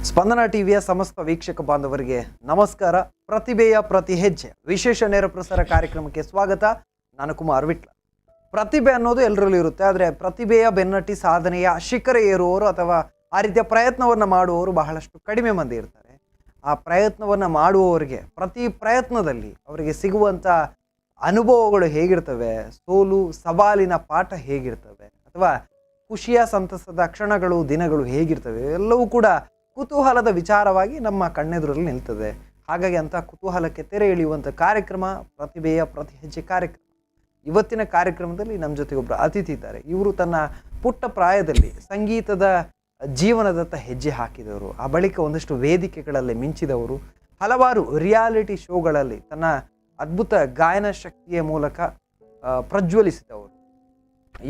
ಸ್ಪಂದನ ಟಿವಿಯ ಸಮಸ್ತ ವೀಕ್ಷಕ ಬಾಂಧವರಿಗೆ ನಮಸ್ಕಾರ. ಪ್ರತಿಭೆಯ ಪ್ರತಿಹೆಜ್ಜೆ ವಿಶೇಷ ನೇರ ಪ್ರಸಾರ ಕಾರ್ಯಕ್ರಮಕ್ಕೆ ಸ್ವಾಗತ. ನಾನು ಕುಮಾರ್ ವಿಟ್ಲ. ಪ್ರತಿಭೆ ಅನ್ನೋದು ಎಲ್ಲರಲ್ಲೂ ಇರುತ್ತೆ, ಆದರೆ ಪ್ರತಿಭೆಯ ಬೆನ್ನಟ್ಟಿ ಸಾಧನೆಯ ಶಿಖರ ಏರುವವರು ಅಥವಾ ಆ ರೀತಿಯ ಪ್ರಯತ್ನವನ್ನು ಮಾಡುವವರು ಬಹಳಷ್ಟು ಕಡಿಮೆ ಮಂದಿ ಇರ್ತಾರೆ. ಆ ಪ್ರಯತ್ನವನ್ನು ಮಾಡುವವರಿಗೆ ಪ್ರತಿ ಪ್ರಯತ್ನದಲ್ಲಿ ಅವರಿಗೆ ಸಿಗುವಂಥ ಅನುಭವಗಳು ಹೇಗಿರ್ತವೆ, ಸೋಲು ಸವಾಲಿನ ಪಾಠ ಹೇಗಿರ್ತವೆ, ಅಥವಾ ಖುಷಿಯ ಸಂತಸದ ಕ್ಷಣಗಳು ದಿನಗಳು ಹೇಗಿರ್ತವೆ, ಎಲ್ಲವೂ ಕೂಡ ಕುತೂಹಲದ ವಿಚಾರವಾಗಿ ನಮ್ಮ ಕಣ್ಣೆದುರಲ್ಲಿ ನಿಲ್ತದೆ. ಹಾಗಾಗಿ ಅಂತ ಕುತೂಹಲಕ್ಕೆ ತೆರೆ ಎಳೆಯುವಂಥ ಕಾರ್ಯಕ್ರಮ ಪ್ರತಿಭೆಯ ಪ್ರತಿಹೆಜ್ಜೆ ಕಾರ್ಯಕ್ರಮ. ಇವತ್ತಿನ ಕಾರ್ಯಕ್ರಮದಲ್ಲಿ ನಮ್ಮ ಜೊತೆಗೆ ಒಬ್ಬರು ಅತಿಥಿ ಇದ್ದಾರೆ. ಇವರು ತನ್ನ ಪುಟ್ಟ ಪ್ರಾಯದಲ್ಲಿ ಸಂಗೀತದ ಜೀವನದತ್ತ ಹೆಜ್ಜೆ ಹಾಕಿದವರು, ಆ ಬಳಿಕ ಒಂದಷ್ಟು ವೇದಿಕೆಗಳಲ್ಲಿ ಮಿಂಚಿದವರು, ಹಲವಾರು ರಿಯಾಲಿಟಿ ಶೋಗಳಲ್ಲಿ ತನ್ನ ಅದ್ಭುತ ಗಾಯನ ಶಕ್ತಿಯ ಮೂಲಕ ಪ್ರಜ್ವಲಿಸಿದವರು.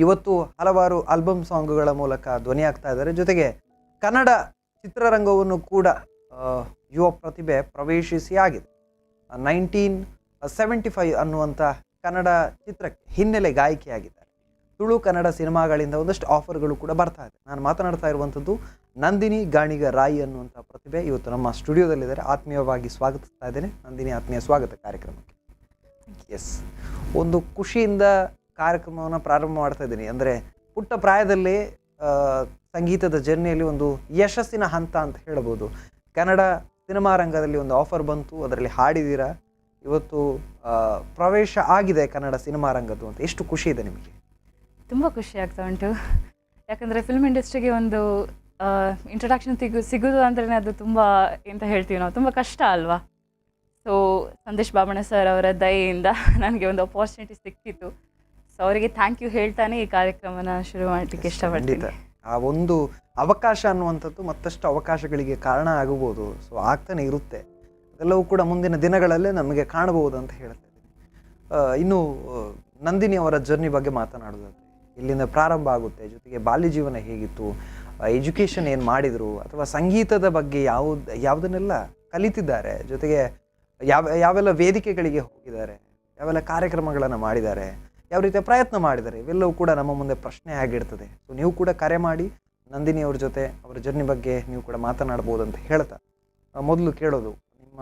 ಇವತ್ತು ಹಲವಾರು ಆಲ್ಬಮ್ ಸಾಂಗ್ಗಳ ಮೂಲಕ ಧ್ವನಿಯಾಗ್ತಾ ಇದ್ದಾರೆ. ಜೊತೆಗೆ ಕನ್ನಡ ಚಿತ್ರರಂಗವನ್ನು ಕೂಡ ಯುವ ಪ್ರತಿಭೆ ಪ್ರವೇಶಿಸಿ ಆಗಿದೆ. 1975 ಅನ್ನುವಂಥ ಕನ್ನಡ ಚಿತ್ರಕ್ಕೆ ಹಿನ್ನೆಲೆ ಗಾಯಕಿಯಾಗಿದ್ದಾರೆ. ತುಳು ಕನ್ನಡ ಸಿನಿಮಾಗಳಿಂದ ಒಂದಷ್ಟು ಆಫರ್ಗಳು ಕೂಡ ಬರ್ತಾ ಇದೆ. ನಾನು ಮಾತನಾಡ್ತಾ ಇರುವಂಥದ್ದು ನಂದಿನಿ ಗಾಣಿಗ ರಾಯಿ ಅನ್ನುವಂಥ ಪ್ರತಿಭೆ ಇವತ್ತು ನಮ್ಮ ಸ್ಟುಡಿಯೋದಲ್ಲಿದ್ದಾರೆ. ಆತ್ಮೀಯವಾಗಿ ಸ್ವಾಗತಿಸ್ತಾ ಇದ್ದೇನೆ. ನಂದಿನಿ, ಆತ್ಮೀಯ ಸ್ವಾಗತ ಕಾರ್ಯಕ್ರಮಕ್ಕೆ. ಎಸ್, ಒಂದು ಖುಷಿಯಿಂದ ಕಾರ್ಯಕ್ರಮವನ್ನು ಪ್ರಾರಂಭ ಮಾಡ್ತಾ ಇದ್ದೀನಿ. ಅಂದರೆ ಪುಟ್ಟ ಪ್ರಾಯದಲ್ಲೇ ಸಂಗೀತದ ಜರ್ನಿಯಲ್ಲಿ ಒಂದು ಯಶಸ್ಸಿನ ಹಂತ ಅಂತ ಹೇಳ್ಬೋದು. ಕನ್ನಡ ಸಿನಿಮಾ ರಂಗದಲ್ಲಿ ಒಂದು ಆಫರ್ ಬಂತು, ಅದರಲ್ಲಿ ಹಾಡಿದ್ದೀರಾ, ಇವತ್ತು ಪ್ರವೇಶ ಆಗಿದೆ ಕನ್ನಡ ಸಿನಿಮಾ ರಂಗದ್ದು ಅಂತ. ಎಷ್ಟು ಖುಷಿ ಇದೆ ನಿಮಗೆ? ತುಂಬ ಖುಷಿ ಆಗ್ತಾ ಉಂಟು. ಯಾಕಂದರೆ ಫಿಲ್ಮ್ ಇಂಡಸ್ಟ್ರಿಗೆ ಒಂದು ಇಂಟ್ರಡಕ್ಷನ್ ಸಿಗೋದು ಅಂದ್ರೆ ಅದು ತುಂಬ ಎಂತ ಹೇಳ್ತೀವಿ ನಾವು, ತುಂಬ ಕಷ್ಟ ಅಲ್ವಾ. ಸೊ ಸಂದೇಶ್ ಬಾಬಣ್ಣ ಸರ್ ಅವರ ದಯೆಯಿಂದ ನನಗೆ ಒಂದು ಅಪಾರ್ಚುನಿಟಿ ಸಿಕ್ಕಿತ್ತು. ಸೊ ಅವರಿಗೆ ಥ್ಯಾಂಕ್ ಯು ಹೇಳ್ತಾನೆ ಈ ಕಾರ್ಯಕ್ರಮನ ಶುರು ಮಾಡಲಿಕ್ಕೆ ಇಷ್ಟಪಡ್ತೀನಿ. ಆ ಒಂದು ಅವಕಾಶ ಅನ್ನುವಂಥದ್ದು ಮತ್ತಷ್ಟು ಅವಕಾಶಗಳಿಗೆ ಕಾರಣ ಆಗಬಹುದು. ಸೊ ಆಗ್ತಾನೆ ಇರುತ್ತೆ, ಅದೆಲ್ಲವೂ ಕೂಡ ಮುಂದಿನ ದಿನಗಳಲ್ಲೇ ನಮಗೆ ಕಾಣಬಹುದು ಅಂತ ಹೇಳ್ತಾ ಇದ್ದೀನಿ. ಇನ್ನು ನಂದಿನಿ ಅವರ ಜರ್ನಿ ಬಗ್ಗೆ ಮಾತನಾಡೋದಾದ್ರೆ, ಇಲ್ಲಿಂದ ಪ್ರಾರಂಭ ಆಗುತ್ತೆ, ಜೊತೆಗೆ ಬಾಲ್ಯ ಜೀವನ ಹೇಗಿತ್ತು, ಎಜುಕೇಷನ್ ಏನು ಮಾಡಿದರು, ಅಥವಾ ಸಂಗೀತದ ಬಗ್ಗೆ ಯಾವುದನ್ನೆಲ್ಲ ಕಲಿತಿದ್ದಾರೆ, ಜೊತೆಗೆ ಯಾವೆಲ್ಲ ವೇದಿಕೆಗಳಿಗೆ ಹೋಗಿದ್ದಾರೆ, ಯಾವೆಲ್ಲ ಕಾರ್ಯಕ್ರಮಗಳನ್ನು ಮಾಡಿದ್ದಾರೆ, ಯಾವ ರೀತಿಯ ಪ್ರಯತ್ನ ಮಾಡಿದ್ದಾರೆ, ಇವೆಲ್ಲವೂ ಕೂಡ ನಮ್ಮ ಮುಂದೆ ಪ್ರಶ್ನೆ ಆಗಿರ್ತದೆ. ಸೊ ನೀವು ಕೂಡ ಕರೆ ಮಾಡಿ ನಂದಿನಿ ಅವ್ರ ಜೊತೆ ಅವರ ಜರ್ನಿ ಬಗ್ಗೆ ನೀವು ಕೂಡ ಮಾತನಾಡ್ಬೋದು ಅಂತ ಹೇಳ್ತಾ, ಮೊದಲು ಕೇಳೋದು ನಿಮ್ಮ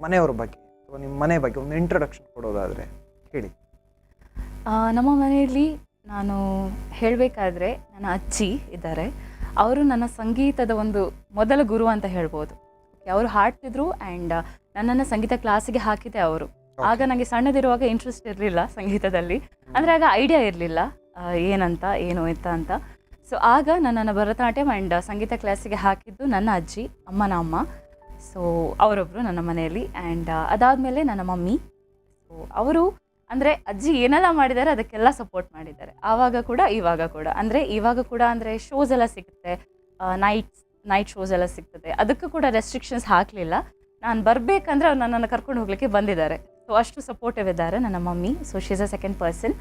ಮನೆಯವ್ರ ಬಗ್ಗೆ ಅಥವಾ ನಿಮ್ಮ ಮನೆ ಬಗ್ಗೆ ಒಂದು ಇಂಟ್ರೊಡಕ್ಷನ್ ಕೊಡೋದಾದರೆ ಹೇಳಿ. ನಮ್ಮ ಮನೆಯಲ್ಲಿ ನಾನು ಹೇಳಬೇಕಾದ್ರೆ ನನ್ನ ಅಜ್ಜಿ ಇದ್ದಾರೆ. ಅವರು ನನ್ನ ಸಂಗೀತದ ಒಂದು ಮೊದಲ ಗುರು ಅಂತ ಹೇಳ್ಬೋದು. ಅವರು ಹಾಡ್ತಿದ್ರು ಆ್ಯಂಡ್ ನನ್ನನ್ನು ಸಂಗೀತ ಕ್ಲಾಸಿಗೆ ಹಾಕಿದೆ ಅವರು. ಆಗ ನನಗೆ ಸಣ್ಣದಿರುವಾಗ ಇಂಟ್ರೆಸ್ಟ್ ಇರಲಿಲ್ಲ ಸಂಗೀತದಲ್ಲಿ, ಅಂದರೆ ಆಗ ಐಡಿಯಾ ಇರಲಿಲ್ಲ ಏನಂತ ಏನು ಎತ್ತ ಅಂತ. ಸೊ ಆಗ ನನ್ನನ್ನು ಭರತನಾಟ್ಯಂ ಆ್ಯಂಡ್ ಸಂಗೀತ ಕ್ಲಾಸಿಗೆ ಹಾಕಿದ್ದು ನನ್ನ ಅಜ್ಜಿ, ಅಮ್ಮನ ಅಮ್ಮ. ಸೊ ಅವರೊಬ್ಬರು ನನ್ನ ಮನೆಯಲ್ಲಿ. ಆ್ಯಂಡ್ ಅದಾದಮೇಲೆ ನನ್ನ ಮಮ್ಮಿ. ಸೊ ಅವರು ಅಂದರೆ ಅಜ್ಜಿ ಏನೆಲ್ಲ ಮಾಡಿದ್ದಾರೆ ಅದಕ್ಕೆಲ್ಲ ಸಪೋರ್ಟ್ ಮಾಡಿದ್ದಾರೆ, ಆವಾಗ ಕೂಡ ಇವಾಗ ಕೂಡ. ಅಂದರೆ ಇವಾಗ ಕೂಡ ಅಂದರೆ ಶೋಸ್ ಎಲ್ಲ ಸಿಗುತ್ತೆ, ನೈಟ್ ಶೋಸ್ ಎಲ್ಲ ಸಿಗ್ತದೆ, ಅದಕ್ಕೂ ಕೂಡ ರೆಸ್ಟ್ರಿಕ್ಷನ್ಸ್ ಹಾಕಲಿಲ್ಲ. ನಾನು ಬರಬೇಕಂದ್ರೆ ಅವ್ರು ನನ್ನನ್ನು ಕರ್ಕೊಂಡು ಹೋಗಲಿಕ್ಕೆ ಬಂದಿದ್ದಾರೆ. ಸೊ ಅಷ್ಟು ಸಪೋರ್ಟಿವ್ ಇದ್ದಾರೆ ನನ್ನ mummy. So she is a second person.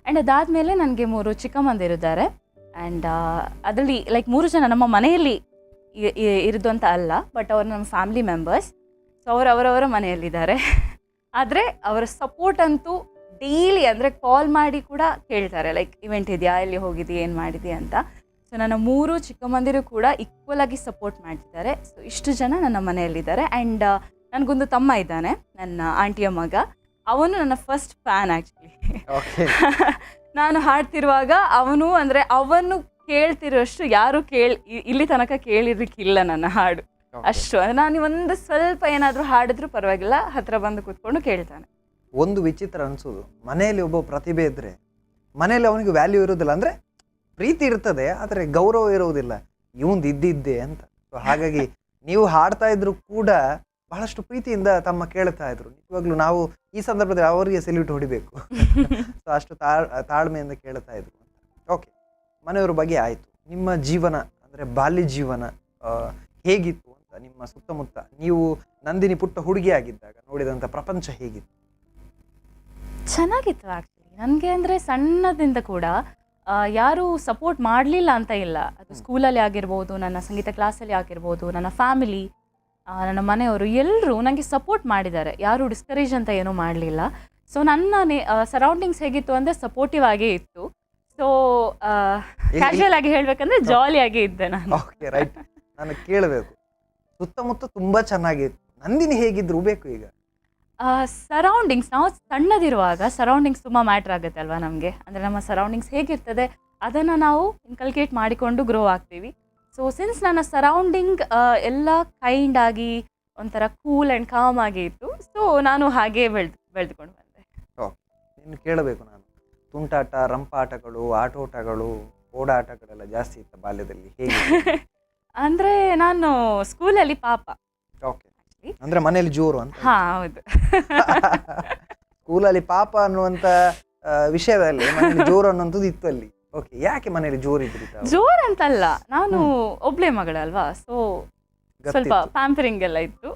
And ಅದಾದಮೇಲೆ ನನಗೆ 3 ಚಿಕ್ಕಮ್ಮಂದಿರಿದ್ದಾರೆ. ಆ್ಯಂಡ್ ಅದರಲ್ಲಿ ಲೈಕ್ 3 ಜನ ನಮ್ಮ ಮನೆಯಲ್ಲಿ ಇರೋದು ಅಂತ ಅಲ್ಲ, ಬಟ್ ಅವರು ನಮ್ಮ ಫ್ಯಾಮಿಲಿ ಮೆಂಬರ್ಸ್. ಸೊ ಅವರವರ ಮನೆಯಲ್ಲಿದ್ದಾರೆ. ಆದರೆ ಅವರ ಸಪೋರ್ಟ್ ಅಂತೂ ಡೈಲಿ, ಅಂದರೆ ಕಾಲ್ ಮಾಡಿ ಕೂಡ ಕೇಳ್ತಾರೆ, ಲೈಕ್ ಇವೆಂಟ್ ಇದೆಯಾ, ಎಲ್ಲಿ ಹೋಗಿದ್ದೀಯ, ಏನು ಮಾಡಿದ್ದೀಯ ಅಂತ. ಸೊ ನನ್ನ 3 ಚಿಕ್ಕಮ್ಮಂದಿರು ಕೂಡ ಈಕ್ವಲ್ ಆಗಿ ಸಪೋರ್ಟ್ ಮಾಡ್ತಿದ್ದಾರೆ. ಸೊ ಇಷ್ಟು ಜನ ನನ್ನ ಮನೆಯಲ್ಲಿದ್ದಾರೆ. ಆ್ಯಂಡ್ ನನಗೊಂದು ತಮ್ಮ ಇದ್ದಾನೆ, ನನ್ನ ಆಂಟಿಯ ಮಗ. ಅವನು ನನ್ನ ಫಸ್ಟ್ ಫ್ಯಾನ್ ಆ್ಯಕ್ಚುಲಿ. ನಾನು ಹಾಡ್ತಿರುವಾಗ ಅವನು ಕೇಳ್ತಿರೋಷ್ಟು ಯಾರು ಇಲ್ಲಿ ತನಕ ಕೇಳಿರ್ಲಿಕ್ಕಿಲ್ಲ ನನ್ನ ಹಾಡು ಅಷ್ಟು. ಅಂದರೆ ನಾನು ಒಂದು ಸ್ವಲ್ಪ ಏನಾದರೂ ಹಾಡಿದ್ರೂ ಪರವಾಗಿಲ್ಲ, ಹತ್ರ ಬಂದು ಕೂತ್ಕೊಂಡು ಕೇಳ್ತಾನೆ. ಒಂದು ವಿಚಿತ್ರ ಅನಿಸೋದು, ಮನೆಯಲ್ಲಿ ಒಬ್ಬ ಪ್ರತಿಭೆ ಇದ್ದರೆ ಮನೆಯಲ್ಲಿ ಅವನಿಗೆ ವ್ಯಾಲ್ಯೂ ಇರೋದಿಲ್ಲ. ಅಂದರೆ ಪ್ರೀತಿ ಇರ್ತದೆ, ಆದರೆ ಗೌರವ ಇರೋದಿಲ್ಲ, ಇವಂದು ಇದ್ದಿದ್ದೆ ಅಂತ. ಸೊ ಹಾಗಾಗಿ ನೀವು ಹಾಡ್ತಾ ಇದ್ರು ಕೂಡ ಬಹಳಷ್ಟು ಪ್ರೀತಿಯಿಂದ ತಮ್ಮ ಕೇಳ್ತಾ ಇದ್ರು. ನಿಜವಾಗ್ಲೂ ನಾವು ಈ ಸಂದರ್ಭದಲ್ಲಿ ಅವರಿಗೆ ಸೆಲ್ಯೂಟ್ ಹೊಡಿಬೇಕು. ಸೊ ಅಷ್ಟು ತಾಳ್ಮೆಯಿಂದ ಕೇಳ್ತಾ ಇದ್ರು. ಓಕೆ, ಮನೆಯವ್ರ ಬಗ್ಗೆ ಆಯಿತು. ನಿಮ್ಮ ಜೀವನ ಅಂದರೆ ಬಾಲ್ಯ ಜೀವನ ಹೇಗಿತ್ತು ಅಂತ, ನಿಮ್ಮ ಸುತ್ತಮುತ್ತ ನೀವು ನಂದಿನಿ ಪುಟ್ಟ ಹುಡುಗಿ ಆಗಿದ್ದಾಗ ನೋಡಿದಂಥ ಪ್ರಪಂಚ ಹೇಗಿತ್ತು? ಚೆನ್ನಾಗಿತ್ತು ಆ್ಯಕ್ಚುಲಿ. ನನಗೆ ಅಂದರೆ ಸಣ್ಣದಿಂದ ಕೂಡ ಯಾರೂ ಸಪೋರ್ಟ್ ಮಾಡಲಿಲ್ಲ ಅಂತ ಇಲ್ಲ. ಅದು ಸ್ಕೂಲಲ್ಲಿ ಆಗಿರ್ಬೋದು, ನನ್ನ ಸಂಗೀತ ಕ್ಲಾಸಲ್ಲಿ ಆಗಿರ್ಬೋದು, ನನ್ನ ಫ್ಯಾಮಿಲಿ, ನನ್ನ ಮನೆಯವರು ಎಲ್ಲರೂ ನನಗೆ ಸಪೋರ್ಟ್ ಮಾಡಿದ್ದಾರೆ. ಯಾರೂ ಡಿಸ್ಕರೇಜ್ ಅಂತ ಏನೂ ಮಾಡಲಿಲ್ಲ. ಸೊ ನನ್ನ ಸರೌಂಡಿಂಗ್ಸ್ ಹೇಗಿತ್ತು ಅಂದರೆ ಸಪೋರ್ಟಿವ್ ಆಗೇ ಇತ್ತು. ಸೊ ಕ್ಯಾಶುವಲ್ ಆಗಿ ಹೇಳಬೇಕಂದ್ರೆ ಜಾಲಿಯಾಗಿ ಇದ್ದೆ ನಾನು. Okay, right. ನಾನು ಕೇಳಬೇಕು. ಸುತ್ತಮುತ್ತ ತುಂಬಾ ಚೆನ್ನಾಗಿತ್ತು, ನಂದಿನಿ ಹೇಗಿದ್ರು ಬೇಕು ಈಗ? ಸರೌಂಡಿಂಗ್ಸ್, ನಾವು ಸಣ್ಣದಿರುವಾಗ ಸರೌಂಡಿಂಗ್ಸ್ ತುಂಬ ಮ್ಯಾಟ್ರ್ ಆಗುತ್ತೆ ಅಲ್ವಾ ನಮಗೆ. ಅಂದರೆ ನಮ್ಮ ಸರೌಂಡಿಂಗ್ಸ್ ಹೇಗಿರ್ತದೆ ಅದನ್ನು ನಾವು ಇನ್ಕಲ್ಕೇಟ್ ಮಾಡಿಕೊಂಡು ಗ್ರೋ ಆಗ್ತೀವಿ. ಸೊ ಸಿನ್ಸ್ ನನ್ನ ಸರೌಂಡಿಂಗ್ ಎಲ್ಲ ಕೈಂಡ್ ಆಗಿ ಒಂಥರ ಕೂಲ್ ಆ್ಯಂಡ್ ಕಾಮ್ ಆಗಿ ಇತ್ತು, ಸೊ ನಾನು ಹಾಗೇ ಬೆಳೆದುಕೊಂಡು ಬಂದೆ. ಇನ್ನು ಕೇಳಬೇಕು ನಾನು, ತುಂಟಾಟ, ರಂಪಾಟಗಳು, ಆಟೋಟಗಳು, ಓಡಾಟಗಳೆಲ್ಲ ಜಾಸ್ತಿ ಇತ್ತು ಬಾಲ್ಯದಲ್ಲಿ, ಹೇಗೆ? ಅಂದರೆ ನಾನು ಸ್ಕೂಲಲ್ಲಿ ಪಾಪ. ಓಕೆ, ಅಂದ್ರೆ ಮನೇಲಿ ಜೋರು ಅಂತ. ಹಾ, ಹೌದು. ಸ್ಕೂಲಲ್ಲಿ ಪಾಪ ಅನ್ನುವಂತ ವಿಷಯದಲ್ಲಿ ಮನೇಲಿ ಜೋರು ಅನ್ನುವಂಥದ್ದು ಇತ್ತು ಅಲ್ಲಿ. ಓಕೆ, ಯಾಕೆ ಮನೇಲಿ ಜೋರು ಇದ್ರಿ? ಜೋರ್ ಅಂತಲ್ಲ, ನಾನು ಒಬ್ಳೆ ಮಗಳಲ್ವಾ, ಸೊ ಸ್ವಲ್ಪ ಪ್ಯಾಂಪರಿಂಗ್ ಎಲ್ಲ ಇತ್ತು,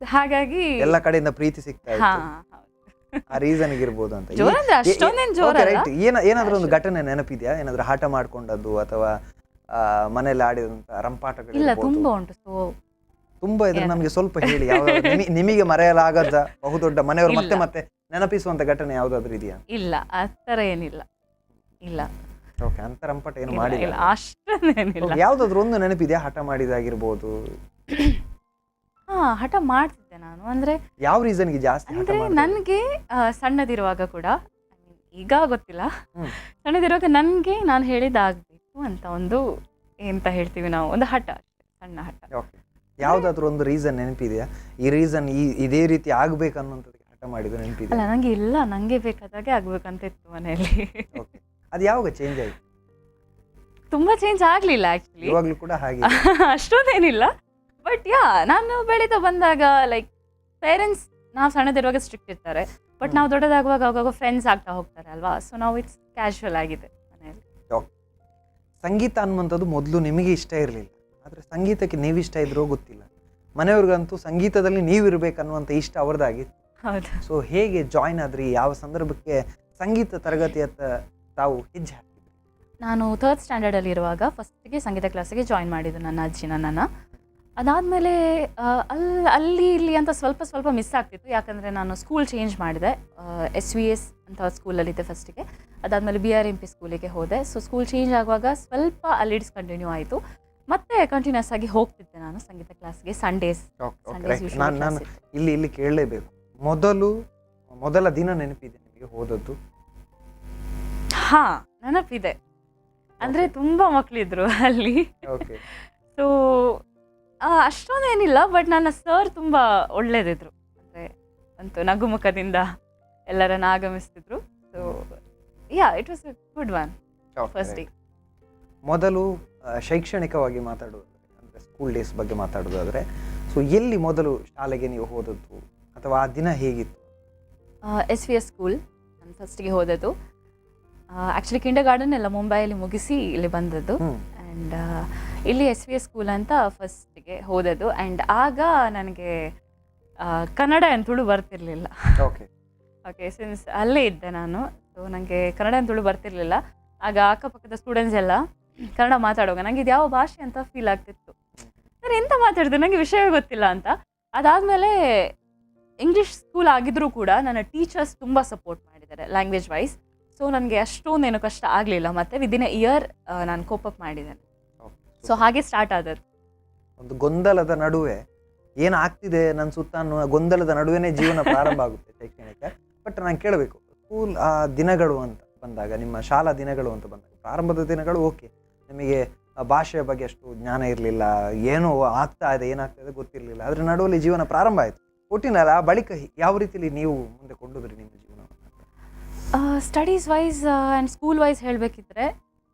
ಹಾಗಾಗಿ ಎಲ್ಲ ಕಡೆಯಿಂದ ಪ್ರೀತಿ ಸಿಗ್ತಾ ಹಾ, ಇತ್ತು. ಆ ರೀಸನ್ ಇರ್ಬೋದು ಅಂತ. ಜೋರ್ ಅಂದ್ರೆ ಅಷ್ಟೊಂದೇನ್ ಜೋರಲ್ಲ. ಏನಾದ್ರೂ ಒಂದು ಘಟನೆ ನೆನಪಿದ್ಯಾ? ಏನಾದ್ರೂ ಹಠ ಮಾಡ್ಕೊಂಡದ್ದು ಅಥವಾ ಮನೇಲಿ ಆಡಿದಂತ ರಂಪಾಟಗಳು? ಇಲ್ಲ, ತುಂಬಾ ಉಂಟು. ಸೊ ತುಂಬಾ ಇದ್ರೆ ನಮ್ಗೆ ಸ್ವಲ್ಪ ಹೇಳಿ, ನಿಮಗೆ ಮರೆಯಲಾಗದ ಬಹುದೊಡ್ಡ ಮನೆಯವರು ಮತ್ತೆ ಮತ್ತೆ ನೆನಪಿಸುವಂತ ಘಟನೆ ಯಾವ್ದಾದ್ರು ಇದೆಯಾ? ಇಲ್ಲ, ಆ ಥರ ಏನಿಲ್ಲ. ಇಲ್ಲ. ಓಕೆ, ಅಂತ ರಂಪಾಟ ಏನು ಮಾಡಿಲ್ಲ, ಅಷ್ಟೇನಿಲ್ಲ. ಯಾವ್ದಾದ್ರು ಒಂದು ನೆನಪಿದ್ಯಾ ಹಠ ಮಾಡಿದಾಗಿರ್ಬೋದು? ಹಾ, ಹಠ ಮಾಡ್ತಿದ್ದೆ ನಾನು. ಅಂದ್ರೆ ಯಾವ ರೀಸನ್ಗೆ ಜಾಸ್ತಿ ಹಠ ಅಂದ್ರೆ ಮಾಡಿದ್ರಿ? ನನ್ಗೆ ಸಣ್ಣದಿರುವಾಗ ಕೂಡ, ಈಗ ಗೊತ್ತಿಲ್ಲ, ಸಣ್ಣದಿರುವಾಗ ನನ್ಗೆ ನಾನು ಹೇಳಿದಾಗಬೇಕು ಅಂತ ಒಂದು, ಎಂತ ಹೇಳ್ತೀವಿ ನಾವು, ಒಂದು ಹಠ, ಸಣ್ಣ ಹಠ. ಓಕೆ, ಯಾವ್ದಾದ್ರು ಒಂದು ರೀಸನ್ ನೆನಪಿದೆಯಾ? ಈ ರೀಸನ್ ಇದೇ ರೀತಿ ಆಗ್ಬೇಕು ಅನ್ನೋಂಥದ್ದಕ್ಕೆ ಹಠ ಮಾಡಿದ್ದು ನೆನಪಿದೆ? ಅಲ್ಲ, ನಂಗೆ ಇಲ್ಲ, ನಂಗೆ ಬೇಕಾದಾಗೆ ಆಗ್ಬೇಕಂತ ಇತ್ತು ಮನೆಯಲ್ಲಿ. ಓಕೆ, ಅದು ಯಾವಾಗ ಚೇಂಜ್ ಆಯ್ತು? ತುಂಬಾ ಚೇಂಜ್ ಆಗ್ಲಿಲ್ಲ ಆಕ್ಚುಲಿ, ಇವಾಗ್ಲೂ ಕೂಡ ಹಾಗೆ ಅಷ್ಟೊಂದೇನಿಲ್ಲ. ಬಟ್ ಯಾ, ನಾನು ಬೆಳೀತಾ ಬಂದಾಗ ಲೈಕ್ ಪೇರೆಂಟ್ಸ್, ನಾವು ಸಣ್ಣದಿರುವಾಗ ಸ್ಟ್ರಿಕ್ಟ್ ಇರ್ತಾರೆ, ಬಟ್ ನಾವು ದೊಡ್ಡದಾಗುವಾಗ ಅವಾಗ ಫ್ರೆಂಡ್ಸ್ ಆಗ್ತಾ ಹೋಗ್ತಾರೆ ಅಲ್ವಾ, ಸೊ ನಾವು ಇಟ್ಸ್ ಕ್ಯಾಶುವಲ್ ಆಗಿದೆ ಮನೆಯಲ್ಲಿ. ಸಂಗೀತ ಅನ್ನುವಂಥದ್ದು ಮೊದಲು ನಿಮಗೆ ಇಷ್ಟ ಇರಲಿಲ್ಲ, ಆದರೆ ಸಂಗೀತಕ್ಕೆ ನೀವು ಇಷ್ಟ ಇದ್ರೋ ಗೊತ್ತಿಲ್ಲ, ಮನೆಯವ್ರಿಗಂತೂ ಸಂಗೀತದಲ್ಲಿ ನೀವಿರ್ಬೇಕನ್ನುವಂಥ ಇಷ್ಟ ಅವ್ರದ್ದಾಗಿತ್ತು. ಹೌದು. ಸೊ ಹೇಗೆ ಜಾಯ್ನ್ ಆದ್ರಿ? ಯಾವ ಸಂದರ್ಭಕ್ಕೆ ಸಂಗೀತ ತರಗತಿಯತ್ತ ತಾವು ಹೆಜ್ಜೆ ಹಾಕಿದ್ರಿ? ನಾನು 3rd ಸ್ಟ್ಯಾಂಡರ್ಡಲ್ಲಿ ಇರುವಾಗ ಫಸ್ಟಿಗೆ ಸಂಗೀತ ಕ್ಲಾಸಿಗೆ ಜಾಯಿನ್ ಮಾಡಿದ್ದು ನನ್ನ ಅಜ್ಜಿ ನನ್ನನ್ನು. ಅದಾದಮೇಲೆ ಅಲ್ಲಿ ಇಲ್ಲಿ ಅಂತ ಸ್ವಲ್ಪ ಮಿಸ್ ಆಗ್ತಿತ್ತು, ಯಾಕಂದರೆ ನಾನು ಸ್ಕೂಲ್ ಚೇಂಜ್ ಮಾಡಿದೆ. SVS ಅಂತ ಸ್ಕೂಲಲ್ಲಿದ್ದೆ ಫಸ್ಟಿಗೆ, ಅದಾದಮೇಲೆ BRMP ಸ್ಕೂಲಿಗೆ ಹೋದೆ. ಸೊ ಸ್ಕೂಲ್ ಚೇಂಜ್ ಆಗುವಾಗ ಸ್ವಲ್ಪ ಅಲ್ಲಿ ಡಿಸ್ಕಂಟಿನ್ಯೂ ಆಯಿತು, ಮತ್ತೆ ಕಂಟಿನ್ಯೂಸ್ ಆಗಿ ಹೋಗ್ತಿದ್ದೆ ನಾನು ಸಂಗೀತ ಕ್ಲಾಸ್ಗೆ ಸಂಡೇಸ್. ನಾನು ಇಲ್ಲಿ ಕೇಳಲೇಬೇಕು, ಮೊದಲ ದಿನ ನೆನಪಿದೆ ನಿಮಗೆ ಹೋದದ್ದು? ಹಾ, ನೆನಪಿದೆ. ಅಂದರೆ ತುಂಬ ಮಕ್ಕಳಿದ್ರು ಅಲ್ಲಿ. ಸೊ ಅಷ್ಟೊಂದೇನಿಲ್ಲ, ಬಟ್ ನನ್ನ ಸರ್ ತುಂಬ ಒಳ್ಳೇದಿದ್ರು, ಅಂದರೆ ಅಂತೂ ನಗುಮುಖದಿಂದ ಎಲ್ಲರನ್ನ ಆಗಮಿಸ್ತಿದ್ರು. So yeah, it was a good one first day. ಮೊದಲು ಶೈಕ್ಷಣಿಕವಾಗಿ ಮಾತಾಡೋದಾದ್ರೆ, ಅಂದರೆ ಸ್ಕೂಲ್ ಡೇಸ್ ಬಗ್ಗೆ ಮಾತಾಡೋದಾದ್ರೆ, ಸೊ ಎಲ್ಲಿ ಮೊದಲು ಶಾಲೆಗೆ ನೀವು ಹೋದದ್ದು ಅಥವಾ ಆ ದಿನ ಹೇಗಿತ್ತು? SVS ಸ್ಕೂಲ್ ನಾನು ಫಸ್ಟಿಗೆ ಹೋದದ್ದು. ಆ್ಯಕ್ಚುಲಿ ಕಿಂಡರ್ ಗಾರ್ಡನ್ ಎಲ್ಲ ಮುಂಬೈಯಲ್ಲಿ ಮುಗಿಸಿ ಇಲ್ಲಿ ಬಂದದ್ದು, ಆ್ಯಂಡ್ ಇಲ್ಲಿ SVS ಸ್ಕೂಲ್ ಅಂತ ಫಸ್ಟಿಗೆ ಹೋದದ್ದು. ಆ್ಯಂಡ್ ಆಗ ನನಗೆ ಕನ್ನಡ ಆ್ಯಂಡ್ ತುಳು ಬರ್ತಿರ್ಲಿಲ್ಲ. ಓಕೆ, ಸಿನ್ಸ್ ಅಲ್ಲೇ ಇದ್ದೆ ನಾನು, ಸೊ ನನಗೆ ಕನ್ನಡ ಆ್ಯಂಡ್ ತುಳು ಬರ್ತಿರ್ಲಿಲ್ಲ. ಆಗ ಅಕ್ಕಪಕ್ಕದ ಸ್ಟೂಡೆಂಟ್ಸ್ ಎಲ್ಲ ಕನ್ನಡ ಮಾತಾಡುವಾಗ ನನಗೆ ಇದು ಯಾವ ಭಾಷೆ ಅಂತ ಫೀಲ್ ಆಗ್ತಿತ್ತು. ನಾನು ಎಂತ ಮಾತಾಡ್ತೀನಿ, ನನಗೆ ವಿಷಯವೇ ಗೊತ್ತಿಲ್ಲ ಅಂತ. ಅದಾದಮೇಲೆ ಇಂಗ್ಲೀಷ್ ಸ್ಕೂಲ್ ಆಗಿದ್ರೂ ಕೂಡ ನನ್ನ ಟೀಚರ್ಸ್ ತುಂಬ ಸಪೋರ್ಟ್ ಮಾಡಿದ್ದಾರೆ ಲ್ಯಾಂಗ್ವೇಜ್ ವೈಸ್. ಸೊ ನನಗೆ ಅಷ್ಟೊಂದೇನು ಕಷ್ಟ ಆಗಲಿಲ್ಲ, ಮತ್ತು ವಿದಿನ್ ಎ ಇಯರ್ ನಾನು ಕೋಪಪ್ ಮಾಡಿದ್ದೇನೆ. ಸೊ ಹಾಗೆ ಸ್ಟಾರ್ಟ್ ಆದದ್ದು. ಒಂದು ಗೊಂದಲದ ನಡುವೆ ಏನಾಗ್ತಿದೆ ನನ್ನ ಸುತ್ತ ಅನ್ನುವ ಗೊಂದಲದ ನಡುವೆನೇ ಜೀವನ ಪ್ರಾರಂಭ ಆಗುತ್ತೆ ಶೈಕ್ಷಣಿಕ. ಬಟ್ ನಾನು ಕೇಳಬೇಕು, ಸ್ಕೂಲ್ ಆ ದಿನಗಳು ಅಂತ ಬಂದಾಗ, ನಿಮ್ಮ ಶಾಲಾ ದಿನಗಳು ಅಂತ ಬಂದಾಗ, ಪ್ರಾರಂಭದ ದಿನಗಳು ಓಕೆ, ನಿಮಗೆ ಭಾಷೆಯ ಬಗ್ಗೆ ಅಷ್ಟು ಜ್ಞಾನ ಇರಲಿಲ್ಲ, ಏನೋ ಏನಾಗ್ತಾ ಇದೆ ಗೊತ್ತಿರಲಿಲ್ಲ, ಅದರ ನಡುವಲ್ಲಿ ಜೀವನ ಪ್ರಾರಂಭ ಆಯಿತು. ಒಟ್ಟಿನಲ್ಲಿ ಆ ಬಳಿಕ ಯಾವ ರೀತಿಯಲ್ಲಿ ನೀವು ಮುಂದೆ ಕೊಂಡೋದ್ರಿ ನಿಮ್ಮ ಜೀವನ? Studies wise and school wise ಹೇಳಬೇಕಿದ್ರೆ,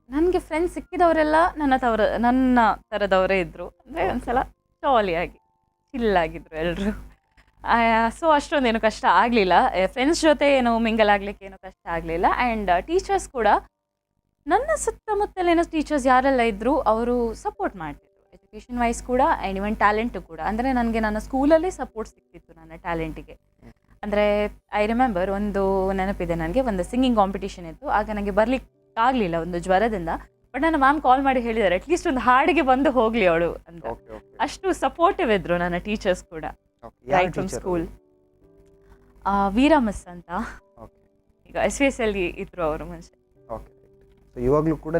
ನನಗೆ ಫ್ರೆಂಡ್ಸ್ ಸಿಕ್ಕಿದವರೆಲ್ಲ ನನ್ನ ಥರದವರೇ ಇದ್ದರು. ಅಂದರೆ ಒಂದ್ಸಲ ಜಾಲಿಯಾಗಿ ಚಿಲ್ಲಾಗಿದ್ದರು ಎಲ್ಲರೂ. ಸೊ ಅಷ್ಟೊಂದೇನು ಕಷ್ಟ ಆಗಲಿಲ್ಲ, ಫ್ರೆಂಡ್ಸ್ ಜೊತೆ ಏನು ಮಿಂಗಲ್ ಆಗಲಿಕ್ಕೆ ಏನು ಕಷ್ಟ ಆಗಲಿಲ್ಲ. ಆ್ಯಂಡ್ ಟೀಚರ್ಸ್ ಕೂಡ, ನನ್ನ ಸುತ್ತಮುತ್ತಲಿನ ಟೀಚರ್ಸ್ ಯಾರೆಲ್ಲ ಇದ್ದರು ಅವರು ಸಪೋರ್ಟ್ ಮಾಡ್ತಿದ್ರು, ಎಜುಕೇಷನ್ ವೈಸ್ ಕೂಡ ಆ್ಯಂಡ್ ಇವನ್ ಟ್ಯಾಲೆಂಟು ಕೂಡ. ಅಂದರೆ ನನಗೆ ನನ್ನ ಸ್ಕೂಲಲ್ಲಿ ಸಪೋರ್ಟ್ ಸಿಗ್ತಿತ್ತು ನನ್ನ ಟ್ಯಾಲೆಂಟಿಗೆ. ಅಂದರೆ ಐ ರಿಮೆಂಬರ್, ಒಂದು ನೆನಪಿದೆ ನನಗೆ, ಒಂದು ಸಿಂಗಿಂಗ್ ಕಾಂಪಿಟೇಷನ್ ಇತ್ತು. ಆಗ ನನಗೆ ಬರಲಿಕ್ಕಾಗಲಿಲ್ಲ ಒಂದು ಜ್ವರದಿಂದ, ಬಟ್ ನನ್ನ ಮ್ಯಾಮ್ ಕಾಲ್ ಮಾಡಿ ಹೇಳಿದ್ದಾರೆ ಅಟ್ಲೀಸ್ಟ್ ಒಂದು ಹಾಡಿಗೆ ಬಂದು ಹೋಗಲಿ ಅವಳು ಅಂತ. ಅಷ್ಟು ಸಪೋರ್ಟಿವ್ ಇದ್ರು ನನ್ನ ಟೀಚರ್ಸ್ ಕೂಡ right from school. Veera miss ಅಂತ, ಈಗ SVS ಅಲ್ಲಿ ಇದ್ರು ಅವರು ಮುಂಚೆ. ಸೊ ಇವಾಗಲೂ ಕೂಡ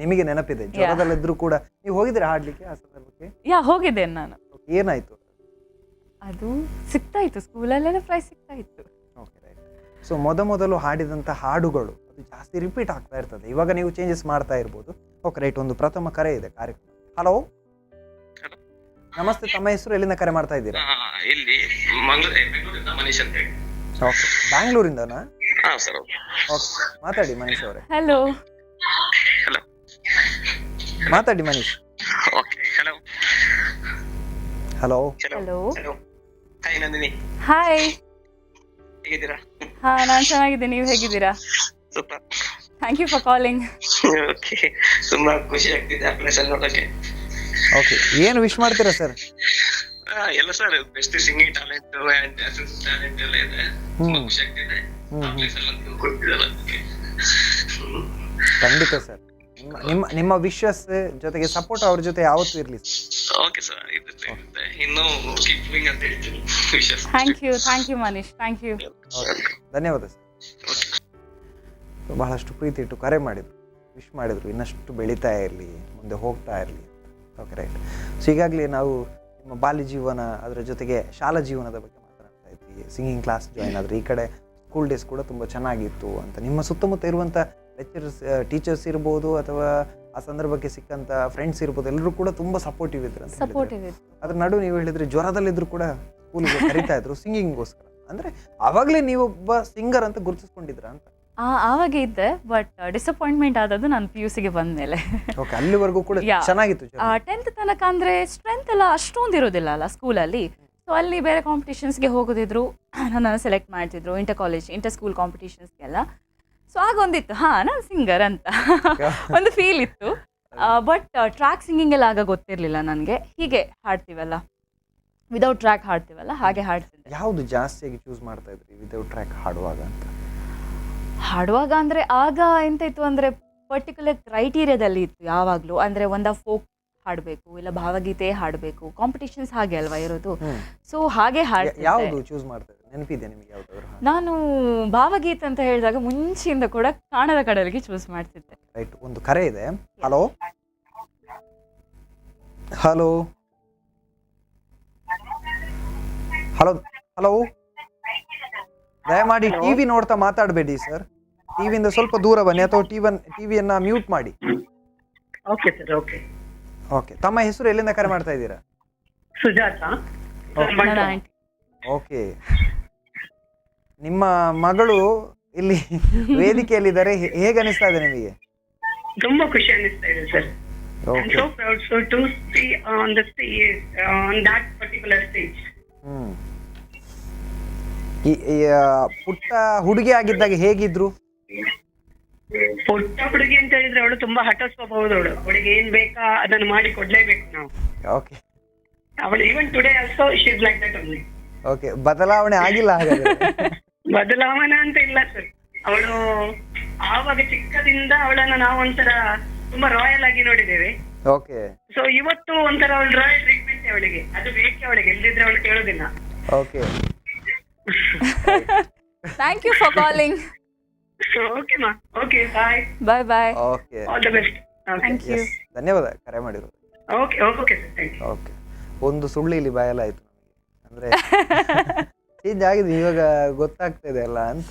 ನಿಮಗೆ ನೆನಪಿದೆ, ಜ್ವರದಲ್ಲಿದ್ರು ಕೂಡ ನೀವು ಹೋಗಿದ್ದೀರಾ ಹಾಡ್ಲಿಕ್ಕೆ ಆ ಸಂದರ್ಭಕ್ಕೆ? ಹೋಗಿದ್ದೇನೆ ನಾನು. ಏನಾಯ್ತು? ಅದು ಸಿಗ್ತಾ ಇತ್ತು, ಸ್ಕೂಲಲ್ಲೆಲ್ಲ ಪ್ರೈಸ್ ಸಿಗ್ತಾ ಇತ್ತು. Okay, right. ಸೊ ಮೊದಲು ಹಾಡಿದಂಥ ಹಾಡುಗಳು ಅದು ಜಾಸ್ತಿ ರಿಪೀಟ್ ಆಗ್ತಾ ಇರ್ತದೆ, ಇವಾಗ ನೀವು ಚೇಂಜಸ್ ಮಾಡ್ತಾ ಇರ್ಬೋದು. Okay, right. ಒಂದು ಪ್ರಥಮ ಕರೆ ಇದೆ ಕಾರ್ಯಕ್ರಮ. ಹಲೋ, ನಮಸ್ತೆ. ತಮ್ಮ ಹೆಸರು, ಎಲ್ಲಿಂದ ಕರೆ ಮಾಡ್ತಾ ಇದ್ದೀರಾ? ಇಲ್ಲಿ ಬೆಂಗಳೂರಿಂದ ಮನೀಶ್ ಅಂತ ಹೇಳಿ. ಓಕೆ, ಬ್ಯಾಂಗ್ಳೂರಿಂದನಾ? ಸರ್. ಓಕೆ, ಮಾತಾಡಿ ಮನೀಶ್ ಅವರೇ. ಹಲೋ. ಹಲೋ, ಮಾತಾಡಿ Manish. Okay. Hello hello hello. Hi Nandini, hi. ಹೇಗಿದ್ದೀರಾ? ನಾನು ಚೆನ್ನಾಗಿದ್ದೀನಿ, ನೀವು ಹೇಗಿದ್ದೀರಾ? Super, thank you for calling. Okay, ತುಂಬಾ ಖುಷಿ ಆಗ್ತಿದೆ ಆ ಪ್ಲೇಸ್ ಅಲ್ಲಿ ನೋಡಕ್ಕೆ. ಓಕೆ, ಏನು ವಿಶ್ ಮಾಡ್ತೀರಾ ಸರ್? ಎಲ್ಲ sir, best singing talent and dancing talent ಎಲ್ಲ ಇದೆ. ತುಂಬಾ ಖುಷಿ ಆಗ್ತಿದೆ ಆ ಪ್ಲೇಸ್ ಅಲ್ಲಿ ಕೊಡ್ತಿರಲ್ಲ. ಖಂಡಿತ ಸರ್, ನಿಮ್ಮ ವಿಶಸ್ ಜೊತೆಗೆ ಸಪೋರ್ಟ್ ಅವ್ರ ಜೊತೆ ಯಾವತ್ತೂ ಇರ್ಲಿ. ಓಕೆ ಸರ್, ಇನ್ನು ಕೀಪ್ ಡೂಯಿಂಗ್ ಅಂತ ಹೇಳ್ತೀನಿ. Wishes. Thank you Manish, thank you. ಧನ್ಯವಾದ ಸರ್. ಬಹಳಷ್ಟು ಪ್ರೀತಿ ಇಟ್ಟು ಕರೆ ಮಾಡಿದ್ರು, ವಿಶ್ ಮಾಡಿದ್ರು, ಇನ್ನಷ್ಟು ಬೆಳೀತಾ ಇರಲಿ, ಮುಂದೆ ಹೋಗ್ತಾ ಇರಲಿ ಅಂತ. Okay, right. ಸೊ ಈಗಾಗಲೇ ನಾವು ನಿಮ್ಮ ಬಾಲ್ಯ ಜೀವನ, ಅದರ ಜೊತೆಗೆ ಶಾಲಾ ಜೀವನದ ಬಗ್ಗೆ ಮಾತನಾಡ್ತಾ ಇದ್ವಿ. ಸಿಂಗಿಂಗ್ ಕ್ಲಾಸ್ ಜಾಯಿನ್ ಆದರೆ ಈ ಕಡೆ ಸ್ಕೂಲ್ ಡೇಸ್ ಕೂಡ ತುಂಬ ಚೆನ್ನಾಗಿತ್ತು ಅಂತ. ನಿಮ್ಮ ಸುತ್ತಮುತ್ತ ಇರುವಂಥ ಲೆಕ್ಚರರ್ಸ್, ಟೀಚರ್ಸ್ ಇರ್ಬೋದು, ಅಥವಾ ಆ ಸಂದರ್ಭಕ್ಕೆ ಸಿಕ್ಕಂಥ ಫ್ರೆಂಡ್ಸ್ ಇರ್ಬೋದು, ಎಲ್ಲರೂ ಕೂಡ ತುಂಬ ಸಪೋರ್ಟಿವ್ ಇದ್ರು ಅಂತ. ಅದ್ರ ನಡುವೆ ನೀವು ಹೇಳಿದ್ರೆ ಜ್ವರದಲ್ಲಿದ್ರು ಕೂಡ ಸ್ಕೂಲಿಗೆ ಕರಿತಾ ಇದ್ರು ಸಿಂಗಿಂಗ್ಗೋಸ್ಕರ. ಅಂದರೆ ಆವಾಗಲೇ ನೀವೊಬ್ಬ ಸಿಂಗರ್ ಅಂತ ಗುರುತಿಸ್ಕೊಂಡಿದ್ರ ಅಂತ? ಆವಾಗ ಇದ್ದೆ, ಬಟ್ ಡಿಸಪಾಯಿಂಟ್ಮೆಂಟ್ ಆದದ್ದು ನಾನು PUC ಗೆ ಬಂದ ಮೇಲೆ. ಓಕೆ, ಅಲ್ಲಿವರೆಗೂ ಕೂಡ ಚೆನ್ನಾಗಿತ್ತು. 10th ತನಕ ಅಂದರೆ ಸ್ಟ್ರೆಂತ್ ಎಲ್ಲ ಅಷ್ಟೊಂದು ಇರೋದಿಲ್ಲ ಅಲ್ಲ ಸ್ಕೂಲಲ್ಲಿ. ಸೊ ಅಲ್ಲಿ ಬೇರೆ ಕಾಂಪಿಟೇಷನ್ಸ್ಗೆ ಹೋಗೋದಿದ್ರು, ನನ್ನನ್ನು ಸೆಲೆಕ್ಟ್ ಮಾಡ್ತಿದ್ರು ಇಂಟರ್ ಸ್ಕೂಲ್ ಕಾಂಪಿಟೇಷನ್ಸ್ಗೆಲ್ಲ. ಸೊ ಆಗೊಂದಿತ್ತು, ನಾನು ಸಿಂಗರ್ ಅಂತ ಒಂದು ಫೀಲ್ ಇತ್ತು. ಬಟ್ ಟ್ರ್ಯಾಕ್ ಸಿಂಗಿಂಗ್ ಎಲ್ಲ ಆಗ ಗೊತ್ತಿರಲಿಲ್ಲ ನನಗೆ. ಹೀಗೆ ಹಾಡ್ತೀವಲ್ಲ, ವಿದೌಟ್ ಟ್ರ್ಯಾಕ್ ಹಾಡ್ತೀವಲ್ಲ, ಹಾಗೆ ಹಾಡ್ತಿದ್ದೆ. ಯಾವುದು ಜಾಸ್ತಿಯಾಗಿ ಚೂಸ್ ಮಾಡ್ತಾ ಇದ್ರಿ ವಿದೌಟ್ ಟ್ರ್ಯಾಕ್ ಹಾಡುವಾಗ ಅಂತ? ಹಾಡುವಾಗ ಅಂದರೆ ಆಗ ಎಂತ ಇತ್ತು ಅಂದರೆ ಪರ್ಟಿಕ್ಯುಲರ್ ಕ್ರೈಟೀರಿಯಾದಲ್ಲಿ ಇತ್ತು ಯಾವಾಗಲೂ. ಅಂದರೆ ಒಂದು ಫೋಕ್ ಹಾಡಬೇಕು, ಇಲ್ಲ ಭಾವಗೀತೆ ಹಾಡಬೇಕು, ಕಾಂಪಿಟೇಷನ್ಸ್ ಹಾಗೆ ಅಲ್ವಾ ಇರೋದು. ಸೊ ಹಾಗೆ ಯಾವುದು ಚೂಸ್ ಮಾಡ್ತಾ ಇದ್ರಿ? ನೆನಪಿದೆ ನಿಮಗೆ ಯಾವ್ದಾದ್ರು? ನಾನು ಭಾವಗೀತೆ ಅಂತ ಹೇಳಿದಾಗ ಮುಂಚೆಯಿಂದ ಕೂಡ ಕಾಣದ ಕಡಲಿಗೆ ಚೂಸ್ ಮಾಡ್ತಿದ್ದೆ. ರೈಟ್. ಒಂದು ಕರೆ ಇದೆ. Hello hello hello hello. ದಯಮಾಡಿ ಟಿವಿ ನೋಡ್ತಾ ಮಾತಾಡಬೇಡಿ ಸರ್. ಟಿವಿಯಿಂದ ಸ್ವಲ್ಪ ದೂರ ಬನ್ನಿ, ಅಥವಾ ಟಿವಿಯನ್ನ ಮ್ಯೂಟ್ ಮಾಡಿ. Okay sir. Okay okay. ತಮ್ಮ ಹೆಸರು, ಎಲ್ಲಿಂದ ಕರೆ ಮಾಡ್ತಾ ಇದ್ದೀರಾ? ಸುಜಾತ. ಓಕೆ. ನಿಮ್ಮ ಮಗಳು ಇಲ್ಲಿ ವೇದಿಕೆಯಲ್ಲಿದ್ದಾರೆ, ಹೇಗೆ ಅನಿಸ್ತಾ ಇದೆ ನಿಮಗೆ? ತುಂಬಾ ಖುಷಿ ಅನಿಸ್ತಾ ಇದೆ sir. I'm so proud to see on the stage, on that particular stage. ಪುಟ್ಟ ಹುಡುಗಿ ಆಗಿದ್ದಾಗ ಹೇಗಿದ್ರು? ಪುಟ್ಟ ಹುಡುಗಿ ಅಂತ ಹೇಳಿದ್ರೆ ಅವಳು ತುಂಬಾ ಹಠ ಸ್ವಭಾವದವಳು. ಅವಳಿಗೆ ಏನ್ ಬೇಕಾ ಅದನ್ನು ಮಾಡಿ ಕೊಡ್ಲೇಬೇಕು ನಾವು. ಓಕೆ. ಅವಳು even today also she is like that only. Okay. ಬದಲಾವಣೆ ಆಗಿಲ್ಲ ಹಾಗಾದ್ರೆ? ಬದಲಾವಣೆ ಅಂತ ಇಲ್ಲ ಸರ್. ಅವಳು ಆವಾಗ ಚಿಕ್ಕದಿಂದ ಅವಳನ್ನ ನಾವು ಒಂಥರ ತುಂಬಾ ರಾಯಲ್ ಆಗಿ ನೋಡಿದ್ದೇವೆ. ಓಕೆ. ಸೊ ಇವತ್ತು ಒಂಥರ ಅವಳು ರಾಯಲ್ ಟ್ರೀಟ್ಮೆಂಟ್ ಅವಳಿಗೆ, ಅದು ಬೇಕೆ ಅವಳಿಗೆ, ಇಲ್ಲದಿದ್ರೆ ಅವಳು ಕೇಳೋದಿಲ್ಲ. Okay. Thank you for calling. Okay ಮಾ. Okay, bye. Bye bye. Okay, all the best. Thank you. ಧನ್ಯವಾದ ಕರೆ ಮಾಡಿರೋದು. Okay okay sir, thank you. Okay. ಒಂದು ಸುಳ್ಳು ಇಲ್ಲಿ ಬಾಯಲಾಯ್ತು ನಮಗೆ. ಅಂದ್ರೆ ಚೇಂಜ್ ಆಗಿದೆ, ಇವಾಗ ಗೊತ್ತಾಗ್ತಾ ಇದೆ ಅಲ್ಲ ಅಂತ.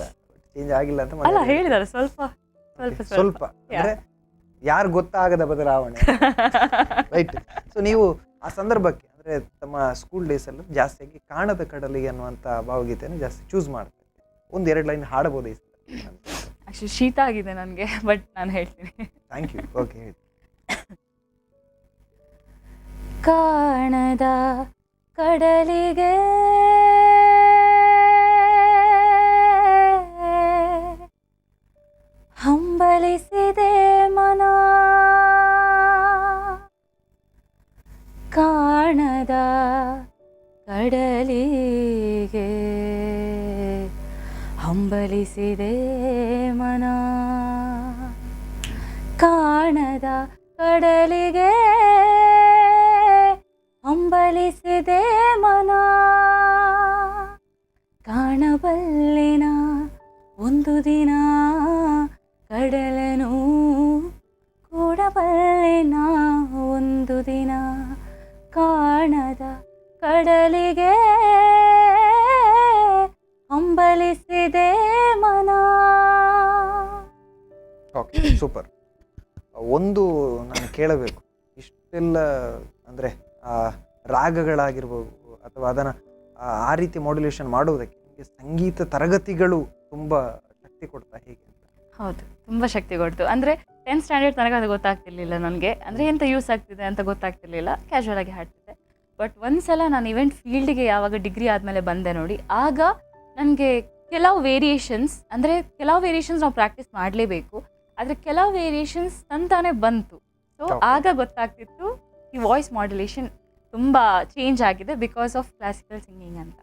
ಚೇಂಜ್ ಆಗಿಲ್ಲ ಅಂತ ಅಲ್ಲ ಹೇಳಿದಾರೆ, ಸ್ವಲ್ಪ ಸ್ವಲ್ಪ ಅಂದ್ರೆ ಯಾರು ಗೊತ್ತಾಗದ ಬದಲಾವಣೆ. ರೈಟ್. ಸೊ ನೀವು ಆ ಸಂದರ್ಭಕ್ಕೆ ಅಂದ್ರೆ ತಮ್ಮ ಸ್ಕೂಲ್ ಡೇಸ್ ಅಲ್ಲಿ ಜಾಸ್ತಿಯಾಗಿ ಕಾಣದ ಕಡಲಿಗೆ ಅನ್ನುವಂತ ಭಾವಗೀತೆಯನ್ನು ಜಾಸ್ತಿ ಚೂಸ್ ಮಾಡ್ತಾರೆ. ಒಂದೆರಡು ಲೈನ್ ಹಾಡಬಹುದು. ಆಕ್ಚುಲಿ ಶೀತ ಆಗಿದೆ ನನಗೆ, ಬಟ್ ನಾನು ಹೇಳ್ತೀನಿ. Thank you. ಓಕೆ, ಹೇಳಿ. ಕಾಣದ ಕಡಲಿಗೆ ಹಂಬಲಿಸಿದೆ ಮನ, ಕಾಣದ ಕಡಲಿಗೆ ಹಂಬಲಿಸಿದೆ ಮನ, ಕಾಣದ ಕಡಲಿಗೆ ಹಂಬಲಿಸಿದೆ ಮನ, ಕಾಣಬಲ್ಲೆನ ಒಂದು ದಿನ ಕಡಲನು ಬಲ್ಲೆನ ಒಂದು ದಿನ ಕಾಣದ ಕಡಲಿಗೆ ಹಂಬಲಿಸಿದೆ ಮನ. Okay, super. ಒಂದು ನಾನು ಕೇಳಬೇಕು, ಇಷ್ಟೆಲ್ಲ ಅಂದರೆ ರಾಗಗಳಾಗಿರ್ಬೋದು ಅಥವಾ ಅದನ್ನು ಆ ರೀತಿ ಮಾಡ್ಯುಲೇಷನ್ ಮಾಡುವುದಕ್ಕೆ ನಿಮಗೆ ಸಂಗೀತ ತರಗತಿಗಳು ತುಂಬ ಶಕ್ತಿ ಕೊಡ್ತಾ ಹೇಗೆ ಅಂತ? ಹೌದು, ತುಂಬ ಶಕ್ತಿ ಕೊಡ್ತು. ಅಂದರೆ 10th ಸ್ಟ್ಯಾಂಡರ್ಡ್ ತನಕ ಅದು ಗೊತ್ತಾಗ್ತಿರ್ಲಿಲ್ಲ ನನಗೆ, ಅಂದರೆ ಎಂತ ಯೂಸ್ ಆಗ್ತಿದೆ ಅಂತ ಗೊತ್ತಾಗ್ತಿರ್ಲಿಲ್ಲ, ಕ್ಯಾಶುವಲ್ ಆಗಿ ಹಾಡ್ತಿದ್ದೆ. ಬಟ್ ಒಂದ್ಸಲ ನಾನು ಇವೆಂಟ್ ಫೀಲ್ಡಿಗೆ ಯಾವಾಗ ಡಿಗ್ರಿ ಆದಮೇಲೆ ಬಂದೆ ನೋಡಿ, ಆಗ ನನಗೆ ಕೆಲವು ವೇರಿಯೇಷನ್ಸ್ ನಾವು ಪ್ರಾಕ್ಟೀಸ್ ಮಾಡಲೇಬೇಕು, ಆದರೆ ಕೆಲವು ವೇರಿಯೇಷನ್ಸ್ ತಂತಾನೆ ಬಂತು. ಸೊ ಆಗ ಗೊತ್ತಾಗ್ತಿತ್ತು ಈ ವಾಯ್ಸ್ ಮಾಡ್ಯುಲೇಷನ್ ತುಂಬ ಚೇಂಜ್ ಆಗಿದೆ ಬಿಕಾಸ್ ಆಫ್ ಕ್ಲಾಸಿಕಲ್ ಸಿಂಗಿಂಗ್ ಅಂತ.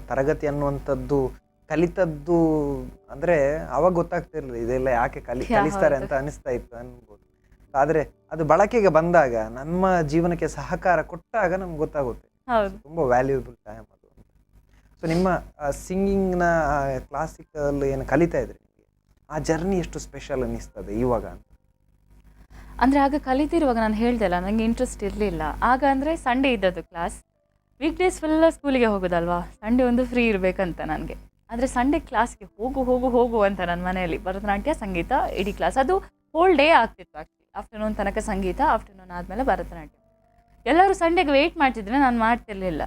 ತರಗತಿ ಅನ್ನುವಂಥದ್ದು ಕಲಿತದ್ದು ಅಂದರೆ ಅವಾಗ ಗೊತ್ತಾಗ್ತಿರ್ಲಿಲ್ಲ, ಇದೆಲ್ಲ ಯಾಕೆ ಕಲಿಸ್ತಾರೆ ಅಂತ ಅನಿಸ್ತಾ ಇತ್ತು ಅನ್ಬೋದು. ಆದರೆ ಅದು ಬಳಕೆಗೆ ಬಂದಾಗ, ನಮ್ಮ ಜೀವನಕ್ಕೆ ಸಹಕಾರ ಕೊಟ್ಟಾಗ ನಮ್ಗೆ ಗೊತ್ತಾಗುತ್ತೆ ತುಂಬ ವ್ಯಾಲ್ಯೂಬಲ್ ಟೈಮ್ ಅದು ಅಂತ. ಸೊ ನಿಮ್ಮ ಸಿಂಗಿಂಗ್ನ ಕ್ಲಾಸಿಕಲ್ ಏನು ಕಲಿತಾ ಇದ್ರಿ, ಆ ಜರ್ನಿ ಎಷ್ಟು ಸ್ಪೆಷಲ್ ಅನ್ನಿಸ್ತದೆ ಇವಾಗ ಅಂತ? ಅಂದರೆ ಆಗ ಕಲಿತಿರುವಾಗ ನಾನು ಹೇಳ್ದಲ್ಲ, ನನಗೆ ಇಂಟ್ರೆಸ್ಟ್ ಇರಲಿಲ್ಲ ಆಗ. ಅಂದರೆ ಸಂಡೇ ಇದ್ದದ್ದು ಕ್ಲಾಸ್, ವೀಕ್ ಡೇಸ್ ಫುಲ್ಲ ಸ್ಕೂಲಿಗೆ ಹೋಗೋದಲ್ವಾ, ಸಂಡೇ ಒಂದು ಫ್ರೀ ಇರಬೇಕಂತ ನನಗೆ. ಆದರೆ ಸಂಡೇ ಕ್ಲಾಸ್ಗೆ ಹೋಗು ಅಂತ ನನ್ನ ಮನೆಯಲ್ಲಿ ಭರತನಾಟ್ಯ ಸಂಗೀತ ಇಡೀ ಕ್ಲಾಸ್, ಅದು ಹೋಲ್ ಡೇ ಆಗ್ತಿತ್ತು ಆ್ಯಕ್ಚುಲಿ. ಆಫ್ಟರ್ನೂನ್ ತನಕ ಸಂಗೀತ, ಆಫ್ಟರ್ನೂನ್ ಆದಮೇಲೆ ಭರತನಾಟ್ಯ. ಎಲ್ಲರೂ ಸಂಡೇಗೆ ವೆಯ್ಟ್ ಮಾಡ್ತಿದ್ರೆ ನಾನು ಮಾಡ್ತಿರ್ಲಿಲ್ಲ.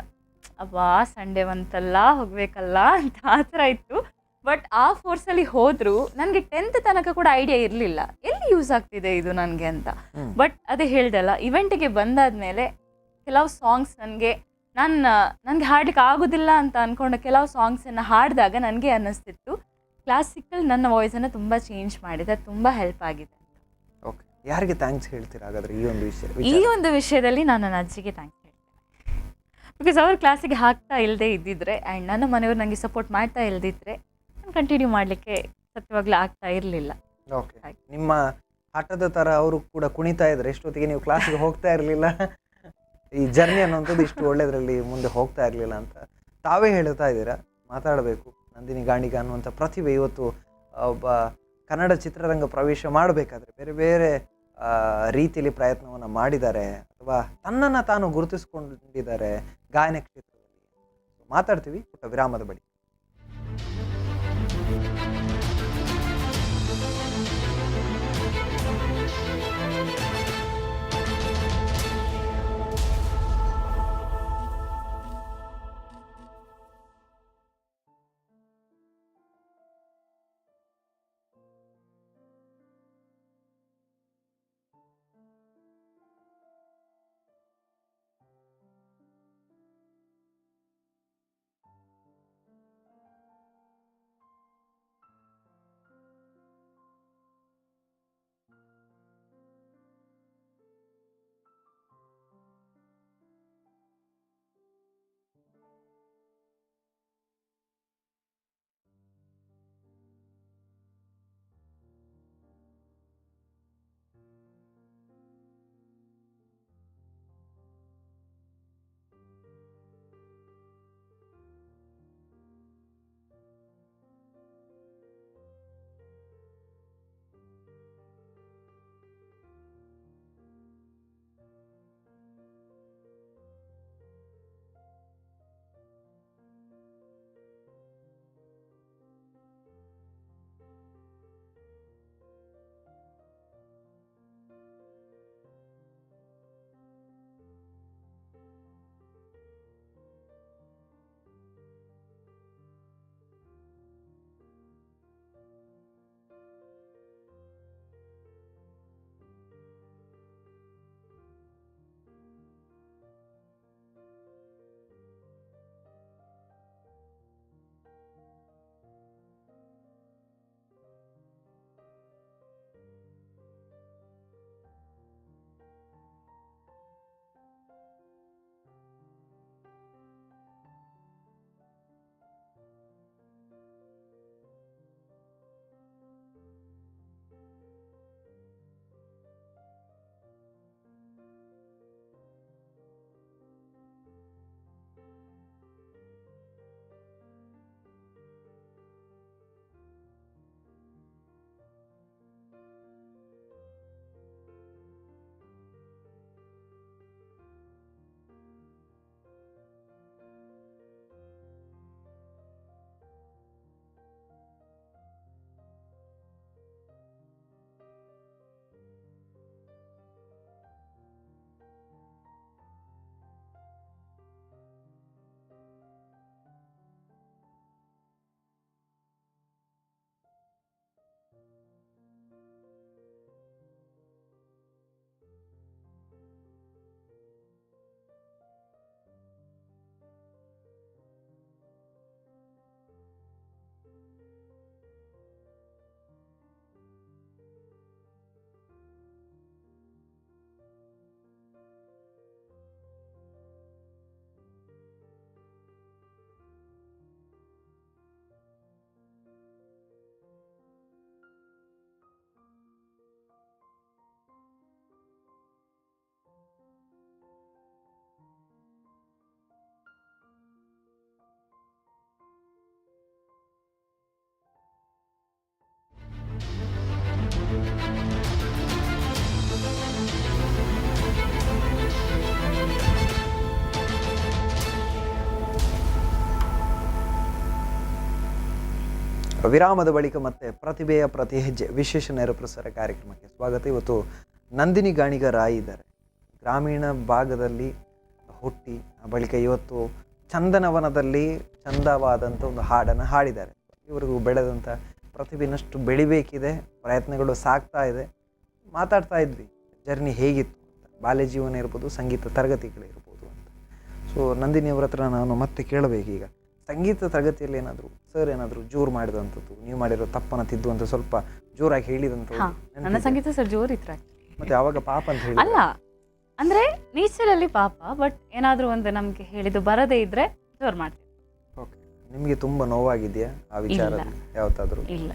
ಅಬ್ಬಾ ಸಂಡೇ ಬಂತಲ್ಲ ಹೋಗಬೇಕಲ್ಲ ಅಂತ ಆ ಥರ ಇತ್ತು. ಬಟ್ ಆ ಫೋರ್ಸಲ್ಲಿ ಹೋದರೂ ನನಗೆ 10th ತನಕ ಕೂಡ ಐಡಿಯಾ ಇರಲಿಲ್ಲ ಎಲ್ಲಿ ಯೂಸ್ ಆಗ್ತಿದೆ ಇದು ನನಗೆ ಅಂತ. ಬಟ್ ಅದೇ ಹೇಳ್ದಲ್ಲ, ಇವೆಂಟಿಗೆ ಬಂದಾದಮೇಲೆ ಕೆಲವು ಸಾಂಗ್ಸ್ ನನಗೆ ಹಾಡ್ಲಿಕ್ಕೆ ಆಗೋದಿಲ್ಲ ಅಂತ ಅಂದ್ಕೊಂಡ ಕೆಲವು ಸಾಂಗ್ಸನ್ನು ಹಾಡಿದಾಗ ನನಗೆ ಅನ್ನಿಸ್ತಿತ್ತು ಕ್ಲಾಸಿಕಲ್ ನನ್ನ ವಾಯ್ಸನ್ನು ತುಂಬ ಚೇಂಜ್ ಮಾಡಿದೆ, ತುಂಬ ಹೆಲ್ಪ್ ಆಗಿದೆ. ಓಕೆ, ಯಾರಿಗೆ ಥ್ಯಾಂಕ್ಸ್ ಹೇಳ್ತೀರಾ ಹಾಗಾದರೆ ಈ ಒಂದು ವಿಷಯದಲ್ಲಿ ನಾನು ನನ್ನ ಅಜ್ಜಿಗೆ ಥ್ಯಾಂಕ್ಸ್ ಹೇಳ್ತೇನೆ. ಬಿಕಾಸ್ ಅವರು ಕ್ಲಾಸಿಗೆ ಹಾಕ್ತಾ ಇಲ್ಲದೆ ಇದ್ದಿದ್ರೆ ಆ್ಯಂಡ್ ನನ್ನ ಮನೆಯವರು ನನಗೆ ಸಪೋರ್ಟ್ ಮಾಡ್ತಾ ಇಲ್ದಿದ್ರೆ ನಾನು ಕಂಟಿನ್ಯೂ ಮಾಡಲಿಕ್ಕೆ ಸತ್ಯವಾಗ್ಲೂ ಆಗ್ತಾ ಇರಲಿಲ್ಲ. ಓಕೆ, ನಿಮ್ಮ ಆಟದ ಥರ ಅವರು ಕೂಡ ಕುಣಿತಾ ಇದ್ರೆ ಎಷ್ಟೊತ್ತಿಗೆ ನೀವು ಕ್ಲಾಸಿಗೆ ಹೋಗ್ತಾ ಇರಲಿಲ್ಲ, ಈ ಜರ್ನಿ ಅನ್ನೋಂಥದ್ದು ಇಷ್ಟು ಒಳ್ಳೆಯದರಲ್ಲಿ ಮುಂದೆ ಹೋಗ್ತಾ ಇರಲಿಲ್ಲ ಅಂತ ತಾವೇ ಹೇಳ್ತಾ ಇದ್ದೀರಾ. ಮಾತಾಡಬೇಕು, ನಂದಿನಿ ಗಾಣಿಗ ಅನ್ನುವಂಥ ಪ್ರತಿಭೆ ಇವತ್ತು ಒಬ್ಬ ಕನ್ನಡ ಚಿತ್ರರಂಗ ಪ್ರವೇಶ ಮಾಡಬೇಕಾದ್ರೆ ಬೇರೆ ಬೇರೆ ರೀತಿಯಲ್ಲಿ ಪ್ರಯತ್ನವನ್ನು ಮಾಡಿದ್ದಾರೆ ಅಥವಾ ತನ್ನನ್ನು ತಾನು ಗುರುತಿಸ್ಕೊಂಡಿದ್ದಾರೆ ಗಾಯನ ಕ್ಷೇತ್ರದಲ್ಲಿ. ಮಾತಾಡ್ತೀವಿ ಪುಟ್ಟ ವಿರಾಮದ ಬಳಿ. ವಿರಾಮದ ಬಳಿಕ ಮತ್ತೆ ಪ್ರತಿಭೆಯ ಪ್ರತಿ ಹೆಜ್ಜೆ ವಿಶೇಷ ನೇರ ಪ್ರಸಾರ ಕಾರ್ಯಕ್ರಮಕ್ಕೆ ಸ್ವಾಗತ. ಇವತ್ತು ನಂದಿನಿ ಗಾಣಿಗ ರಾಯ್ ಇದ್ದಾರೆ. ಗ್ರಾಮೀಣ ಭಾಗದಲ್ಲಿ ಹುಟ್ಟಿ ಬಳಿಕ ಇವತ್ತು ಚಂದನವನದಲ್ಲಿ ಚಂದವಾದಂಥ ಒಂದು ಹಾಡನ್ನು ಹಾಡಿದ್ದಾರೆ. ಇವರಿಗೂ ಬೆಳೆದಂಥ ಪ್ರತಿಭೆನಷ್ಟು ಬೆಳಿಬೇಕಿದೆ, ಪ್ರಯತ್ನಗಳು ಸಾಗ್ತಾ ಇದೆ. ಮಾತಾಡ್ತಾ ಇದ್ವಿ ಜರ್ನಿ ಹೇಗಿತ್ತು ಅಂತ, ಬಾಲ್ಯ ಜೀವನ ಇರ್ಬೋದು, ಸಂಗೀತ ತರಗತಿಗಳಿರ್ಬೋದು ಅಂತ. ಸೊ ನಂದಿನಿಯವ್ರ ಹತ್ರ ನಾನು ಮತ್ತೆ ಕೇಳಬೇಕೀಗ, ಸಂಗೀತ ತರಗತಿಯಲ್ಲಿ ಏನಾದರೂ ಸರ್ ಏನಾದರೂ ಜೋರು ಮಾಡಿದಂಥದ್ದು, ನೀವು ಮಾಡಿರೋ ತಪ್ಪನ್ನು ತಿದ್ದುವಂಥ ಸ್ವಲ್ಪ ಜೋರಾಗಿ ಹೇಳಿದಂಥದ್ದು? ನನ್ನ ಸಂಗೀತ ಸರ್ ಜೋರು ಇತ್ತು. ಮತ್ತೆ ಯಾವಾಗ ಪಾಪ ಅಂತ ಹೇಳಿ ಅಲ್ಲ, ಅಂದ್ರೆ ನೇಚರಲ್ಲಿ ಪಾಪ, ಬಟ್ ಏನಾದರೂ ಒಂದು ನಮಗೆ ಹೇಳಿದ್ದು ಬರದೇ ಇದ್ರೆ ಜೋರು ಮಾಡ್ತೀವಿ. ಓಕೆ, ನಿಮಗೆ ತುಂಬ ನೋವಾಗಿದೆಯಾ ಆ ವಿಚಾರದಲ್ಲಿ ಯಾವತ್ತಾದರೂ? ಇಲ್ಲ.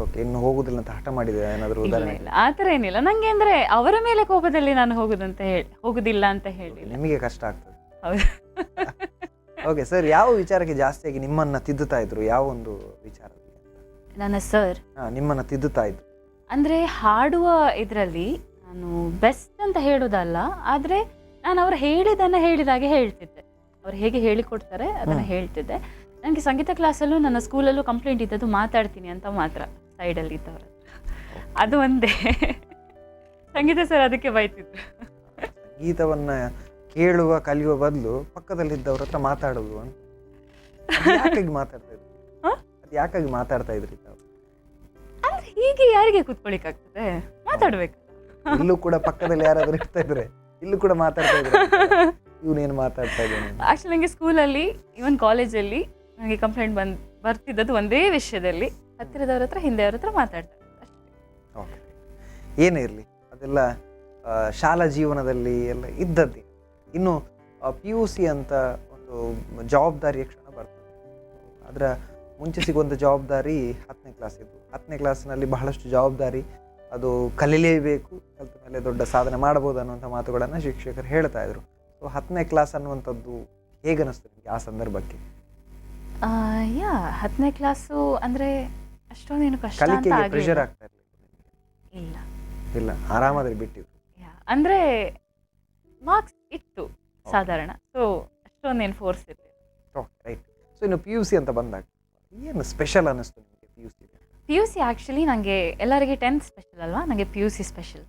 ಓಕೆ, ಇನ್ನು ಹೋಗುದಿಲ್ಲ ಅಂತ ಹಠ ಮಾಡಿದೆ ಏನಾದರೂ ಉದಾಹರಣೆ? ಇಲ್ಲ, ಆ ಥರ ಏನಿಲ್ಲ. ನಂಗೆ ಅಂದ್ರೆ ಅವರ ಮೇಲೆ ಕೋಪದಲ್ಲಿ ನಾನು ಹೋಗುದಿಲ್ಲ ಅಂತ ಹೇಳಿಲ್ಲ. ನಿಮಗೆ ಕಷ್ಟ ಆಗ್ತದೆ. ಹೌದು. ಓಕೆ ಸರ್, ಯಾವ ವಿಚಾರಕ್ಕೆ ಜಾಸ್ತಿಯಾಗಿ ನಿಮ್ಮನ್ನ ತಿದ್ದುತ್ತಾ ಇದ್ರು? ಯಾವ ಒಂದು ವಿಚಾರ ನನ್ನ ಸರ್ ನಿಮ್ಮನ್ನ ತಿದ್ದುತ್ತಾ ಇದ್ರು? ಅಂದ್ರೆ ಹಾಡುವ ಇದರಲ್ಲಿ ನಾನು ಬೆಸ್ಟ್ ಅಂತ ಹೇಳೋದಲ್ಲ, ಆದ್ರೆ ನಾನು ಅವ್ರು ಹೇಳಿದಾಗೆ ಹೇಳ್ತಿದ್ದೆ. ಅವ್ರು ಹೇಗೆ ಹೇಳಿಕೊಡ್ತಾರೆ ಅದನ್ನ ಹೇಳ್ತಿದ್ದೆ. ನನಗೆ ಸಂಗೀತ ಕ್ಲಾಸಲ್ಲೂ ನನ್ನ ಸ್ಕೂಲಲ್ಲೂ ಕಂಪ್ಲೇಂಟ್ ಇದ್ದದ್ದು ಮಾತಾಡ್ತೀನಿ ಅಂತ ಮಾತ್ರ ಸೈಡಲ್ಲಿ ಇದ್ದವ್ರ. ಅದು ಒಂದೇ. ಸಂಗೀತ ಸರ್ ಅದಕ್ಕೆ ಬೈತಿದ್ರು. ಸಂಗೀತವನ್ನ ಕೇಳುವ ಕಲಿಯುವ ಬದಲು ಪಕ್ಕದಲ್ಲಿದ್ದವ್ರ ಹತ್ರ ಮಾತಾಡೋದು ಅಂತ. ಯಾಕಾಗಿ ಮಾತಾಡ್ತಾ ಇದ್ರಿ? ಅದು ಯಾಕಾಗಿ ಮಾತಾಡ್ತಾ ಇದ್ರಿ? ಅಂದ್ರೆ ಹೀಗೆ ಯಾರಿಗೆ ಕೂತ್ಕೊಳ್ಳಿಕ್ಕಾಗ್ತದೆ, ಮಾತಾಡ್ಬೇಕು. ಇಲ್ಲೂ ಕೂಡ ಪಕ್ಕದಲ್ಲಿ ಯಾರಾದ್ರೂ ಇರ್ತಾ ಇದ್ರೆ ಇಲ್ಲೂ ಕೂಡ ಮಾತಾಡ್ತಾ ಇದ್ರೆ ಇವನೇನು ಮಾತಾಡ್ತಾ ಇದ್ದಾನೆ? ಆಕ್ಚುಲಿ ನನಗೆ ಸ್ಕೂಲಲ್ಲಿ ಇವನ್ ಕಾಲೇಜಲ್ಲಿ ನನಗೆ ಕಂಪ್ಲೇಂಟ್ ಬರ್ತಿದ್ದದ್ದು ಒಂದೇ ವಿಷಯದಲ್ಲಿ, ಹತ್ತಿರದವ್ರ ಹತ್ರ ಹಿಂದೆಯವ್ರ ಹತ್ರ ಮಾತಾಡ್ತಾರೆ ಅಷ್ಟೇ. ಓಕೆ, ಏನೇ ಇರಲಿ ಅದೆಲ್ಲ ಶಾಲಾ ಜೀವನದಲ್ಲಿ ಎಲ್ಲ ಇದ್ದದ್ದೇ. ಇನ್ನು PUC ಅಂತ ಒಂದು ಜವಾಬ್ದಾರಿಯ ಕ್ಷಣ ಬರ್ತದೆ. ಅದರ ಮುಂಚೆ ಸಿಗುವಂಥ ಜವಾಬ್ದಾರಿ 10ನೇ ಕ್ಲಾಸ್ ಇದ್ದು, 10ನೇ ಕ್ಲಾಸ್ನಲ್ಲಿ ಬಹಳಷ್ಟು ಜವಾಬ್ದಾರಿ, ಅದು ಕಲೀಲೇಬೇಕು, ಕಲಿತ ಮೇಲೆ ದೊಡ್ಡ ಸಾಧನೆ ಮಾಡ್ಬೋದು ಅನ್ನುವಂಥ ಮಾತುಗಳನ್ನು ಶಿಕ್ಷಕರು ಹೇಳ್ತಾ ಇದ್ರು. ಸೊ 10ನೇ ಕ್ಲಾಸ್ ಅನ್ನುವಂಥದ್ದು ಹೇಗೆ ಅನಿಸ್ತು ನಿಮಗೆ ಆ ಸಂದರ್ಭಕ್ಕೆ? 10ನೇ ಕ್ಲಾಸು ಅಂದ್ರೆ ಅಷ್ಟೊಂದೇನು ಕಷ್ಟ ಅಂತ ಕಲಿಕೆಗೆ ಆಗ್ಲಿಲ್ಲ. ಪ್ರೆಷರ್ ಆಗ್ತಾ ಇಲ್ಲ ಇಲ್ಲ, ಆರಾಮಾದಲ್ಲಿ ಬಿಟ್ಟಿದ್ರು. ಅಂದ್ರೆ ಮಾರ್ಕ್ಸ್ ಇತ್ತು ಸಾಧಾರಣ, ಸೊ ಅಷ್ಟೊಂದೇನು ಫೋರ್ಸ್ ಇರಲಿಲ್ಲ. Okay, right. ಸೊ ಇನ್ನು PUC ಅಂತ ಬಂದಾಗ ಏನು ಸ್ಪೆಷಲ್ ಅನ್ನಿಸ್ತು ನಿಮಗೆ PUC? ಆ್ಯಕ್ಚುಲಿ ನನಗೆ ಎಲ್ಲರಿಗೆ 10th ಸ್ಪೆಷಲ್ ಅಲ್ವಾ, ನನಗೆ PUC ಸ್ಪೆಷಲ್.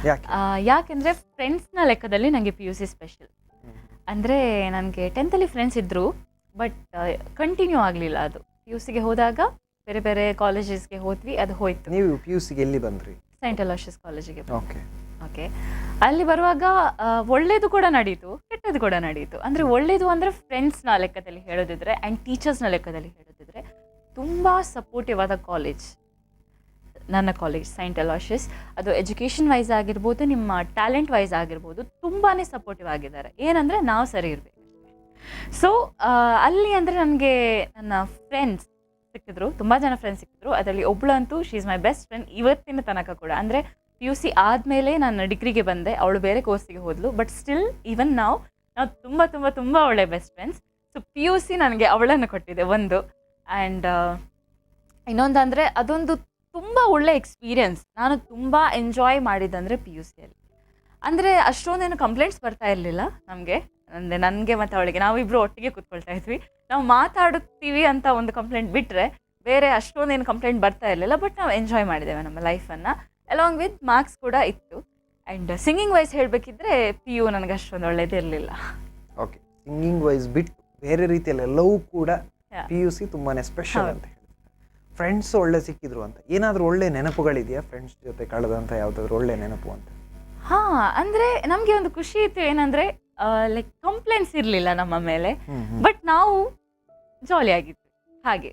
ಯಾಕೆ? ಯಾಕೆಂದರೆ ಫ್ರೆಂಡ್ಸ್ನ ಲೆಕ್ಕದಲ್ಲಿ ನನಗೆ PUC ಸ್ಪೆಷಲ್. ಅಂದರೆ ನನಗೆ 10th ಫ್ರೆಂಡ್ಸ್ ಇದ್ದರು, ಬಟ್ ಕಂಟಿನ್ಯೂ ಆಗಲಿಲ್ಲ. ಅದು PUCಗೆ ಹೋದಾಗ ಬೇರೆ ಬೇರೆ ಕಾಲೇಜಸ್ಗೆ ಹೋದ್ವಿ, ಅದು ಹೋಯ್ತು. ನೀವು PUCಗೆ ಎಲ್ಲಿ ಬಂದ್ರಿ? ಸೈಂಟ್ ಅಲೋಷಿಯಸ್ ಕಾಲೇಜಿಗೆ. ಓಕೆ, ಅಲ್ಲಿ ಬರುವಾಗ ಒಳ್ಳೇದು ಕೂಡ ನಡೀತು, ಕೆಟ್ಟದ್ದು ಕೂಡ ನಡೀತು. ಅಂದರೆ ಒಳ್ಳೇದು ಅಂದರೆ ಫ್ರೆಂಡ್ಸ್ನ ಲೆಕ್ಕದಲ್ಲಿ ಹೇಳೋದಿದ್ರೆ ಆ್ಯಂಡ್ ಟೀಚರ್ಸ್ನ ಲೆಕ್ಕದಲ್ಲಿ ಹೇಳೋದಿದ್ರೆ ತುಂಬ ಸಪೋರ್ಟಿವ್ ಆದ ಕಾಲೇಜ್ ನನ್ನ ಕಾಲೇಜ್ ಸೈಂಟ್ ಅಲೋಷಿಯಸ್. ಅದು ಎಜುಕೇಷನ್ ವೈಸ್ ಆಗಿರ್ಬೋದು, ನಿಮ್ಮ ಟ್ಯಾಲೆಂಟ್ ವೈಸ್ ಆಗಿರ್ಬೋದು, ತುಂಬಾ ಸಪೋರ್ಟಿವ್ ಆಗಿದ್ದಾರೆ. ಏನಂದರೆ ನಾವು ಸರಿ ಇರಬೇಕು. ಸೊ ಅಲ್ಲಿ ಅಂದರೆ ನನಗೆ ನನ್ನ ಫ್ರೆಂಡ್ಸ್ ಸಿಕ್ಕಿದ್ರು, ತುಂಬ ಜನ ಫ್ರೆಂಡ್ಸ್ ಸಿಕ್ಕಿದ್ರು. ಅದರಲ್ಲಿ ಒಬ್ಬಳಂತೂ she is my best friend ಇವತ್ತಿನ ತನಕ ಕೂಡ. ಅಂದರೆ PUC ಆದಮೇಲೆ ನಾನು ಡಿಗ್ರಿಗೆ ಬಂದೆ, ಅವಳು ಬೇರೆ ಕೋರ್ಸಿಗೆ ಹೋದ್ಲು, ಬಟ್ ಸ್ಟಿಲ್ ಈವನ್ ನಾವು ತುಂಬ ತುಂಬ ತುಂಬ ಒಳ್ಳೆ ಬೆಸ್ಟ್ ಫ್ರೆಂಡ್ಸ್. ಸೊ PUC ನನಗೆ ಅವಳನ್ನು ಕೊಟ್ಟಿದೆ ಒಂದು. ಆ್ಯಂಡ್ ಇನ್ನೊಂದು ಅಂದರೆ ಅದೊಂದು ತುಂಬ ಒಳ್ಳೆ ಎಕ್ಸ್ಪೀರಿಯನ್ಸ್. ನಾನು ತುಂಬ ಎಂಜಾಯ್ ಮಾಡಿದ್ದಂದರೆ PUCಯಲ್ಲಿ. ಅಂದರೆ ಅಷ್ಟೊಂದೇನು ಕಂಪ್ಲೇಂಟ್ಸ್ ಬರ್ತಾ ಇರಲಿಲ್ಲ ನಮಗೆ, ಅಂದರೆ ನನಗೆ ಮತ್ತು ಅವಳಿಗೆ. ನಾವಿಬ್ಬರು ಒಟ್ಟಿಗೆ ಕೂತ್ಕೊಳ್ತಾ ಇದ್ವಿ, ನಾವು ಮಾತಾಡುತ್ತೀವಿ ಅಂತ ಒಂದು ಕಂಪ್ಲೇಂಟ್ ಬಿಟ್ಟರೆ ಬೇರೆ ಅಷ್ಟೊಂದೇನು ಕಂಪ್ಲೇಂಟ್ ಬರ್ತಾ ಇರಲಿಲ್ಲ. ಬಟ್ ನಾವು ಎಂಜಾಯ್ ಮಾಡಿದ್ದೇವೆ ನಮ್ಮ ಲೈಫನ್ನು, ಅಲಾಂಗ್ ವಿತ್ ಮಾರ್ಕ್ಸ್ ಕೂಡ ಇತ್ತು. ಆ್ಯಂಡ್ ಸಿಂಗಿಂಗ್ ವೈಸ್ ಹೇಳಬೇಕಿದ್ರೆ PU ನನಗೆ ಅಷ್ಟೊಂದು ಒಳ್ಳೇದಿರಲಿಲ್ಲ. ಓಕೆ, ಸಿಂಗಿಂಗ್ ವೈಸ್ ಬಿಟ್ಟು ಬೇರೆ ರೀತಿಯಲ್ಲಿ ಎಲ್ಲವೂ ಕೂಡ PUC ತುಂಬಾ ಸ್ಪೆಷಲ್ ಅಂತ ಹೇಳಿ. ಫ್ರೆಂಡ್ಸ್ ಒಳ್ಳೆ ಸಿಕ್ಕಿದ್ರು ಅಂತ ಏನಾದರೂ ಒಳ್ಳೆ ನೆನಪುಗಳಿದೆಯಾ ಫ್ರೆಂಡ್ಸ್ ಜೊತೆ ಕಳೆದಂಥ ಯಾವುದಾದ್ರು ಒಳ್ಳೆ ನೆನಪು ಅಂತ? ಹಾಂ, ಅಂದರೆ ನಮಗೆ ಒಂದು ಖುಷಿ ಇತ್ತು. ಏನಂದರೆ ಲೈಕ್ ಕಂಪ್ಲೇಂಟ್ಸ್ ಇರಲಿಲ್ಲ ನಮ್ಮ ಮೇಲೆ, ಬಟ್ ನಾವು ಜಾಲಿಯಾಗಿದ್ವಿ ಹಾಗೆ.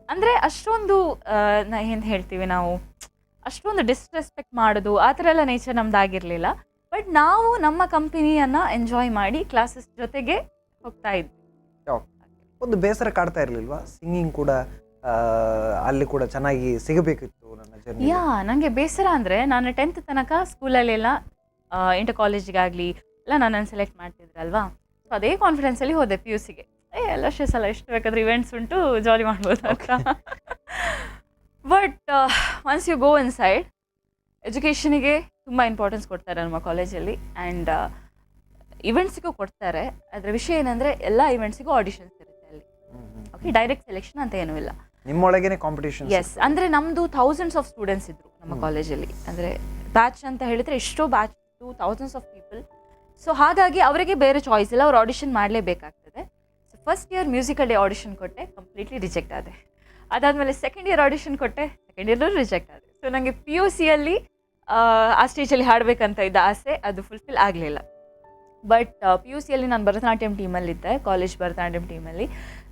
ಅಂದರೆ ಅಷ್ಟೊಂದು ಏನು ಹೇಳ್ತೀವಿ ನಾವು, ಅಷ್ಟೊಂದು ಡಿಸ್ರೆಸ್ಪೆಕ್ಟ್ ಮಾಡೋದು ಆ ಥರ ಎಲ್ಲ ನೇಚರ್ ನಮ್ದು ಆಗಿರಲಿಲ್ಲ. ಬಟ್ ನಾವು ನಮ್ಮ ಕಂಪನಿಯನ್ನು ಎಂಜಾಯ್ ಮಾಡಿ ಕ್ಲಾಸಸ್ ಜೊತೆಗೆ ಹೋಗ್ತಾ ಇದ್ವಿ. ಒಂದು ಬೇಸರ ಕಾಡ್ತಾ ಇರಲಿಲ್ವಾ? ಸಿಂಗಿಂಗ್ ಕೂಡ ಅಲ್ಲಿ ಕೂಡ ಚೆನ್ನಾಗಿ ಸಿಗಬೇಕಿತ್ತು ನನ್ನ ಜರ್ನಿ. ನನಗೆ ಬೇಸರ ಅಂದರೆ ನಾನು 10th ತನಕ ಸ್ಕೂಲಲ್ಲೆಲ್ಲ ಇಂಟರ್ ಕಾಲೇಜಿಗಾಗಲಿ ಎಲ್ಲ ನನ್ನನ್ನು ಸೆಲೆಕ್ಟ್ ಮಾಡ್ತಿದ್ರಲ್ವಾ. ಸೊ ಅದೇ ಕಾನ್ಫಿಡೆನ್ಸಲ್ಲಿ ಹೋದೆ PUCಗೆ. ಎಲ್ಲ ಸಲ ಎಷ್ಟು ಬೇಕಾದ್ರೆ ಇವೆಂಟ್ಸ್ ಉಂಟು, ಜಾಲಿ ಮಾಡ್ಬೋದು ಅಂತ. But once you go inside, ಎಜುಕೇಷನಿಗೆ ತುಂಬ ಇಂಪಾರ್ಟೆನ್ಸ್ ಕೊಡ್ತಾರೆ ನಮ್ಮ ಕಾಲೇಜಲ್ಲಿ. ಆ್ಯಂಡ್ ಇವೆಂಟ್ಸಿಗೂ ಕೊಡ್ತಾರೆ. ಅದರ ವಿಷಯ ಏನಂದರೆ ಎಲ್ಲ ಇವೆಂಟ್ಸಿಗೂ ಆಡಿಷನ್ಸ್ ಇರುತ್ತೆ ಅಲ್ಲಿ. ಓಕೆ, ಡೈರೆಕ್ಟ್ ಸೆಲೆಕ್ಷನ್ ಅಂತ ಏನೂ ಇಲ್ಲ. ನಿಮ್ಮೊಳಗೇನೆ ಕಾಂಪಿಟೇಷನ್. ಎಸ್, ಅಂದರೆ ನಮ್ಮದು ಥೌಸಂಡ್ಸ್ ಆಫ್ ಸ್ಟೂಡೆಂಟ್ಸ್ ಇದ್ದರು ನಮ್ಮ ಕಾಲೇಜಲ್ಲಿ. ಅಂದರೆ ಬ್ಯಾಚ್ ಅಂತ ಹೇಳಿದರೆ ಎಷ್ಟೋ batch, thousands of people. So ಹಾಗಾಗಿ ಅವರಿಗೆ ಬೇರೆ ಚಾಯ್ಸ್ ಇಲ್ಲ, ಅವ್ರು ಆಡಿಷನ್ ಮಾಡಲೇಬೇಕಾಗ್ತದೆ. So first year musical day audition ಕೊಟ್ಟೆ, ಕಂಪ್ಲೀಟ್ಲಿ ರಿಜೆಕ್ಟ್ ಆದೆ. ಅದಾದಮೇಲೆ ಸೆಕೆಂಡ್ ಇಯರ್ ಆಡಿಷನ್ ಕೊಟ್ಟೆ, ಸೆಕೆಂಡ್ ಇಯರ್ಲೂ ರಿಜೆಕ್ಟ್ ಆದೆ. ಸೊ ನನಗೆ PUCಯಲ್ಲಿ ಆ ಸ್ಟೇಜಲ್ಲಿ ಹಾಡಬೇಕಂತ ಇದ್ದ ಆಸೆ ಅದು ಫುಲ್ಫಿಲ್ ಆಗಲಿಲ್ಲ. ಬಟ್ PUCಯಲ್ಲಿ ನಾನು ಭರತನಾಟ್ಯಂ ಟೀಮಲ್ಲಿದ್ದೆ, ಕಾಲೇಜ್ ಭರತನಾಟ್ಯಂ ಟೀಮಲ್ಲಿ.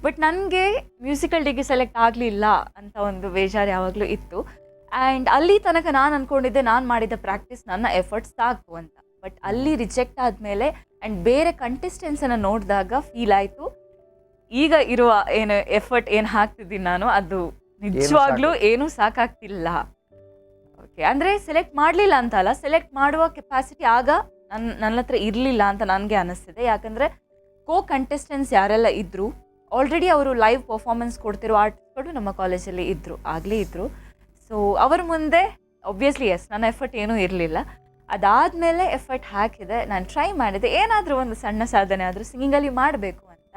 ಬಟ್ ನನಗೆ ಮ್ಯೂಸಿಕಲ್ ಡೇಗೆ ಸೆಲೆಕ್ಟ್ ಆಗಲಿಲ್ಲ ಅಂತ ಒಂದು ಬೇಜಾರು ಯಾವಾಗಲೂ ಇತ್ತು. ಆ್ಯಂಡ್ ಅಲ್ಲಿ ತನಕ ನಾನು ಅಂದ್ಕೊಂಡಿದ್ದೆ ನಾನು ಮಾಡಿದ ಪ್ರಾಕ್ಟೀಸ್, ನನ್ನ ಎಫರ್ಟ್ಸ್ ಸಾಕು ಅಂತ. ಬಟ್ ಅಲ್ಲಿ ರಿಜೆಕ್ಟ್ ಆದಮೇಲೆ ಆ್ಯಂಡ್ ಬೇರೆ ಕಂಟೆಸ್ಟೆಂಟ್ಸನ್ನು ನೋಡಿದಾಗ ಫೀಲ್ ಆಯಿತು, ಈಗ ಇರುವ ಏನು ಎಫರ್ಟ್ ಏನು ಹಾಕ್ತಿದ್ದೀನಿ ನಾನು ಅದು ನಿಜವಾಗ್ಲೂ ಏನೂ ಸಾಕಾಗ್ತಿಲ್ಲ. ಓಕೆ, ಅಂದರೆ ಸೆಲೆಕ್ಟ್ ಮಾಡಲಿಲ್ಲ ಅಂತ ಅಲ್ಲ, ಸೆಲೆಕ್ಟ್ ಮಾಡುವ ಕೆಪಾಸಿಟಿ ಆಗ ನನ್ನ ಹತ್ರ ಇರಲಿಲ್ಲ ಅಂತ ನನಗೆ ಅನ್ನಿಸ್ತಿದೆ. ಯಾಕಂದರೆ ಕಂಟೆಸ್ಟೆಂಟ್ಸ್ ಯಾರೆಲ್ಲ ಇದ್ದರು ಆಲ್ರೆಡಿ ಅವರು ಲೈವ್ ಪರ್ಫಾರ್ಮೆನ್ಸ್ ಕೊಡ್ತಿರೋ ಆರ್ಟಿಸ್ಟ್ಗಳು ನಮ್ಮ ಕಾಲೇಜಲ್ಲಿ ಆಗಲೇ ಇದ್ದರು. ಸೊ ಅವ್ರ ಮುಂದೆ ಒಬ್ವಿಯಸ್ಲಿ ಎಸ್ ನನ್ನ ಎಫರ್ಟ್ ಏನೂ ಇರಲಿಲ್ಲ. ಅದಾದಮೇಲೆ ಎಫರ್ಟ್ ಹಾಕಿದೆ, ನಾನು ಟ್ರೈ ಮಾಡಿದೆ ಏನಾದರೂ ಒಂದು ಸಣ್ಣ ಸಾಧನೆ ಆದರೂ ಸಿಂಗಿಂಗಲ್ಲಿ ಮಾಡಬೇಕು ಅಂತ.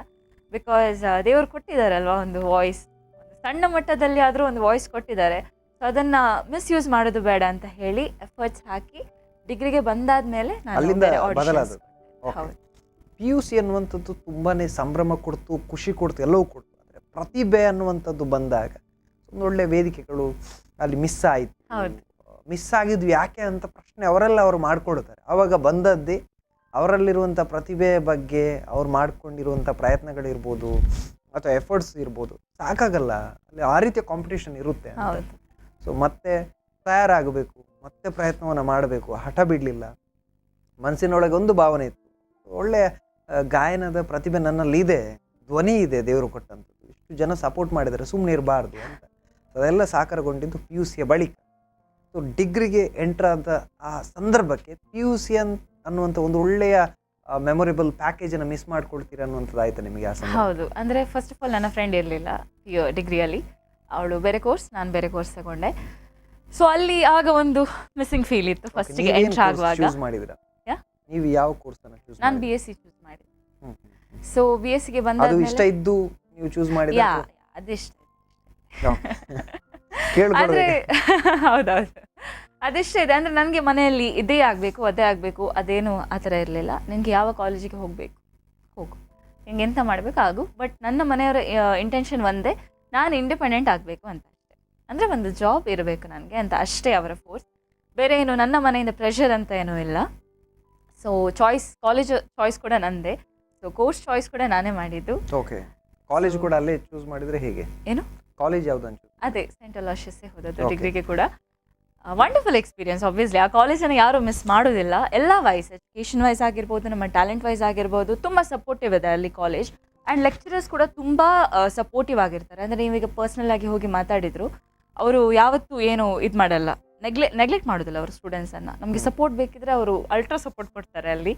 ಬಿಕಾಸ್ ದೇವರು ಕೊಟ್ಟಿದ್ದಾರಲ್ವ ಒಂದು ವಾಯ್ಸ್, ಒಂದು ಸಣ್ಣ ಮಟ್ಟದಲ್ಲಿ ಆದರೂ ಒಂದು ವಾಯ್ಸ್ ಕೊಟ್ಟಿದ್ದಾರೆ. ಸೊ ಅದನ್ನು ಮಿಸ್ಯೂಸ್ ಮಾಡೋದು ಬೇಡ ಅಂತ ಹೇಳಿ ಎಫರ್ಟ್ಸ್ ಹಾಕಿ ಡಿಗ್ರಿಗೆ ಬಂದಾದ್ಮೇಲೆ PUC ಅನ್ನುವಂಥದ್ದು ತುಂಬಾನೇ ಸಂಭ್ರಮ ಕೊಡ್ತು, ಖುಷಿ ಕೊಡ್ತು, ಎಲ್ಲವೂ ಕೊಡ್ತು. ಆದರೆ ಪ್ರತಿಭೆ ಅನ್ನುವಂಥದ್ದು ಬಂದಾಗ ಒಂದೊಳ್ಳೆ ವೇದಿಕೆಗಳು ಅಲ್ಲಿ ಮಿಸ್ ಆಯಿತು. ಮಿಸ್ ಆಗಿದ್ವು ಯಾಕೆ ಅಂತ ಪ್ರಶ್ನೆ ಅವರು ಮಾಡ್ಕೊಳ್ತಾರೆ. ಆವಾಗ ಬಂದದ್ದೇ ಅವರಲ್ಲಿರುವಂಥ ಪ್ರತಿಭೆಯ ಬಗ್ಗೆ, ಅವ್ರು ಮಾಡ್ಕೊಂಡಿರುವಂಥ ಪ್ರಯತ್ನಗಳಿರ್ಬೋದು ಅಥವಾ ಎಫರ್ಟ್ಸ್ ಇರ್ಬೋದು, ಸಾಕಾಗಲ್ಲ ಅಲ್ಲಿ ಆ ರೀತಿಯ ಕಾಂಪಿಟೇಷನ್ ಇರುತ್ತೆ ಅಂತ. ಸೊ ಮತ್ತೆ ತಯಾರಾಗಬೇಕು, ಮತ್ತೆ ಪ್ರಯತ್ನವನ್ನು ಮಾಡಬೇಕು, ಹಠ ಬಿಡಲಿಲ್ಲ. ಮನಸ್ಸಿನೊಳಗೆ ಒಂದು ಭಾವನೆ ಇತ್ತು, ಒಳ್ಳೆಯ ಗಾಯನದ ಪ್ರತಿಭೆ ನನ್ನಲ್ಲಿ ಇದೆ, ಧ್ವನಿ ಇದೆ ದೇವರು ಕೊಟ್ಟಂಥದ್ದು, ಇಷ್ಟು ಜನ ಸಪೋರ್ಟ್ ಮಾಡಿದರೆ ಸುಮ್ಮನೆ ಇರಬಾರ್ದು ಅಂತ. ಅದೆಲ್ಲ ಸಾಕಾರಗೊಂಡಿದ್ದು PUCಯ ಬಳಿಕ. ಸೊ ಡಿಗ್ರಿಗೆ ಎಂಟರ್ ಆದ ಆ ಸಂದರ್ಭಕ್ಕೆ PUC ಅನ್ನುವಂಥ ಒಂದು ಒಳ್ಳೆಯ ಮೆಮೊರೇಬಲ್ ಪ್ಯಾಕೇಜನ್ನು ಮಿಸ್ ಮಾಡ್ಕೊಳ್ತೀರ ಅನ್ನುವಂಥದ್ದು ಆಯ್ತು ನಿಮಗೆ ಆ ಸಂದರ್ಭ? ಹೌದು, ಅಂದರೆ ಫಸ್ಟ್ ಆಫ್ ಆಲ್ ನನ್ನ ಫ್ರೆಂಡ್ ಇರಲಿಲ್ಲ ಡಿಗ್ರಿಯಲ್ಲಿ, ಅವಳು ಬೇರೆ ಕೋರ್ಸ್, ನಾನು ಬೇರೆ ಕೋರ್ಸ್ ತಗೊಂಡೆ. ಸೊ ಅಲ್ಲಿ ಆಗ ಒಂದು ಮಿಸ್ಸಿಂಗ್ ಫೀಲ್ ಇತ್ತು ಫಸ್ಟಿಗೆ ಎಂಟರ್ ಆಗುವಾಗ. ನೀವು ಯಾವ ಕೋರ್ಸ್ ಅನ್ನು ಚೂಸ್? ನಾನು BSc ಚೂಸ್ ಮಾಡಿದೆ. ಸೊ BScಗೆ ಬಂದ ಅದು ಇಷ್ಟ ಇದ್ದು ನೀವು ಚೂಸ್ ಮಾಡಿದ್ರೆ? ಅದಿಷ್ಟ ಆದರೆ ಹೌದೌದು ಅದಿಷ್ಟ ಇದೆ. ಅಂದರೆ ನನಗೆ ಮನೆಯಲ್ಲಿ ಇದೇ ಆಗಬೇಕು ಅದೇ ಆಗಬೇಕು ಅದೇನು ಆ ಥರ ಇರಲಿಲ್ಲ. ನಿನಗೆ ಯಾವ ಕಾಲೇಜಿಗೆ ಹೋಗಬೇಕು ಹೋಗು, ನಿಂಗೆ ಎಂತ ಮಾಡಬೇಕು ಆಗು. ಬಟ್ ನನ್ನ ಮನೆಯವರ ಇಂಟೆನ್ಷನ್ ಒಂದೇ, ನಾನು ಇಂಡಿಪೆಂಡೆಂಟ್ ಆಗಬೇಕು ಅಂತ ಅಷ್ಟೇ. ಅಂದರೆ ಒಂದು ಜಾಬ್ ಇರಬೇಕು ನನಗೆ ಅಂತ ಅಷ್ಟೇ ಅವರ ಫೋರ್ಸ್. ಬೇರೆ ಏನು ನನ್ನ ಮನೆಯಿಂದ ಪ್ರೆಷರ್ ಅಂತ ಏನೂ ಇಲ್ಲ. ಸೊ ಕಾಲೇಜ್ ಚಾಯ್ಸ್ ಕೂಡ ನಂದೇ. ಸೊ ಕೋರ್ಸ್ ಚಾಯ್ಸ್ ಕೂಡ ನಾನೇ ಮಾಡಿದ್ದು. ಓಕೆ, ಕಾಲೇಜ್ ಕೂಡ ಅಲ್ಲೇ ಚೂಸ್ ಮಾಡಿದ್ರೆ ಹೇಗೆ? ಏನು ಕಾಲೇಜ್ ಯಾವ್ದು ಅಂತ? ಅದೇ ಸೆಂಟ್ ಅಲೋಷಿಯಸ್ಸೇ ಹೋದದ್ದು ಡಿಗ್ರಿಗೆ ಕೂಡ. Wonderful experience. ಆಬ್ವಿಯಸ್ಲಿ ಆ ಕಾಲೇಜನ್ನು ಯಾರೂ ಮಿಸ್ ಮಾಡೋದಿಲ್ಲ. ಎಲ್ಲ ವೈಸ್, ಎಜುಕೇಷನ್ ವೈಸ್ ಆಗಿರ್ಬೋದು, ನಮ್ಮ ಟ್ಯಾಲೆಂಟ್ ವೈಸ್ ಆಗಿರ್ಬೋದು, ತುಂಬ ಸಪೋರ್ಟಿವ್ ಇದೆ ಅಲ್ಲಿ ಕಾಲೇಜ್. ಆ್ಯಂಡ್ ಲೆಕ್ಚರರ್ಸ್ ಕೂಡ ತುಂಬ ಸಪೋರ್ಟಿವ್ ಆಗಿರ್ತಾರೆ. ಅಂದರೆ ನೀವೀಗ ಪರ್ಸ್ನಲ್ ಆಗಿ ಹೋಗಿ ಮಾತಾಡಿದ್ರು, ಅವರು ಯಾವತ್ತೂ ಏನು ಇದು ಮಾಡಲ್ಲ, ನೆಗ್ಲೆಕ್ಟ್ ಮಾಡೋದಿಲ್ಲ ಅವರು ಸ್ಟೂಡೆಂಟ್ಸನ್ನು. ನಮಗೆ ಸಪೋರ್ಟ್ ಬೇಕಿದ್ರೆ ಅವರು ಅಲ್ಟ್ರಾ ಸಪೋರ್ಟ್ ಕೊಡ್ತಾರೆ ಅಲ್ಲಿ.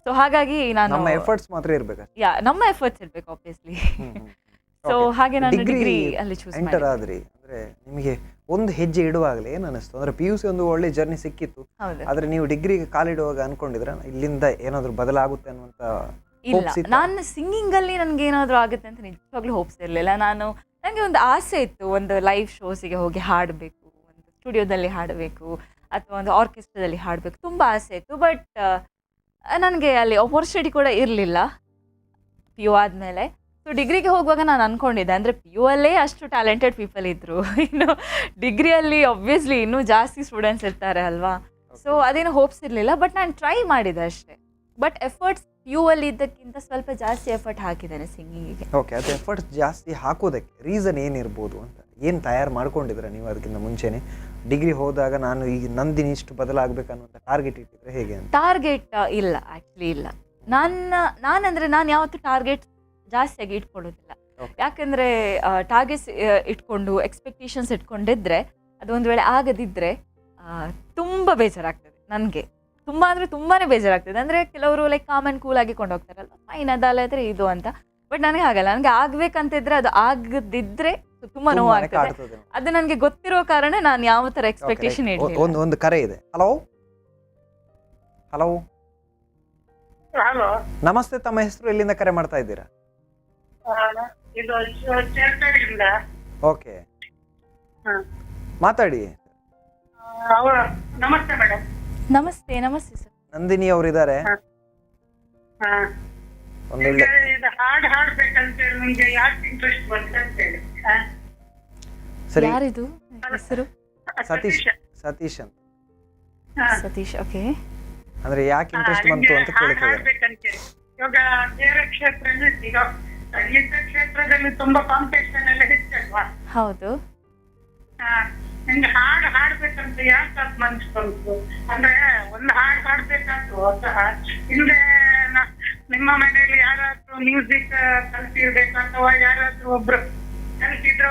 ಸೊ ಹಾಗಾಗಿ ನಮ್ಮ ಎಫರ್ಟ್ಸ್ ಮಾತ್ರ ಇರಬೇಕು. ನಮ್ಮ ಎಫರ್ಟ್ಸ್ ಇರಬೇಕು ಆಬ್ವಿಯಸ್ಲಿ. ಸೊ ಹಾಗೆ ನಾನು ಡಿಗ್ರಿ ಅಲ್ಲಿ ಚೂಸ್ ಎಂಟರ್ ಆದ್ರಿ. ಅಂದ್ರೆ ನಿಮಗೆ ಒಂದು ಹೆಜ್ಜೆ ಇಡುವಾಗಲೇ ಏನು ಅನಿಸ್ತು? ಅಂದ್ರೆ PUC ಒಂದು ಒಳ್ಳೆ ಜರ್ನಿ ಸಿಕ್ಕಿತ್ತು, ಆದ್ರೆ ನೀವು ಡಿಗ್ರಿಗೆ ಕಾಲಿಡುವಾಗ ಅನ್ಕೊಂಡಿದ್ರ ಇಲ್ಲಿಂದ ಏನಾದ್ರು ಬದಲಾಗುತ್ತೆ ಅನ್ನುವಂತ? ಇಲ್ಲ, ನಾನು ಸಿಂಗಿಂಗ್ ಅಲ್ಲಿ ನನ್ಗೆ ಏನಾದ್ರು ಆಗುತ್ತೆ ಅಂತ ನಿಜವಾಗ್ಲೂ ಹೋಪ್ಸ್ ಇರಲಿಲ್ಲ. ನನಗೆ ಒಂದು ಆಸೆ ಇತ್ತು, ಒಂದು ಲೈವ್ ಶೋಸಿಗೆ ಹೋಗಿ ಹಾಡಬೇಕು, ಒಂದು ಸ್ಟುಡಿಯೋದಲ್ಲಿ ಹಾಡಬೇಕು ಅಥವಾ ಒಂದು ಆರ್ಕೆಸ್ಟ್ರಾದಲ್ಲಿ ಹಾಡಬೇಕು, ತುಂಬ ಆಸೆ ಇತ್ತು. ಬಟ್ ನನಗೆ ಅಲ್ಲಿ ಆಪರ್ಚುನಿಟಿ ಕೂಡ ಇರಲಿಲ್ಲ PU ಆದಮೇಲೆ. ಸೊ ಡಿಗ್ರಿಗೆ ಹೋಗುವಾಗ ನಾನು ಅಂದ್ಕೊಂಡಿದ್ದೆ, ಅಂದರೆ PU ಅಲ್ಲೇ ಅಷ್ಟು ಟ್ಯಾಲೆಂಟೆಡ್ ಪೀಪಲ್ ಇದ್ದರು, ಇನ್ನು ಡಿಗ್ರಿಯಲ್ಲಿ ಆಬ್ವಿಯಸ್ಲಿ ಇನ್ನೂ ಜಾಸ್ತಿ ಸ್ಟೂಡೆಂಟ್ಸ್ ಇರ್ತಾರೆ ಅಲ್ವಾ. ಸೊ ಅದೇನು ಹೋಪ್ಸ್ ಇರಲಿಲ್ಲ. ಬಟ್ ನಾನು ಟ್ರೈ ಮಾಡಿದೆ ಅಷ್ಟೇ. ಬಟ್ ಎಫರ್ಟ್ಸ್ PU ಅಲ್ಲಿ ಇದ್ದಕ್ಕಿಂತ ಸ್ವಲ್ಪ ಜಾಸ್ತಿ ಎಫರ್ಟ್ ಹಾಕಿದ್ದೇನೆ ಸಿಂಗಿಂಗಿಗೆ. ಓಕೆ, ಅದು ಎಫರ್ಟ್ಸ್ ಜಾಸ್ತಿ ಹಾಕೋದಕ್ಕೆ ರೀಸನ್ ಏನಿರ್ಬೋದು ಅಂತ ಏನು ತಯಾರು ಮಾಡ್ಕೊಂಡಿದ್ರೆ ನೀವು ಅದಕ್ಕಿಂತ ಮುಂಚೆನೆ? ಡಿಗ್ರಿ ಹೋದಾಗ ನಾನು ಈಗ ನಂದಿನಿ ಇಷ್ಟು ಬದಲಾಗಬೇಕನ್ನುವಂಥ ಟಾರ್ಗೆಟ್ ಇಟ್ಟಿದ್ರೆ ಹೇಗೆ ಅಂತ? ಟಾರ್ಗೆಟ್ ಇಲ್ಲ, ಆ್ಯಕ್ಚುಲಿ ಇಲ್ಲ. ನಾನು ಯಾವತ್ತೂ ಟಾರ್ಗೆಟ್ ಜಾಸ್ತಿಯಾಗಿ ಇಟ್ಕೊಳ್ಳೋದಿಲ್ಲ. ಯಾಕಂದರೆ ಟಾರ್ಗೆಟ್ಸ್ ಇಟ್ಕೊಂಡು ಎಕ್ಸ್ಪೆಕ್ಟೇಷನ್ಸ್ ಇಟ್ಕೊಂಡಿದ್ರೆ ಅದೊಂದು ವೇಳೆ ಆಗದಿದ್ದರೆ ತುಂಬ ಬೇಜಾರಾಗ್ತದೆ ನನಗೆ. ತುಂಬ ಅಂದರೆ ತುಂಬಾ ಬೇಜಾರಾಗ್ತದೆ. ಅಂದರೆ ಕೆಲವರು ಲೈಕ್ ಕಾಮ್ ಆ್ಯಂಡ್ ಕೂಲ್ ಆಗಿ ಕೊಂಡು ಹೋಗ್ತಾರಲ್ಲ, ಫೈನ್ ಅದಲ್ಲ ಇದ್ರೆ ಇದು ಅಂತ. ಬಟ್ ನನಗೆ ಆಗಲ್ಲ. ನನಗೆ ಆಗಬೇಕಂತಿದ್ರೆ ಅದು ಆಗದಿದ್ದರೆ ತುಂಬ ನೋವಾಗ್ತದೆ. ಅದು ನನಗೆ ಗೊತ್ತಿರೋ ಕಾರಣ ನಾನು ಯಾವ ಥರ ಎಕ್ಸ್ಪೆಕ್ಟೇಷನ್ ಇಡಲಿಲ್ಲ. ಒಂದು ಕರೆ ಇದೆ. ಹಲೋ ಹಲೋ ಹಲೋ, ನಮಸ್ತೆ. ತಮ್ಮ ಹೆಸರು, ಎಲ್ಲಿಂದ ಕರೆ ಮಾಡ್ತಾ ಇದ್ದೀರಾ? ಓಕೆ, ಹಾ. ಮಾತಾಡಿ. ನಮಸ್ತೆ ಮೇಡಮ್. ನಮಸ್ತೆ ನಮಸ್ತೆ ಸರ್. ನಂದಿನಿ ಅವರಿದ್ದಾರೆ. ಒಂದೊಳ್ಳೆ ಇದು ಹಾಡ್ ಹಾಡ್ಬೇಕಂತ ಹೇಳಿ ನಿಮ್ಗೆ ಯಾಕೆ ಇಂಟ್ರೆಸ್ಟ್ ಬಂತು ಅಂತ ಹೇಳಿ. ಸರಿ, ಯಾರಿದು ಹೆಸರು? ಸತೀಶ್ ಅಂತ. ಸತೀಶ್. ಓಕೆ. ಅಂದ್ರೆ ಯಾಕೆ ಇಂಟ್ರೆಸ್ಟ್ ಬಂತು ಅಂತ ಕೇಳ್ತಿದ್ದಾರೆ. ಹಾಡ್ಬೇಕಂತ ಇವಾಗ ಬೇರೆ ಕ್ಷೇತ್ರ ಈಗ ಸಂಗೀತ ಕ್ಷೇತ್ರದಲ್ಲಿ ತುಂಬಾ ಕಾಂಪಿಟೇಷನ್ ಎಲ್ಲ ಹೆಚ್ಚಲ್ವಾ? ಹೌದು. ನಿಮ್ಗೆ ಹಾಡ್ ಹಾಡ್ಬೇಕಂತ ಯಾಕೆ ಮನ್ಸು ಬಂತು? ಅಂದ್ರೆ ಒಂದು ಹಾಡ್ ಹಾಡ್ಬೇಕಂತ ಹಿಂದೆ ನಿಮ್ಮ ಮನೆಯಲ್ಲಿ ಯಾರಾದ್ರೂ ಮ್ಯೂಸಿಕ್ ಕಲ್ತಿರ್ಬೇಕು ಅಥವಾ ಯಾರಾದ್ರೂ ಒಬ್ರು ಕಲ್ತಿದ್ರೆ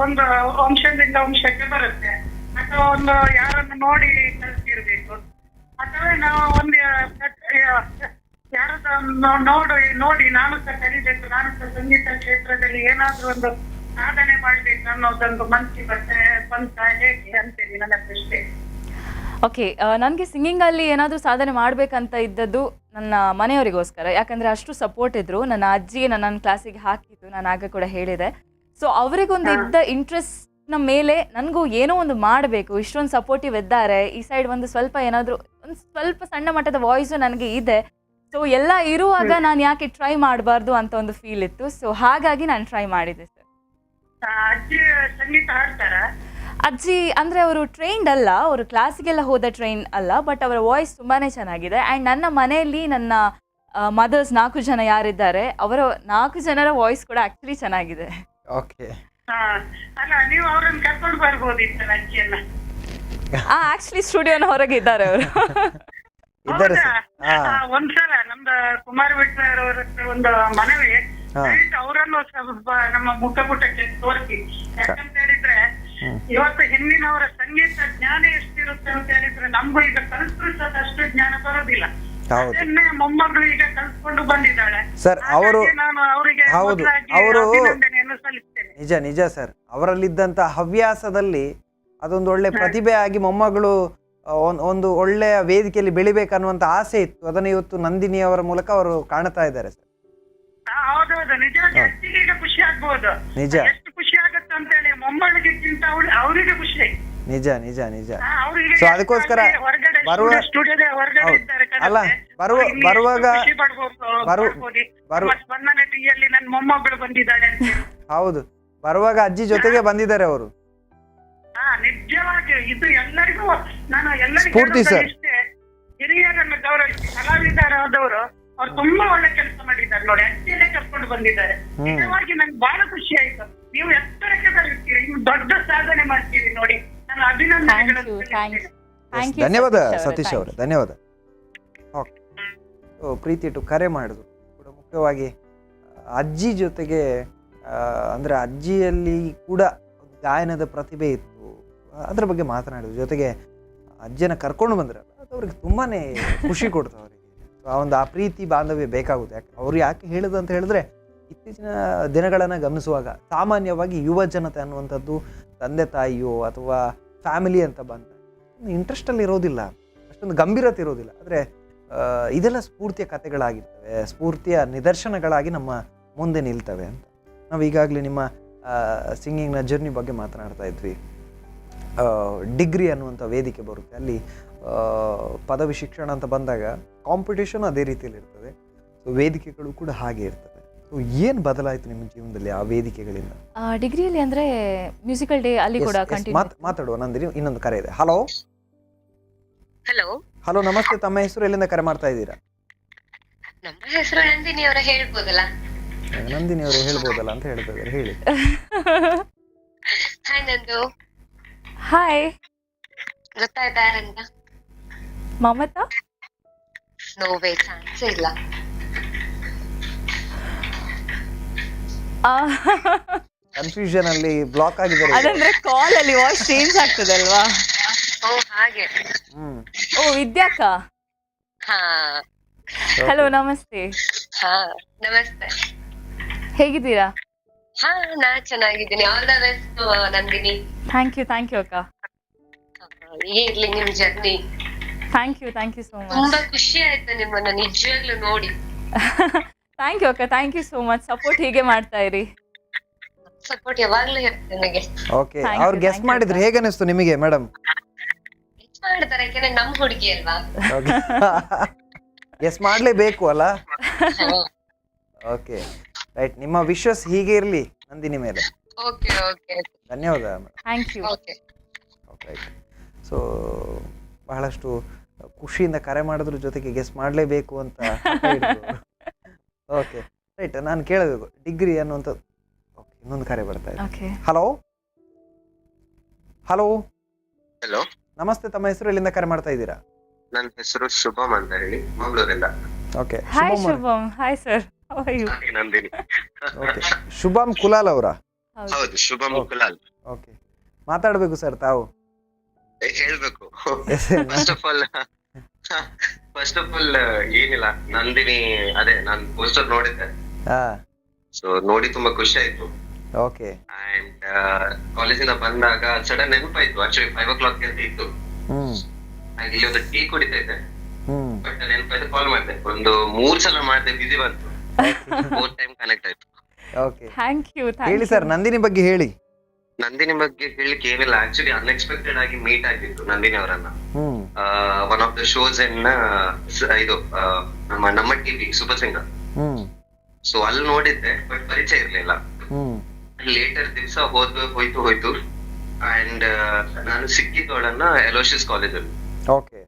ಒಂದು ವಂಶದಿಂದ ವಂಶಕ್ಕೆ ಬರುತ್ತೆ, ಅಥವಾ ಒಂದು ಯಾರನ್ನು ನೋಡಿ ಕಲ್ತಿರ್ಬೇಕು, ಅಥವಾ ನಾವು ಒಂದು ನೋಡಿ ನಾನು ಸಹ ಕಲಿಬೇಕು, ನಾನು ಸಹ ಸಂಗೀತ ಕ್ಷೇತ್ರದಲ್ಲಿ ಏನಾದ್ರೂ ಒಂದು ಸಾಧನೆ ಮಾಡ್ಬೇಕು ಅನ್ನೋದೊಂದು ಮನಸ್ಸಿಗೆ ಬಂತ ಹೇಗೆ ಅಂತೇಳಿ ನನ್ನ ಪ್ರಶ್ನೆ. ಓಕೆ, ನನಗೆ ಸಿಂಗಿಂಗಲ್ಲಿ ಏನಾದರೂ ಸಾಧನೆ ಮಾಡಬೇಕಂತ ಇದ್ದದ್ದು ನನ್ನ ಮನೆಯವರಿಗೋಸ್ಕರ. ಯಾಕಂದರೆ ಅಷ್ಟು ಸಪೋರ್ಟ್ ಇದ್ದರು. ನನ್ನ ಅಜ್ಜಿ ನನ್ನ ಕ್ಲಾಸಿಗೆ ಹಾಕಿತ್ತು, ನಾನು ಆಗ ಕೂಡ ಹೇಳಿದೆ. ಸೊ ಅವರಿಗೊಂದು ಇದ್ದ ಇಂಟ್ರೆಸ್ಟ್ನ ಮೇಲೆ ನನಗೂ ಏನೋ ಒಂದು ಮಾಡಬೇಕು, ಇಷ್ಟೊಂದು ಸಪೋರ್ಟಿವ್ ಇದ್ದಾರೆ, ಈ ಸೈಡ್ ಒಂದು ಸ್ವಲ್ಪ ಏನಾದರೂ ಒಂದು ಸ್ವಲ್ಪ ಸಣ್ಣ ಮಟ್ಟದ ವಾಯ್ಸು ನನಗೆ ಇದೆ. ಸೊ ಎಲ್ಲ ಇರುವಾಗ ನಾನು ಯಾಕೆ ಟ್ರೈ ಮಾಡಬಾರ್ದು ಅಂತ ಒಂದು ಫೀಲ್ ಇತ್ತು. ಸೊ ಹಾಗಾಗಿ ನಾನು ಟ್ರೈ ಮಾಡಿದೆ ಸರ್. ಅಜ್ಜಿ ಸಂಗೀತ ಹಾಡ್ತಾರ? ಅಜ್ಜಿ ಅಂದರೆ ಅವರು ಟ್ರೈನ್ಡ್ ಅಲ್ಲ, ಅವರು ಕ್ಲಾಸಿಗೆಲ್ಲ ಹೋದ ಟ್ರೈನ್ ಅಲ್ಲ, ಬಟ್ ಅವರ ವಾಯ್ಸ್ ತುಂಬಾ ಚೆನ್ನಾಗಿದೆ. ಆ್ಯಂಡ್ ನನ್ನ ಮನೆಯಲ್ಲಿ ನನ್ನ ಮದರ್ಸ್ 4 ಜನ ಯಾರಿದ್ದಾರೆ, ಅವರ 4 ಜನರ ವಾಯ್ಸ್ ಕೂಡ ಆ್ಯಕ್ಚುಲಿ ಚೆನ್ನಾಗಿದೆ. ಓಕೆ. ಅಲ್ಲ, ನೀವು ಅವ್ರನ್ನ ಕರ್ಕೊಂಡು ಬರ್ಬೋದಿತ್ತಲ್ಲ ಅಜ್ಜಿಯನ್ನ? ಆ್ಯಕ್ಚುಲಿ ಸ್ಟುಡಿಯೋನ ಹೊರಗೆ ಇದ್ದಾರೆ ಅವರು. ಒಂದ್ಸಲ ನಮ್ದು ಕುಮಾರ್ ವಿಟ್ಲರ್ ಅವರ ಒಂದು ಮನವಿ, ಅವರನ್ನು ನಮ್ಮ ಮುಖಪುಟಕ್ಕೆ ತೋರಿಸಿ. ಯಾಕಂತ ಹೇಳಿದ್ರೆ ಇವತ್ತು ಹಿಂದಿನವರ ಸಂಗೀತ ಜ್ಞಾನ ಎಷ್ಟಿರುತ್ತೆ ಅಂತ ಹೇಳಿದ್ರೆ ನಮ್ಗೂ ಈಗ ಕಲ್ಪಿಸೋದಷ್ಟು ಜ್ಞಾನ ಬರೋದಿಲ್ಲ. ಅದನ್ನೇ ಮೊಮ್ಮಗಳು ಈಗ ಕಲ್ತ್ಕೊಂಡು ಬಂದಿದ್ದಾಳೆ ಸರ್. ಅವರು ನಾನು ಅವರಿಗೆ ಅಭಿನಂದನೆಯನ್ನು ಸಲ್ಲಿಸ್ತೇನೆ. ನಿಜ ನಿಜ ಸರ್, ಅವರಲ್ಲಿದ್ದಂತ ಹವ್ಯಾಸದಲ್ಲಿ ಅದೊಂದು ಒಳ್ಳೆ ಪ್ರತಿಭೆ ಆಗಿ ಮೊಮ್ಮಗಳು ಒಂದು ಒಳ್ಳೆಯ ವೇದಿಕೆಯಲ್ಲಿ ಬೆಳಿಬೇಕನ್ನುವಂತ ಆಸೆ ಇತ್ತು. ಅದನ್ನ ಇವತ್ತು ನಂದಿನಿ ಅವರ ಮೂಲಕ ಅವರು ಕಾಣ್ತಾ ಇದ್ದಾರೆ ಸರ್. ಹೌದೌದು, ನಿಜವಾಗಿ ಅಜ್ಜಿಗೆ ಈಗ ಖುಷಿ ಆಗ್ಬಹುದು. ನಿಜ, ಎಷ್ಟು ಖುಷಿ ಆಗುತ್ತೆ ಅಂತ ಹೇಳಿ ಮೊಮ್ಮಗಳಿಗಿಂತ ಅವರಿಗೆ ಖುಷಿ. ನಿಜ ನಿಜ ನಿಜ. ಸೊ ಅದಕ್ಕೋಸ್ಕರ ಅಲ್ಲ ಬರುವಾಗ ಸ್ಪಂದನ ಟಿವಿಯಲ್ಲಿ ನನ್ನ ಮೊಮ್ಮಗಳು ಬಂದಿದ್ದಾಳೆ ಅಂತ. ಹೌದು, ಬರುವಾಗ ಅಜ್ಜಿ ಜೊತೆಗೆ ಬಂದಿದ್ದಾರೆ ಅವರು. ನಿಜವಾಗಿ ಇದು ಎಲ್ಲರಿಗೂ ನಾನು ಎಲ್ಲರಿಗೂ ಇಷ್ಟೇ, ಹಿರಿಯರನ್ನು ಗೌರವಿಸಿ ಕಲಾವಿದರಾದವರು ಅವ್ರು ತುಂಬಾ ಒಳ್ಳೆ ಕೆಲಸ ಮಾಡಿದ್ದಾರೆ ನೋಡಿ, ಅಜ್ಜಿಯಲ್ಲೇ ಕರ್ಕೊಂಡು ಬಂದಿದ್ದಾರೆ. ನಿಜವಾಗಿ ನಂಗೆ ಬಹಳ ಖುಷಿ ಆಯ್ತು. ನೀವು ಎತ್ತರಕ್ಕೆ ಬರುತ್ತೀರಿ, ನೀವು ದೊಡ್ಡ ಸಾಧನೆ ಮಾಡ್ತೀರಿ ನೋಡಿ, ನಾನು ಅಭಿನಂದನೆಗಳನ್ನು. ಧನ್ಯವಾದ ಸತೀಶ್ ಅವರೇ, ಧನ್ಯವಾದ. ಪ್ರೀತಿ ಇಟ್ಟು ಕರೆ ಮಾಡಿದ್ರು ಕೂಡ ಮುಖ್ಯವಾಗಿ ಅಜ್ಜಿ ಜೊತೆಗೆ, ಅಂದ್ರೆ ಅಜ್ಜಿಯಲ್ಲಿ ಕೂಡ ಗಾಯನದ ಪ್ರತಿಭೆ ಇತ್ತು, ಅದ್ರ ಬಗ್ಗೆ ಮಾತನಾಡಿದ್ರು. ಜೊತೆಗೆ ಅಜ್ಜಿಯನ್ನ ಕರ್ಕೊಂಡು ಬಂದ್ರಲ್ಲ, ಅದು ಅವ್ರಿಗೆ ತುಂಬಾನೇ ಖುಷಿ ಕೊಡ್ತು ಅವರಿಗೆ. ಆ ಪ್ರೀತಿ ಬಾಂಧವ್ಯ ಬೇಕಾಗುತ್ತೆ. ಅವ್ರು ಯಾಕೆ ಹೇಳುದು ಅಂತ ಹೇಳಿದ್ರೆ, ಇತ್ತೀಚಿನ ದಿನಗಳನ್ನು ಗಮನಿಸುವಾಗ ಸಾಮಾನ್ಯವಾಗಿ ಯುವ ಜನತೆ ಅನ್ನುವಂಥದ್ದು ತಂದೆ ತಾಯಿಯೋ ಅಥವಾ ಫ್ಯಾಮಿಲಿ ಅಂತ ಬಂದ ಇಂಟ್ರೆಸ್ಟಲ್ಲಿ ಇರೋದಿಲ್ಲ, ಅಷ್ಟೊಂದು ಗಂಭೀರತೆ ಇರೋದಿಲ್ಲ. ಆದರೆ ಇದೆಲ್ಲ ಸ್ಫೂರ್ತಿಯ ಕಥೆಗಳಾಗಿರ್ತವೆ, ಸ್ಫೂರ್ತಿಯ ನಿದರ್ಶನಗಳಾಗಿ ನಮ್ಮ ಮುಂದೆ ನಿಲ್ತವೆ ಅಂತ. ನಾವು ಈಗಾಗಲೇ ನಿಮ್ಮ ಸಿಂಗಿಂಗ್ನ ಜರ್ನಿ ಬಗ್ಗೆ ಮಾತನಾಡ್ತಾ ಇದ್ವಿ. ಡಿಗ್ರಿ ಅನ್ನುವಂಥ ವೇದಿಕೆ ಬರುತ್ತೆ, ಅಲ್ಲಿ ಪದವಿ ಶಿಕ್ಷಣ ಅಂತ ಬಂದಾಗ ಕಾಂಪಿಟೇಷನ್ ಅದೇ ರೀತಿಯಲ್ಲಿ ಇರ್ತದೆ. ಸೊ ವೇದಿಕೆಗಳು ಕೂಡ ಹಾಗೆ ಇರ್ತವೆ. ಸೊ ಏನು ಬದಲಾಯಿತು ನಿಮ್ಮ ಜೀವನದಲ್ಲಿ ಆ ವೇದಿಕೆಗಳಿಂದ? ಡಿಗ್ರಿಯಲ್ಲಿ ಅಂದರೆ ಮ್ಯೂಸಿಕಲ್ ಡೇ ಅಲ್ಲಿ ಕೂಡ ಮಾತಾಡುವ. ನಂದಿನಿ, ಇನ್ನೊಂದು ಕರೆ ಇದೆ. ಹಲೋ ಹಲೋ ಹಲೋ, ನಮಸ್ತೆ. ತಮ್ಮ ಹೆಸರು, ಎಲ್ಲಿಂದ ಕರೆ ಮಾಡ್ತಾ ಇದ್ದೀರಾ? ನಮ್ಮ ಹೆಸರು ನಂದಿನಿ ಅವರ ಹೇಳ್ಬೋದಲ್ಲ? ನಂದಿನಿ ಅವರು ಹೇಳ್ಬೋದಲ್ಲ ಅಂತ ಹೇಳ್ತಾ ಇದ್ದಾರೆ, ಹೇಳಿ. ಹಾಯ್ ನಂದು. ಹಾಯ್. ಗೊತ್ತಾಯ್ತಾ ಯಾರಂತ? ಮಮತಾ? ನೋವೇ, ಚಾನ್ಸೇ ಇಲ್ಲ. ಕನ್ಫ್ಯೂಷನ್ ಅಲ್ಲಿ ಬ್ಲಾಕ್ ಆಗಿದ್ದಾರೆ. ಅದಂದ್ರೆ ಕಾಲ್ ಅಲ್ಲಿ ವಾಯ್ಸ್ ಚೇಂಜ್ ಆಗ್ತದೆ ಅಲ್ವಾ? ಓ ಹಾಗೆ. ಓ ವಿದ್ಯಾಕ. ಹಾ, ಹಲೋ, ನಮಸ್ತೆ. ಹಾ ನಮಸ್ತೆ. ಹೇಗಿದ್ದೀರಾ? ಹಾ, ನಾ ಚೆನ್ನಾಗಿದ್ದೀನಿ. All the best Nandini. Thank you ಅಕ್ಕ. ಇರ್ಲಿ ನಿಮ್ ಜರ್ನಿ. Thank you so much. ತುಂಬಾ ಖುಷಿ ಆಯ್ತು ನಿಮ್ಮನ್ನ ನಿಜವಾಗ್ಲೂ ನೋಡಿ. ಥ್ಯಾಂಕ್ ಯು ಅಕ್ಕ, thank you so much. Support ಹೀಗೆ ಮಾಡ್ತಾ ಇರಿ. ಸಪೋರ್ಟ್ ಯಾವಾಗ್ಲೂ ಇರುತ್ತೆ ನನಗೆ. ಓಕೆ, Thank ಅವ್ರು you, ಗೆಸ್ thank you, ಮಾಡಿದ್ರೆ sir. ಹೇಗೆ ಅನಿಸ್ತು ನಿಮಗೆ ಮೇಡಮ್? ಇಷ್ಟ ಮಾಡ್ತಾರೆ, ಯಾಕಂದ್ರೆ ನಮ್ ಹುಡುಗಿ ಅಲ್ವಾ. ಗೆಸ್ ಮಾಡಲೇಬೇಕು ಅಲ್ಲ? ಹ್ಮ್. Okay, right. ನಿಮ್ಮ ವಿಶ್ವಾಸ ಹೀಗೆ ಇರಲಿ ನಂದಿನಿ ಮೇಲೆ. ಓಕೆ ಓಕೆ ಧನ್ಯವಾದ madam. Thank you. Okay. Right. So ಬಹಳಷ್ಟು ಖುಷಿಯಿಂದ ಕರೆ ಮಾಡೋದ್ರ ಜೊತೆಗೆ ಗೆಸ್ ಮಾಡಲೇಬೇಕು ಅಂತ ಓಕೆ, ರೈಟ್. ನಾನು ಕೇಳಬೇಕು ಡಿಗ್ರಿ ಅನ್ನುವಂಥದ್ದು. ಓಕೆ, ಇನ್ನೊಂದು ಕರೆ ಬರ್ತಾ ಇದೆ. ಓಕೆ. ಹಲೋ ಹಲೋ, ಹಲೋ, ನಮಸ್ತೆ. ತಮ್ಮ ಹೆಸರು, ಎಲ್ಲಿಂದ ಕರೆ ಮಾಡ್ತಾ ಇದ್ದೀರಾ? ನನ್ನ ಹೆಸರು ಶುಭಮ್ ಅಂತ ಹೇಳಿ, ಮಂಗಳೂರಿಂದ. Okay, hi Shubham. Hi sir, how are you? ಹಾಗೆ ನಂದಿನಿ. ಓಕೆ, ಶುಭಮ್ ಕುಲಾಲ್ ಅವರ? ಹೌದು, ಶುಭಮ್ ಕುಲಾಲ್. ಓಕೆ, ಮಾತಾಡಬೇಕು ಸರ್ ತಾವು. ಹೇಳ್ಬೇಕು. ಫಸ್ಟ್ ಆಫ್ ಆಲ್ ಏನಿಲ್ಲ, ನಂದಿನಿ ಅದೇ ನಾನು ಪೋಸ್ಟರ್ ನೋಡಿದ್ದೆ. ಹಾ, ಸೊ ನೋಡಿ ತುಂಬಾ ಖುಷಿ ಆಯ್ತು. ಓಕೆ. ಅಂಡ್ ಕಾಲೇಜಿಂದ ಬಂದಾಗ ಸಡನ್ ನೆನಪಾಯ್ತು. ಆಕ್ಚುಲಿ 5 o'clock ಅಂತ ಇತ್ತು. ಹ್ಮ್ ಹಾಗೆ ಇಲ್ಲಿ ಒಂದು ಟೀ ಕುಡಿತಾ ಇದ್ದೆ. ಹ್ಮ್ ಬಟ್ ನೆನಪಾಯ್ತು, ಕಾಲ್ ಮಾಡಿದೆ. ಒಂದು 3 ಸಲ ಮಾಡಿದೆ, ಬಿಸಿ ಬಂತು. 4th ಟೈಮ್ ಕನೆಕ್ಟ್ ಆಯ್ತು. Okay, thank you. ಹೇಳಿ ಸರ್, ನಂದಿನಿ ಬಗ್ಗೆ ಹೇಳಿ. ನಂದಿನಿ ಬಗ್ಗೆ ಹೇಳಿಕ್ಕೆ ಏನಿಲ್ಲ. ಆಕ್ಚುಲಿ ಅನ್ಎಕ್ಸ್ಪೆಕ್ಟೆಡ್ ಆಗಿ ಮೀಟ್ ಆಗಿತ್ತು ನಂದಿನಿ ಅವರನ್ನ. ಹ್ಮ್ ಒನ್ ಆಫ್ ದ ಶೋಸ್ ಇದು ನಮ್ಮ ಟಿವಿ ಸೂಪರ್ ಸಿಂಗರ್. ಹ್ಮ್ ಸೊ ಅಲ್ಲಿ ನೋಡಿದ್ದೆ, ಬಟ್ ಪರಿಚಯ ಇರ್ಲಿಲ್ಲ. ಹ್ಮ್ ಲೇಟರ್ ದಿವಸ ಹೋಯ್ತು. ಅಂಡ್ ನಾನು ಸಿಕ್ಕಿದ್ದವಳನ್ನ ಎಲೋಶಿಯಸ್ ಕಾಲೇಜಲ್ಲಿ. Okay.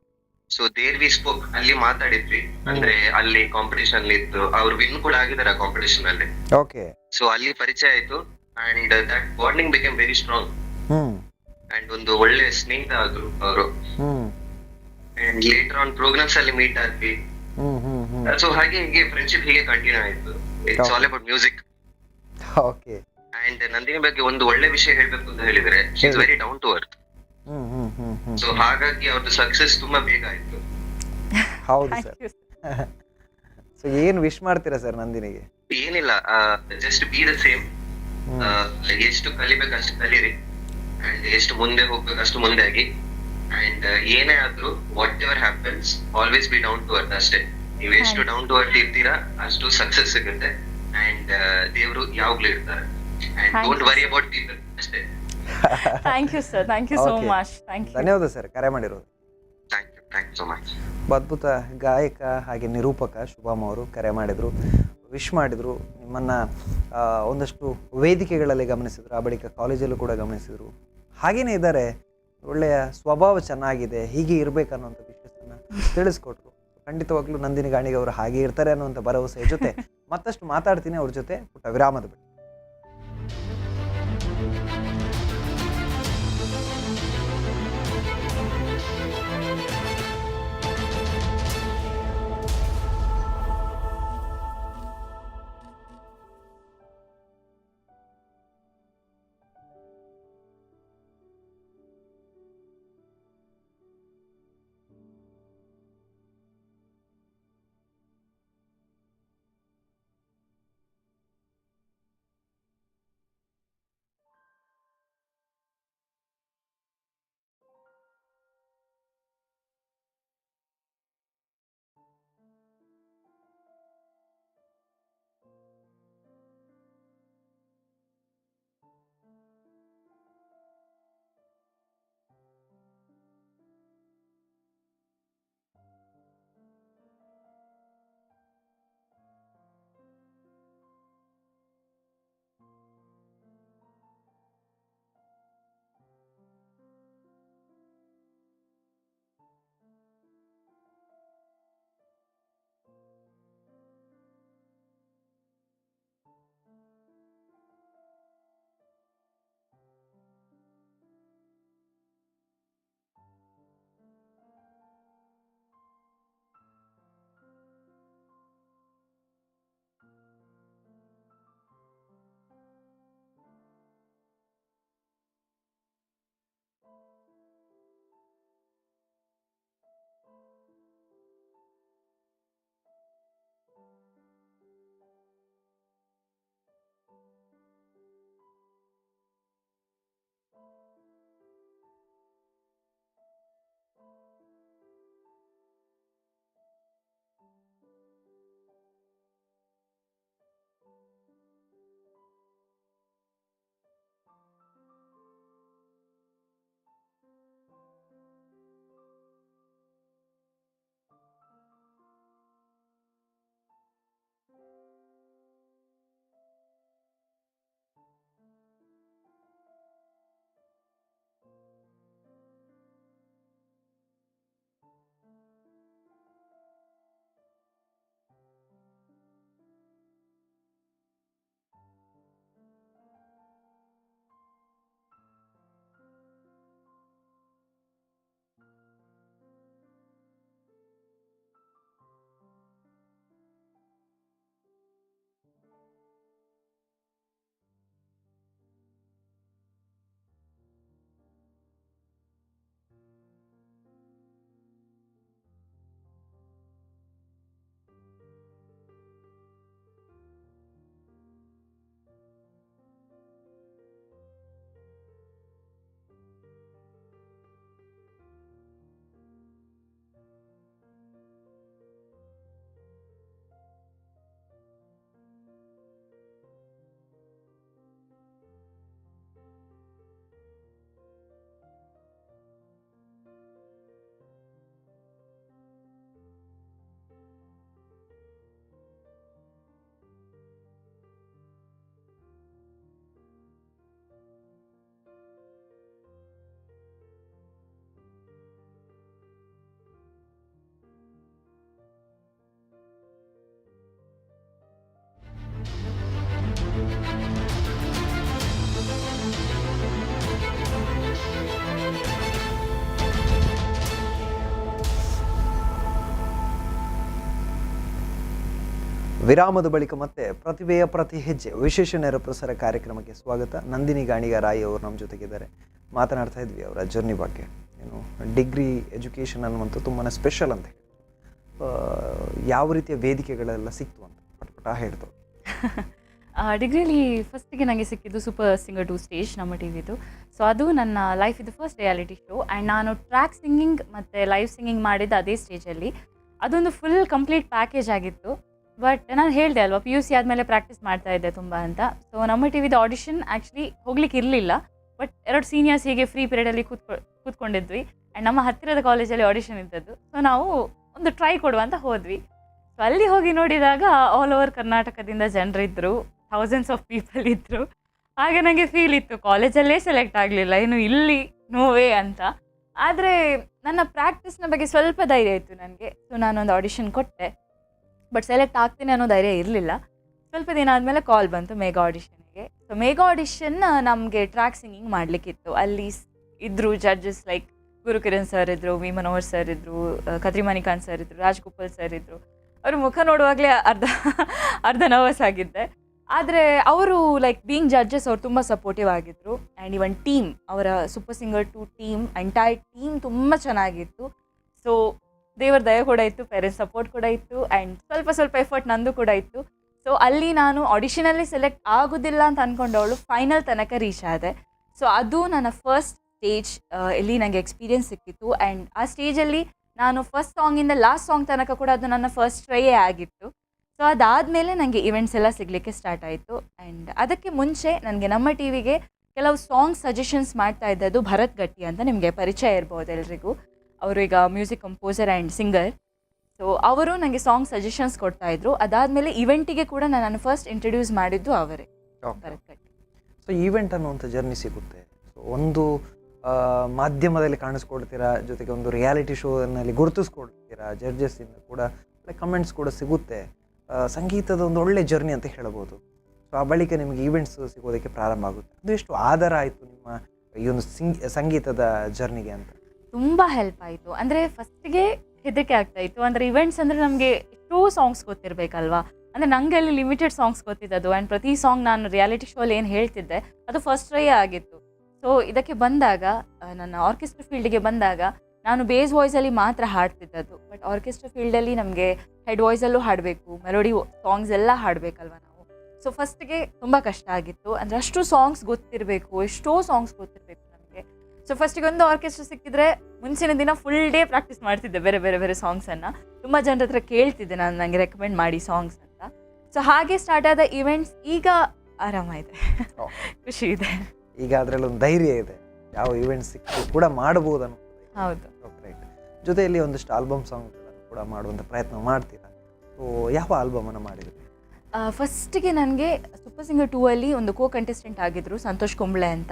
So there we spoke, ಅಲ್ಲಿ ಮಾತಾಡಿದ್ವಿ. ಅಂದ್ರೆ ಅಲ್ಲಿ ಕಾಂಪಿಟೇಷನ್ ಇತ್ತು, ಅವ್ರು ವಿನ್ ಕೂಡ ಆಗಿದ್ದಾರೆ ಆ ಕಾಂಪಿಟೇಷನ್ ಅಲ್ಲಿ. ಓಕೆ. ಸೊ ಅಲ್ಲಿ ಪರಿಚಯ ಆಯ್ತು. And that bonding become very strong. Hmm and ಒಂದು ಒಳ್ಳೆ ಸ್ನೇಹಿತ ಆದ್ರು ಅವರು. ಹ್ಮ್ ಅಂಡ್ ಲೇಟರ್ ಆನ್ ಪ್ರೋಗ್ರಾಮ್ಸ್ ಅಲ್ಲಿ ಮೀಟ್ ಆದ್ವಿ. ಹ್ಮ್ ಹ್ಮ್ ಹ್ಮ್ ಸೊ ಹಾಗೆ ಹೀಗೆ ಫ್ರೆಂಡ್ಶಿಪ್ ಹೀಗೆ ಕಂಟಿನ್ಯೂ ಆಯ್ತು. It's all about music. Okay. And Nandini ಬಗ್ಗೆ ಒಂದು ಒಳ್ಳೆ ವಿಷಯ ಹೇಳ್ಬೇಕು ಅಂತ ಹೇಳಿದ್ರೆ, she is very down to earth. Hmm hmm hmm hmm so ಹಾಗಾಗಿ ಅವ್ರದ್ದು ಸಕ್ಸಸ್ ತುಂಬಾ ಬೇಗ ಆಯ್ತು. ಹೌದು ಥ್ಯಾಂಕ್ ಸರ್. ಯು. ಸೊ ಏನ್ ವಿಶ್ ಮಾಡ್ತೀರಾ ಸರ್ ನಂದಿನಿಗೆ? ಏನಿಲ್ಲ, ಜಸ್ಟ್ ಬಿ ದ ಸೇಮ್. ಎಷ್ಟು ಕಲಿಬೇಕು ಅಷ್ಟು ಕಲೀರಿ. ಅಂಡ್ ಎಷ್ಟು ಮುಂದೆ ಹೋಗ್ಬೇಕು ಅಷ್ಟು ಮುಂದೆ ಆಗಿ. ಅಂಡ್ ಏನೇ ಆದ್ರೂ whatever happens, always be down to earth ಅಷ್ಟೇ. ನೀವು ಎಷ್ಟು ಡೌನ್ ಟು ಅರ್ತ್ ಇರ್ತೀರಾ ಅಷ್ಟು ಸಕ್ಸಸ್ ಸಿಗುತ್ತೆ. ಅಂಡ್ ದೇವರು ಯಾವಾಗ್ಲೂ ಇರ್ತಾರೆ. And don't worry about people ಅಷ್ಟೇ. Thank you sir, thank you so Okay. Much. Thank you. ಧನ್ಯವಾದ ಸರ್ ಕರೆ ಮಾಡಿರೋದು. Thank you so much. ಅದ್ಭುತ ಗಾಯಕ ಹಾಗೆ ನಿರೂಪಕ ಶುಭಮ್ ಅವರು ಕರೆ ಮಾಡಿದ್ರು, ವಿಶ್ ಮಾಡಿದ್ರು. ನಿಮ್ಮನ್ನ ಒಂದಷ್ಟು ವೇದಿಕೆಗಳಲ್ಲಿ ಗಮನಿಸಿದ್ರು, ಆ ಬಳಿಕ ಕಾಲೇಜಲ್ಲೂ ಕೂಡ ಗಮನಿಸಿದ್ರು. ಹಾಗೇನೇ ಇದ್ದಾರೆ, ಒಳ್ಳೆಯ ಸ್ವಭಾವ ಚೆನ್ನಾಗಿದೆ, ಹೀಗೆ ಇರಬೇಕನ್ನುವಂಥ ವಿಷಯವನ್ನು ತಿಳಿಸ್ಕೊಟ್ರು. ಖಂಡಿತವಾಗ್ಲೂ ನಂದಿನಿ ಗಾಣಿಗ ಅವರು ಹಾಗೆ ಇರ್ತಾರೆ ಅನ್ನುವಂಥ ಭರವಸೆಯ ಜೊತೆ ಮತ್ತಷ್ಟು ಮಾತಾಡ್ತೀನಿ ಅವ್ರ ಜೊತೆ ಪುಟ್ಟ ವಿರಾಮದ ಬಳಿ. ವಿರಾಮದ ಬಳಿಕ ಮತ್ತೆ ಪ್ರತಿಭೆಯ ಪ್ರತಿ ಹೆಜ್ಜೆ ವಿಶೇಷ ನೇರ ಪ್ರಸಾರ ಕಾರ್ಯಕ್ರಮಕ್ಕೆ ಸ್ವಾಗತ. ನಂದಿನಿ ಗಾಣಿಗ ರಾಯಿ ಅವರು ನಮ್ಮ ಜೊತೆಗಿದ್ದಾರೆ. ಮಾತನಾಡ್ತಾ ಇದ್ವಿ ಅವರ ಜರ್ನಿ ಬಗ್ಗೆ. ಏನು ಡಿಗ್ರಿ ಎಜುಕೇಷನ್ ಅನ್ನುವಂಥ ತುಂಬಾ ಸ್ಪೆಷಲ್ ಅಂತ ಹೇಳಿ ಯಾವ ರೀತಿಯ ವೇದಿಕೆಗಳೆಲ್ಲ ಸಿಕ್ತು ಅಂತ ಪಟ್ಪಟ ಹೇಳ್ತು. ಡಿಗ್ರಿಲಿ ಫಸ್ಟಿಗೆ ನನಗೆ ಸಿಕ್ಕಿದ್ದು ಸೂಪರ್ ಸಿಂಗರ್ 2 ಸ್ಟೇಜ್ ನಮ್ಮ ಟಿವಿದು. ಸೊ ಅದು ನನ್ನ ಲೈಫಿದು ಫಸ್ಟ್ ರಿಯಾಲಿಟಿ ಶೋ. ಆ್ಯಂಡ್ ನಾನು ಟ್ರ್ಯಾಕ್ ಸಿಂಗಿಂಗ್ ಮತ್ತು ಲೈವ್ ಸಿಂಗಿಂಗ್ ಮಾಡಿದ್ದು ಅದೇ ಸ್ಟೇಜಲ್ಲಿ. ಅದೊಂದು ಫುಲ್ ಕಂಪ್ಲೀಟ್ ಪ್ಯಾಕೇಜ್ ಆಗಿತ್ತು. ಬಟ್ ನಾನು ಹೇಳಿದೆ ಅಲ್ವಾ, PUC ಆದಮೇಲೆ ಪ್ರಾಕ್ಟೀಸ್ ಮಾಡ್ತಾ ಇದ್ದೆ ತುಂಬ ಅಂತ. ಸೊ ನಮ್ಮ ಟಿವಿದು ಆಡಿಷನ್ ಆ್ಯಕ್ಚುಲಿ ಹೋಗ್ಲಿಕ್ಕೆ ಇರಲಿಲ್ಲ. ಬಟ್ 2 ಸೀನಿಯರ್ಸ್ ಹೀಗೆ ಫ್ರೀ ಪೀರಿಯಡಲ್ಲಿ ಕೂತ್ಕೊಂಡಿದ್ವಿ. ಆ್ಯಂಡ್ ನಮ್ಮ ಹತ್ತಿರದ ಕಾಲೇಜಲ್ಲಿ ಆಡಿಷನ್ ಇದ್ದದ್ದು. ಸೊ ನಾವು ಒಂದು ಟ್ರೈ ಕೊಡುವ ಅಂತ ಹೋದ್ವಿ. ಸೊ ಅಲ್ಲಿ ಹೋಗಿ ನೋಡಿದಾಗ ಆಲ್ ಓವರ್ ಕರ್ನಾಟಕದಿಂದ ಜನರಿದ್ದರು, ಥೌಸಂಡ್ಸ್ ಆಫ್ ಪೀಪಲ್ ಇದ್ದರು. ಹಾಗೆ ನನಗೆ ಫೀಲ್ ಇತ್ತು ಕಾಲೇಜಲ್ಲೇ ಸೆಲೆಕ್ಟ್ ಆಗಲಿಲ್ಲ, ಇನ್ನು ಇಲ್ಲಿ ನೋವೇ ಅಂತ. ಆದರೆ ನನ್ನ ಪ್ರಾಕ್ಟೀಸ್ನ ಬಗ್ಗೆ ಸ್ವಲ್ಪ ಧೈರ್ಯ ಇತ್ತು ನನಗೆ. ಸೊ ನಾನೊಂದು ಆಡಿಷನ್ ಕೊಟ್ಟೆ. ಬಟ್ ಸೆಲೆಕ್ಟ್ ಆಗ್ತೀನಿ ಅನ್ನೋ ಧೈರ್ಯ ಇರಲಿಲ್ಲ. ಸ್ವಲ್ಪ ದಿನ ಆದಮೇಲೆ ಕಾಲ್ ಬಂತು ಮೇಗಾ ಆಡಿಷನ್ಗೆ. ಸೊ ಮೇಗಾ ಆಡಿಷನ್ ನಮಗೆ ಟ್ರ್ಯಾಕ್ ಸಿಂಗಿಂಗ್ ಮಾಡಲಿಕ್ಕಿತ್ತು. ಅಲ್ಲಿ ಇದ್ದರು ಜಡ್ಜಸ್ ಲೈಕ್ ಗುರುಕಿರಣ್ ಸರ್ ಇದ್ದರು, ವಿ ಮನೋಹರ್ ಸರ್ ಇದ್ದರು, ಕದ್ರಿಮಣಿಕಾಂತ್ ಸರ್ ಇದ್ದರು, ರಾಜ್ಗೋಪಾಲ್ ಸರ್ ಇದ್ದರು. ಅವ್ರ ಮುಖ ನೋಡುವಾಗಲೇ ಅರ್ಧ ನರ್ವಸ್ ಆಗಿದ್ದೆ. ಆದರೆ ಅವರು ಲೈಕ್ ಬೀಯಿಂಗ್ ಜಡ್ಜಸ್ ಅವ್ರು ತುಂಬ ಸಪೋರ್ಟಿವ್ ಆಗಿದ್ದರು. ಆ್ಯಂಡ್ ಇವನ್ ಟೀಮ್, ಅವರ super singer 2 team, entire team ತುಂಬ ಚೆನ್ನಾಗಿತ್ತು. ಸೊ ದೇವರ ದಯ ಕೂಡ ಇತ್ತು, ಪೇರೆಂಟ್ಸ್ ಸಪೋರ್ಟ್ ಕೂಡ ಇತ್ತು, ಆ್ಯಂಡ್ ಸ್ವಲ್ಪ ಎಫರ್ಟ್ ನಂದು ಕೂಡ ಇತ್ತು. ಸೊ ಅಲ್ಲಿ ನಾನು ಆಡಿಷನಲ್ಲಿ ಸೆಲೆಕ್ಟ್ ಆಗೋದಿಲ್ಲ ಅಂತ ಅಂದ್ಕೊಂಡವಳು ಫೈನಲ್ ತನಕ ರೀಚ್ ಆದೆ. ಸೊ ಅದು ನನ್ನ ಫಸ್ಟ್ ಸ್ಟೇಜ್, ಇಲ್ಲಿ ನನಗೆ ಎಕ್ಸ್ಪೀರಿಯನ್ಸ್ ಸಿಕ್ಕಿತ್ತು. ಆ್ಯಂಡ್ ಆ ಸ್ಟೇಜಲ್ಲಿ ನಾನು ಫಸ್ಟ್ ಸಾಂಗಿಂದ ಲಾಸ್ಟ್ ಸಾಂಗ್ ತನಕ ಕೂಡ ಅದು ನನ್ನ ಫಸ್ಟ್ ಟ್ರೈಯೇ ಆಗಿತ್ತು. ಸೊ ಅದಾದಮೇಲೆ ನನಗೆ ಇವೆಂಟ್ಸ್ ಎಲ್ಲ ಸಿಗಲಿಕ್ಕೆ ಸ್ಟಾರ್ಟ್ ಆಯಿತು. ಆ್ಯಂಡ್ ಅದಕ್ಕೆ ಮುಂಚೆ ನನಗೆ ನಮ್ಮ ಟಿವಿಗೆ ಕೆಲವು ಸಾಂಗ್ ಸಜೆಷನ್ಸ್ ಮಾಡ್ತಾ ಇದ್ದದ್ದು ಭರತ್ ಗಟ್ಟಿ ಅಂತ, ನಿಮಗೆ ಪರಿಚಯ ಇರ್ಬೋದು ಎಲ್ರಿಗೂ. ಅವರು ಈಗ music composer and singer. So ಅವರು ನನಗೆ ಸಾಂಗ್ ಸಜೆಷನ್ಸ್ ಕೊಡ್ತಾಯಿದ್ರು. ಅದಾದಮೇಲೆ ಇವೆಂಟಿಗೆ ಕೂಡ ನಾನು ಫಸ್ಟ್ ಇಂಟ್ರೊಡ್ಯೂಸ್ ಮಾಡಿದ್ದು ಅವರೇ, ಭರತ್ ಗಟ್ಟಿ. ಸೊ ಈವೆಂಟ್ ಅನ್ನುವಂಥ ಜರ್ನಿ ಸಿಗುತ್ತೆ. ಸೊ ಒಂದು ಮಾಧ್ಯಮದಲ್ಲಿ ಕಾಣಿಸ್ಕೊಳ್ತೀರಾ, ಜೊತೆಗೆ ಒಂದು ರಿಯಾಲಿಟಿ ಶೋನಲ್ಲಿ ಗುರುತಿಸ್ಕೊಳ್ತೀರಾ, ಜಡ್ಜಸ್ಸಿಂದ ಕೂಡ ಕಮೆಂಟ್ಸ್ ಕೂಡ ಸಿಗುತ್ತೆ. ಸಂಗೀತದ ಒಂದು ಒಳ್ಳೆ ಜರ್ನಿ ಅಂತ ಹೇಳ್ಬೋದು. ಸೊ ಆ ಬಳಿಕ ನಿಮಗೆ ಈವೆಂಟ್ಸ್ ಸಿಗೋದಕ್ಕೆ ಪ್ರಾರಂಭ ಆಗುತ್ತೆ. ಅದು ಎಷ್ಟು ಆಧಾರ ಆಯಿತು ನಿಮ್ಮ ಈ ಒಂದು ಸಂಗೀತದ ಜರ್ನಿಗೆ ಅಂತ? ತುಂಬ ಹೆಲ್ಪ್ ಆಯಿತು. ಅಂದರೆ ಫಸ್ಟಿಗೆ ಹೆದರಿಕೆ ಆಗ್ತಾಯಿತ್ತು. ಅಂದರೆ ಇವೆಂಟ್ಸ್ ಅಂದರೆ ನಮಗೆ ಎಷ್ಟೋ ಸಾಂಗ್ಸ್ ಗೊತ್ತಿರಬೇಕಲ್ವಾ. ಅಂದರೆ ನನಗೆ ಅಲ್ಲಿ ಲಿಮಿಟೆಡ್ ಸಾಂಗ್ಸ್ ಗೊತ್ತಿದ್ದದು. ಆ್ಯಂಡ್ ಪ್ರತಿ ಸಾಂಗ್ ನಾನು ರಿಯಾಲಿಟಿ ಶೋಲ್ಲಿ ಏನು ಹೇಳ್ತಿದ್ದೆ ಅದು ಫಸ್ಟ್ ಟ್ರೈ ಆಗಿತ್ತು. ಸೊ ಇದಕ್ಕೆ ಬಂದಾಗ, ನನ್ನ ಆರ್ಕೆಸ್ಟ್ರಾ ಫೀಲ್ಡಿಗೆ ಬಂದಾಗ ನಾನು ಬೇಸ್ ವಾಯ್ಸಲ್ಲಿ ಮಾತ್ರ ಹಾಡ್ತಿದ್ದದ್ದು. ಬಟ್ ಆರ್ಕೆಸ್ಟ್ರಾ ಫೀಲ್ಡಲ್ಲಿ ನಮಗೆ ಹೆಡ್ ವಾಯ್ಸಲ್ಲೂ ಹಾಡಬೇಕು, ಮೆಲೋಡಿ ಸಾಂಗ್ಸ್ ಎಲ್ಲ ಹಾಡಬೇಕಲ್ವ ನಾವು. ಸೊ ಫಸ್ಟಿಗೆ ತುಂಬ ಕಷ್ಟ ಆಗಿತ್ತು. ಅಂದರೆ ಅಷ್ಟು ಸಾಂಗ್ಸ್ ಗೊತ್ತಿರಬೇಕು, ಎಷ್ಟೋ ಸಾಂಗ್ಸ್ ಗೊತ್ತಿರಬೇಕು ನಮಗೆ. ಸೊ ಫಸ್ಟಿಗೆ ಒಂದು ಆರ್ಕೆಸ್ಟ್ರಾ ಸಿಕ್ಕಿದ್ರೆ ಮುಂಚಿನ ದಿನ ಫುಲ್ ಡೇ ಪ್ರಾಕ್ಟೀಸ್ ಮಾಡ್ತಿದ್ದೆ ಬೇರೆ ಸಾಂಗ್ಸನ್ನು. ತುಂಬ ಜನರ ಹತ್ರ ಕೇಳ್ತಿದ್ದೆ ನಾನು, ನನಗೆ ರೆಕಮೆಂಡ್ ಮಾಡಿ ಸಾಂಗ್ಸ್ ಅಂತ. ಸೊ ಹಾಗೆ ಸ್ಟಾರ್ಟ್ ಆದ ಇವೆಂಟ್ಸ್ ಈಗ ಆರಾಮಾಯಿದೆ, ಖುಷಿ ಇದೆ. ಈಗ ಅದರಲ್ಲಿ ಒಂದು ಧೈರ್ಯ ಇದೆ, ಯಾವ ಇವೆಂಟ್ಸ್ ಸಿಕ್ಕಿ ಕೂಡ ಮಾಡಬಹುದು ಅನ್ನೋದು. ಹೌದು, ರೈಟ್. ಜೊತೆಯಲ್ಲಿ ಒಂದಿಷ್ಟು ಆಲ್ಬಮ್ ಸಾಂಗ್ಗಳನ್ನು ಕೂಡ ಮಾಡುವಂಥ ಪ್ರಯತ್ನ ಮಾಡ್ತೀರಾ. ಸೊ ಯಾವ ಆಲ್ಬಮನ್ನು ಮಾಡಿದ್ರಿ? ಫಸ್ಟಿಗೆ ನನಗೆ ಸೂಪರ್ ಸಿಂಗರ್ 2 ಅಲ್ಲಿ ಒಂದು ಕಂಟೆಸ್ಟೆಂಟ್ ಆಗಿದ್ದರು, ಸಂತೋಷ್ ಕುಂಬ್ಳೆ ಅಂತ.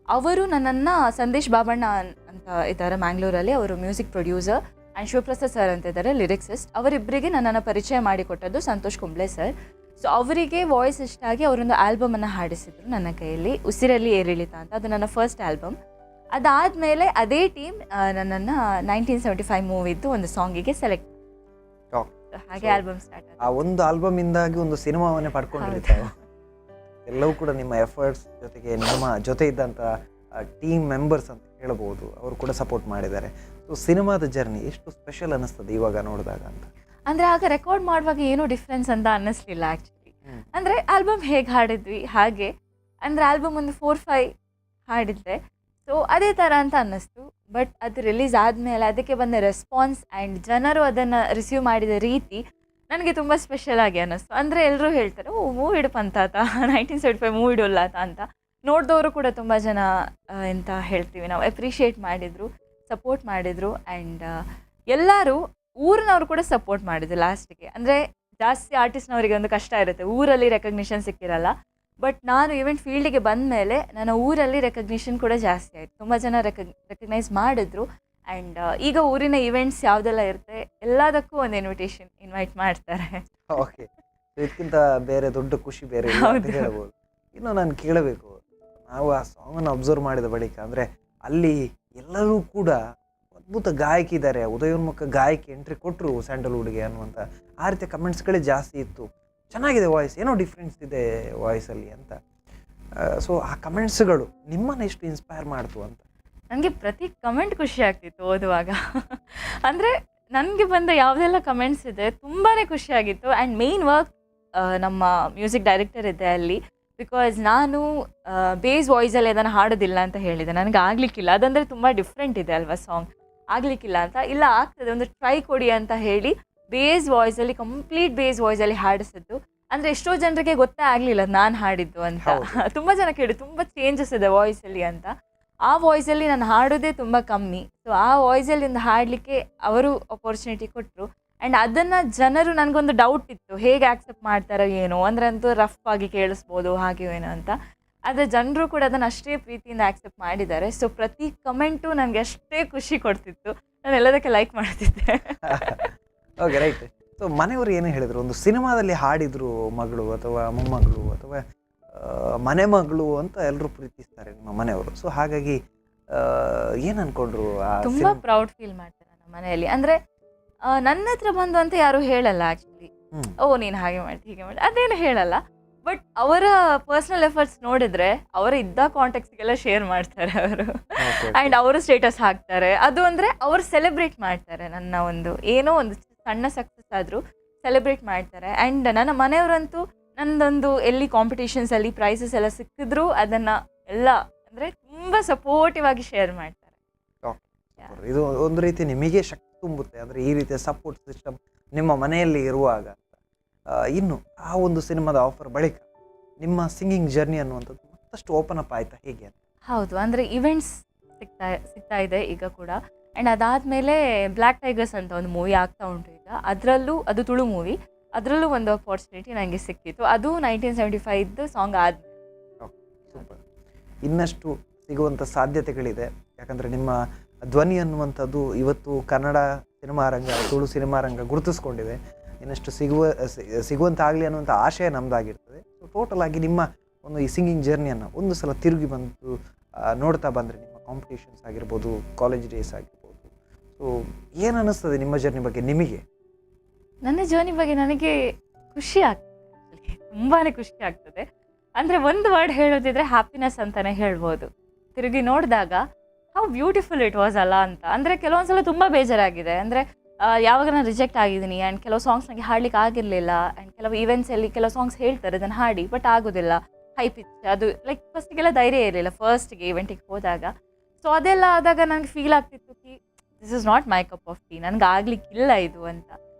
ಅವರು ನನ್ನನ್ನು ಸಂದೇಶ್ ಬಾಬಣ್ಣ ಅಂತ ಇದ್ದಾರೆ ಮ್ಯಾಂಗ್ಳೂರಲ್ಲಿ, ಅವರು music producer, and Shivaprasad sir ಅಂತ ಇದ್ದಾರೆ ಲಿರಿಕ್ಸಿಸ್ಟ್. ಅವರಿಬ್ಬರಿಗೆ ನನ್ನನ್ನು ಪರಿಚಯ ಮಾಡಿಕೊಟ್ಟದ್ದು ಸಂತೋಷ್ ಕುಂಬ್ಳೆ ಸರ್. ಸೊ ಅವರಿಗೆ ವಾಯ್ಸ್ ಇಷ್ಟ ಆಗಿ ಅವರೊಂದು ಆಲ್ಬಮನ್ನು ಹಾಡಿಸಿದ್ರು ನನ್ನ ಕೈಯಲ್ಲಿ, ಉಸಿರಲ್ಲಿ ಏರಿಳಿತ ಅಂತ. ಅದು ನನ್ನ ಫಸ್ಟ್ ಆಲ್ಬಮ್. ಅದಾದಮೇಲೆ ಅದೇ ಟೀಮ್ ನನ್ನನ್ನು 1975 ಮೂವಿದ್ದು ಒಂದು ಸಾಂಗಿಗೆ ಸೆಲೆಕ್ಟ್, ಹಾಗೆ ಆಲ್ಬಮ್ ಸ್ಟಾರ್ಟ್ ಆಯಿತು. ಆ ಒಂದು ಆಲ್ಬಮಿಂದಾಗಿ ಒಂದು ಸಿನಿಮಾವನ್ನೇ ಪಡ್ಕೊಂಡಿರ್ತಾವೆ. ಎಲ್ಲವೂ ಕೂಡ ನಿಮ್ಮ ಎಫರ್ಟ್ಸ್ ಜೊತೆಗೆ ನಿಮ್ಮ ಜೊತೆ ಇದ್ದಂಥ ಟೀಮ್ ಮೆಂಬರ್ಸ್ ಅಂತ ಹೇಳ್ಬೋದು, ಅವರು ಕೂಡ ಸಪೋರ್ಟ್ ಮಾಡಿದ್ದಾರೆ. ಸೊ ಸಿನಿಮಾದ ಜರ್ನಿ ಎಷ್ಟು ಸ್ಪೆಷಲ್ ಅನ್ನಿಸ್ತದೆ ಇವಾಗ ನೋಡಿದಾಗ ಅಂತ? ಅಂದರೆ ಆಗ ರೆಕಾರ್ಡ್ ಮಾಡುವಾಗ ಏನೂ ಡಿಫ್ರೆನ್ಸ್ ಅಂತ ಅನ್ನಿಸ್ಲಿಲ್ಲ ಆ್ಯಕ್ಚುಲಿ. ಅಂದರೆ ಆಲ್ಬಮ್ ಹೇಗೆ ಹಾಡಿದ್ವಿ ಹಾಗೆ, ಅಂದರೆ ಆಲ್ಬಮ್ ಒಂದು 4-5 ಹಾಡಿದ್ದೆ. ಸೊ ಅದೇ ಥರ ಅಂತ ಅನ್ನಿಸ್ತು. ಬಟ್ ಅದು ರಿಲೀಸ್ ಆದಮೇಲೆ ಅದಕ್ಕೆ ಬಂದ ರೆಸ್ಪಾನ್ಸ್ ಆ್ಯಂಡ್ ಜನರು ಅದನ್ನು ರಿಸೀವ್ ಮಾಡಿದ ರೀತಿ ನನಗೆ ತುಂಬ ಸ್ಪೆಷಲ್ ಆಗಿ ಅನ್ನಿಸ್ತು. ಅಂದರೆ ಎಲ್ಲರೂ ಹೇಳ್ತಾರೆ, ಓ ಮೂವಿ ಇಡಪಂತ 1975 ಮೂವಿ ಇಡೋಲ್ಲ ಅಂತ. ನೋಡಿದವರು ಕೂಡ ತುಂಬ ಜನ ಎಂತ ಹೇಳ್ತೀವಿ ನಾವು ಅಪ್ರಿಷಿಯೇಟ್ ಮಾಡಿದರು, ಸಪೋರ್ಟ್ ಮಾಡಿದರು. ಆ್ಯಂಡ್ ಎಲ್ಲರೂ ಊರಿನವರು ಕೂಡ ಸಪೋರ್ಟ್ ಮಾಡಿದ್ರು ಲಾಸ್ಟಿಗೆ. ಅಂದರೆ ಜಾಸ್ತಿ ಆರ್ಟಿಸ್ಟ್ನವರಿಗೆ ಒಂದು ಕಷ್ಟ ಇರುತ್ತೆ, ಊರಲ್ಲಿ ರೆಕಗ್ನಿಷನ್ ಸಿಕ್ಕಿರಲ್ಲ. ಬಟ್ ನಾನು ಇವೆಂಟ್ ಫೀಲ್ಡಿಗೆ ಬಂದ ಮೇಲೆ ನನ್ನ ಊರಲ್ಲಿ ರೆಕಗ್ನಿಷನ್ ಕೂಡ ಜಾಸ್ತಿ ಆಯಿತು. ತುಂಬ ಜನ ರೆಕಗ್ನೈಸ್ ಮಾಡಿದ್ರು. ಆ್ಯಂಡ್ ಈಗ ಊರಿನ ಇವೆಂಟ್ಸ್ ಯಾವುದೆಲ್ಲ ಇರುತ್ತೆ ಎಲ್ಲದಕ್ಕೂ ಒಂದು ಇನ್ವೈಟ್ ಮಾಡ್ತಾರೆ. ಓಕೆ, ಇದಕ್ಕಿಂತ ಬೇರೆ ದೊಡ್ಡ ಖುಷಿ ಬೇರೆ ಇಲ್ಲ ಅಂತ ಹೇಳ್ಬೋದು. ಇನ್ನು ನಾನು ಕೇಳಬೇಕು, ನಾವು ಆ ಸಾಂಗನ್ನು ಅಬ್ಸರ್ವ್ ಮಾಡಿದ ಬಳಿಕ ಅಂದರೆ ಅಲ್ಲಿ ಎಲ್ಲರೂ ಕೂಡ ಅದ್ಭುತ ಗಾಯಕಿ ಇದ್ದಾರೆ, ಉದಯೋನ್ಮುಖ ಗಾಯಕಿ ಎಂಟ್ರಿ ಕೊಟ್ಟರು ಸ್ಯಾಂಡಲ್ವುಡ್ಗೆ ಅನ್ನುವಂಥ ಆ ರೀತಿಯ ಕಮೆಂಟ್ಸ್ಗಳೇ ಜಾಸ್ತಿ ಇತ್ತು. ಚೆನ್ನಾಗಿದೆ ವಾಯ್ಸ್, ಏನೋ ಡಿಫ್ರೆನ್ಸ್ ಇದೆ ವಾಯ್ಸಲ್ಲಿ ಅಂತ. ಸೊ ಆ ಕಮೆಂಟ್ಸ್ಗಳು ನಿಮ್ಮನ್ನು ಎಷ್ಟು ಇನ್ಸ್ಪೈರ್ ಮಾಡ್ತು ಅಂತ? ನನಗೆ ಪ್ರತಿ ಕಮೆಂಟ್ ಖುಷಿ ಆಗ್ತಿತ್ತು ಓದುವಾಗ. ಅಂದರೆ ನನಗೆ ಬಂದ ಯಾವುದೆಲ್ಲ ಕಮೆಂಟ್ಸ್ ಇದೆ ತುಂಬಾ ಖುಷಿಯಾಗಿತ್ತು. ಆ್ಯಂಡ್ ಮೇಯ್ನ್ ವರ್ಕ್ ನಮ್ಮ ಮ್ಯೂಸಿಕ್ ಡೈರೆಕ್ಟರ್ ಇದೆ ಅಲ್ಲಿ. ಬಿಕಾಸ್ ನಾನು ಬೇಸ್ ವಾಯ್ಸಲ್ಲಿ ಅದನ್ನು ಹಾಡೋದಿಲ್ಲ ಅಂತ ಹೇಳಿದೆ, ನನಗೆ ಆಗಲಿಕ್ಕಿಲ್ಲ. ಅದಂದರೆ ತುಂಬ ಡಿಫ್ರೆಂಟ್ ಇದೆ ಅಲ್ವಾ ಸಾಂಗ್, ಆಗಲಿಕ್ಕಿಲ್ಲ ಅಂತ. ಇಲ್ಲ ಆಗ್ತದೆ, ಒಂದು ಟ್ರೈ ಕೊಡಿ ಅಂತ ಹೇಳಿ ಬೇಸ್ ವಾಯ್ಸಲ್ಲಿ, ಕಂಪ್ಲೀಟ್ ಬೇಸ್ ವಾಯ್ಸಲ್ಲಿ ಹಾಡಿಸಿದ್ದು. ಅಂದರೆ ಎಷ್ಟೋ ಜನರಿಗೆ ಗೊತ್ತೇ ಆಗಲಿಲ್ಲ ನಾನು ಹಾಡಿದ್ದು ಅಂತ. ತುಂಬ ಜನ ಕೇಳಿ ತುಂಬ ಚೇಂಜಸ್ ಇದೆ ವಾಯ್ಸಲ್ಲಿ ಅಂತ. ಆ ವಾಯ್ಸಲ್ಲಿ ನಾನು ಹಾಡೋದೇ ತುಂಬ ಕಮ್ಮಿ. ಸೊ ಆ ವಾಯ್ಸಲ್ಲಿ ಒಂದು ಹಾಡಲಿಕ್ಕೆ ಅವರು ಅಪರ್ಚುನಿಟಿ ಕೊಟ್ಟರು. ಆ್ಯಂಡ್ ಅದನ್ನು ಜನರು, ನನಗೊಂದು ಡೌಟ್ ಇತ್ತು ಹೇಗೆ ಆಕ್ಸೆಪ್ಟ್ ಮಾಡ್ತಾರೋ ಏನೋ, ಅಂದರೆ ಅಂತೂ ರಫ್ ಆಗಿ ಕೇಳಿಸ್ಬೋದು ಹಾಗೆ ಏನೋ ಅಂತ. ಆದರೆ ಜನರು ಕೂಡ ಅದನ್ನು ಅಷ್ಟೇ ಪ್ರೀತಿಯಿಂದ ಆಕ್ಸೆಪ್ಟ್ ಮಾಡಿದ್ದಾರೆ. ಸೊ ಪ್ರತಿ ಕಮೆಂಟು ನನಗೆ ಅಷ್ಟೇ ಖುಷಿ ಕೊಡ್ತಿತ್ತು, ನಾನು ಎಲ್ಲದಕ್ಕೆ ಲೈಕ್ ಮಾಡ್ತಿದ್ದೆ. Okay, right. ಸೊ ಮನೆಯವರು ಏನು ಹೇಳಿದರು? ಒಂದು ಸಿನಿಮಾದಲ್ಲಿ ಹಾಡಿದ್ರು ಮಗಳು ಅಥವಾ ಮೊಮ್ಮಗಳು ಅಥವಾ ಮನೆ ಮಗಳು ಅಂತ ಎಲ್ಲರೂ ಪ್ರೀತಿಸ್ತಾರೆ ನಿಮ್ಮ ಮನೆಯವರು. ಸೊ ಹಾಗಾಗಿ ಏನು ಅನ್ಕೊಂಡ್ರು? ತುಂಬ ಪ್ರೌಡ್ ಫೀಲ್ ಮಾಡ್ತಾರೆ ನಮ್ಮ ಮನೆಯಲ್ಲಿ. ಅಂದರೆ ನನ್ನ ಹತ್ರ ಬಂದು ಅಂತ ಯಾರು ಹೇಳಲ್ಲ ಆ್ಯಕ್ಚುಲಿ, ಓ ನೀನು ಹಾಗೆ ಮಾಡಿ ಹೀಗೆ ಮಾಡಿ ಅದೇನು ಹೇಳಲ್ಲ. ಬಟ್ ಅವರ ಪರ್ಸ್ನಲ್ ಎಫರ್ಟ್ಸ್ ನೋಡಿದ್ರೆ ಅವರ ಇದ್ದ ಕಾಂಟ್ಯಾಕ್ಟ್ಸ್ಗೆಲ್ಲ ಶೇರ್ ಮಾಡ್ತಾರೆ ಅವರು. ಆ್ಯಂಡ್ ಅವರು ಸ್ಟೇಟಸ್ ಹಾಕ್ತಾರೆ. ಅದು ಅಂದರೆ ಅವರು ಸೆಲೆಬ್ರೇಟ್ ಮಾಡ್ತಾರೆ ನನ್ನ ಒಂದು ಏನೋ ಒಂದು ಸಣ್ಣ ಸಕ್ಸಸ್ ಆದರೂ ಸೆಲೆಬ್ರೇಟ್ ಮಾಡ್ತಾರೆ. ಆ್ಯಂಡ್ ನನ್ನ ಮನೆಯವರಂತೂ ನನ್ನದೊಂದು ಎಲ್ಲಿ ಕಾಂಪಿಟೇಷನ್ಸಲ್ಲಿ ಪ್ರೈಸಸ್ ಎಲ್ಲ ಸಿಕ್ಕಿದ್ರು ಅದನ್ನು ಎಲ್ಲ ಅಂದರೆ ತುಂಬ ಸಪೋರ್ಟಿವ್ ಆಗಿ ಶೇರ್ ಮಾಡ್ತಾರೆ. ಇದು ಒಂದು ರೀತಿ ನಿಮಗೆ ಶಕ್ತಿ ತುಂಬುತ್ತೆ, ಅಂದರೆ ಈ ರೀತಿಯ ಸಪೋರ್ಟ್ ಸಿಸ್ಟಮ್ ನಿಮ್ಮ ಮನೆಯಲ್ಲಿ ಇರುವಾಗ. ಇನ್ನು ಆ ಒಂದು ಸಿನಿಮಾದ ಆಫರ್ ಬಳಿಕ ನಿಮ್ಮ ಸಿಂಗಿಂಗ್ ಜರ್ನಿ ಅನ್ನುವಂಥದ್ದು ಮತ್ತಷ್ಟು ಓಪನ್ ಅಪ್ ಆಯ್ತಾ, ಹೇಗೆ ಅಂತ? ಹೌದು, ಅಂದರೆ ಇವೆಂಟ್ಸ್ ಸಿಗ್ತಾ ಇದೆ ಈಗ ಕೂಡ. ಆ್ಯಂಡ್ ಅದಾದಮೇಲೆ ಬ್ಲ್ಯಾಕ್ ಟೈಗರ್ಸ್ ಅಂತ ಒಂದು ಮೂವಿ ಆಗ್ತಾ ಉಂಟು ಈಗ. ಅದರಲ್ಲೂ ಅದು ತುಳು ಮೂವಿ, ಅದರಲ್ಲೂ ಒಂದು ಅಪರ್ಚುನಿಟಿ ನನಗೆ ಸಿಕ್ಕಿತ್ತು. ಅದು 1975 ಸಾಂಗ್ ಆದಮೇಲೆ. ಸೂಪರ್. ಇನ್ನಷ್ಟು ಸಿಗುವಂಥ ಸಾಧ್ಯತೆಗಳಿದೆ, ಯಾಕಂದರೆ ನಿಮ್ಮ ಧ್ವನಿ ಅನ್ನುವಂಥದ್ದು ಇವತ್ತು ಕನ್ನಡ ಸಿನಿಮಾ ರಂಗ, ತುಳು ಸಿನಿಮಾ ರಂಗ ಗುರುತಿಸ್ಕೊಂಡಿದೆ. ಇನ್ನಷ್ಟು ಸಿಗುವಂತಾಗಲಿ ಅನ್ನುವಂಥ ಆಶಯ ನಮ್ಮದಾಗಿರ್ತದೆ. ಸೊ ಟೋಟಲ್ ಆಗಿ ನಿಮ್ಮ ಒಂದು ಈ ಸಿಂಗಿಂಗ್ ಜರ್ನಿಯನ್ನು ಒಂದು ಸಲ ತಿರುಗಿ ಬಂದು ನೋಡ್ತಾ ಬಂದರೆ, ನಿಮ್ಮ ಕಾಂಪಿಟೇಷನ್ಸ್ ಆಗಿರ್ಬೋದು, ಕಾಲೇಜ್ ಡೇಸ್ ಆಗಿರ್ಬೋದು, ಸೊ ಏನು ಅನ್ನಿಸ್ತದೆ ನಿಮ್ಮ ಜರ್ನಿ ಬಗ್ಗೆ ನಿಮಗೆ? ನನ್ನ ಜರ್ನಿ ಬಗ್ಗೆ ನನಗೆ ಖುಷಿ ಆಗ್ತದೆ, ತುಂಬಾ ಖುಷಿ ಆಗ್ತದೆ. ಅಂದರೆ ಒಂದು ವರ್ಡ್ ಹೇಳೋದಿದ್ರೆ ಹ್ಯಾಪಿನೆಸ್ ಅಂತಲೇ ಹೇಳ್ಬೋದು. ತಿರುಗಿ ನೋಡಿದಾಗ ಹೌ ಬ್ಯೂಟಿಫುಲ್ ಇಟ್ ವಾಸ್ ಅಲ್ಲ ಅಂತ. ಅಂದರೆ ಕೆಲವೊಂದ್ಸಲ ತುಂಬ ಬೇಜಾರಾಗಿದೆ. ಅಂದರೆ ಯಾವಾಗ ನಾನು ರಿಜೆಕ್ಟ್ ಆಗಿದ್ದೀನಿ ಆ್ಯಂಡ್ ಕೆಲವು ಸಾಂಗ್ಸ್ ನನಗೆ ಹಾಡ್ಲಿಕ್ಕೆ ಆಗಿರಲಿಲ್ಲ. ಆ್ಯಂಡ್ ಕೆಲವು ಈವೆಂಟ್ಸಲ್ಲಿ ಕೆಲವು ಸಾಂಗ್ಸ್ ಹೇಳ್ತಾರೆ ಅದನ್ನು ಹಾಡಿ, ಬಟ್ ಆಗೋದಿಲ್ಲ, ಹೈ ಪಿಚ್ ಅದು ಲೈಕ್ ಫಸ್ಟಿಗೆಲ್ಲ ಧೈರ್ಯ ಇರಲಿಲ್ಲ ಫಸ್ಟಿಗೆ ಈವೆಂಟಿಗೆ ಹೋದಾಗ. ಸೊ ಅದೆಲ್ಲ ಆದಾಗ ನನಗೆ ಫೀಲ್ ಆಗ್ತಿತ್ತು ಕಿ this is not my cup of tea, ನನಗೆ ಆಗ್ಲಿಕ್ಕಿಲ್ಲ ಇದು ಅಂತ.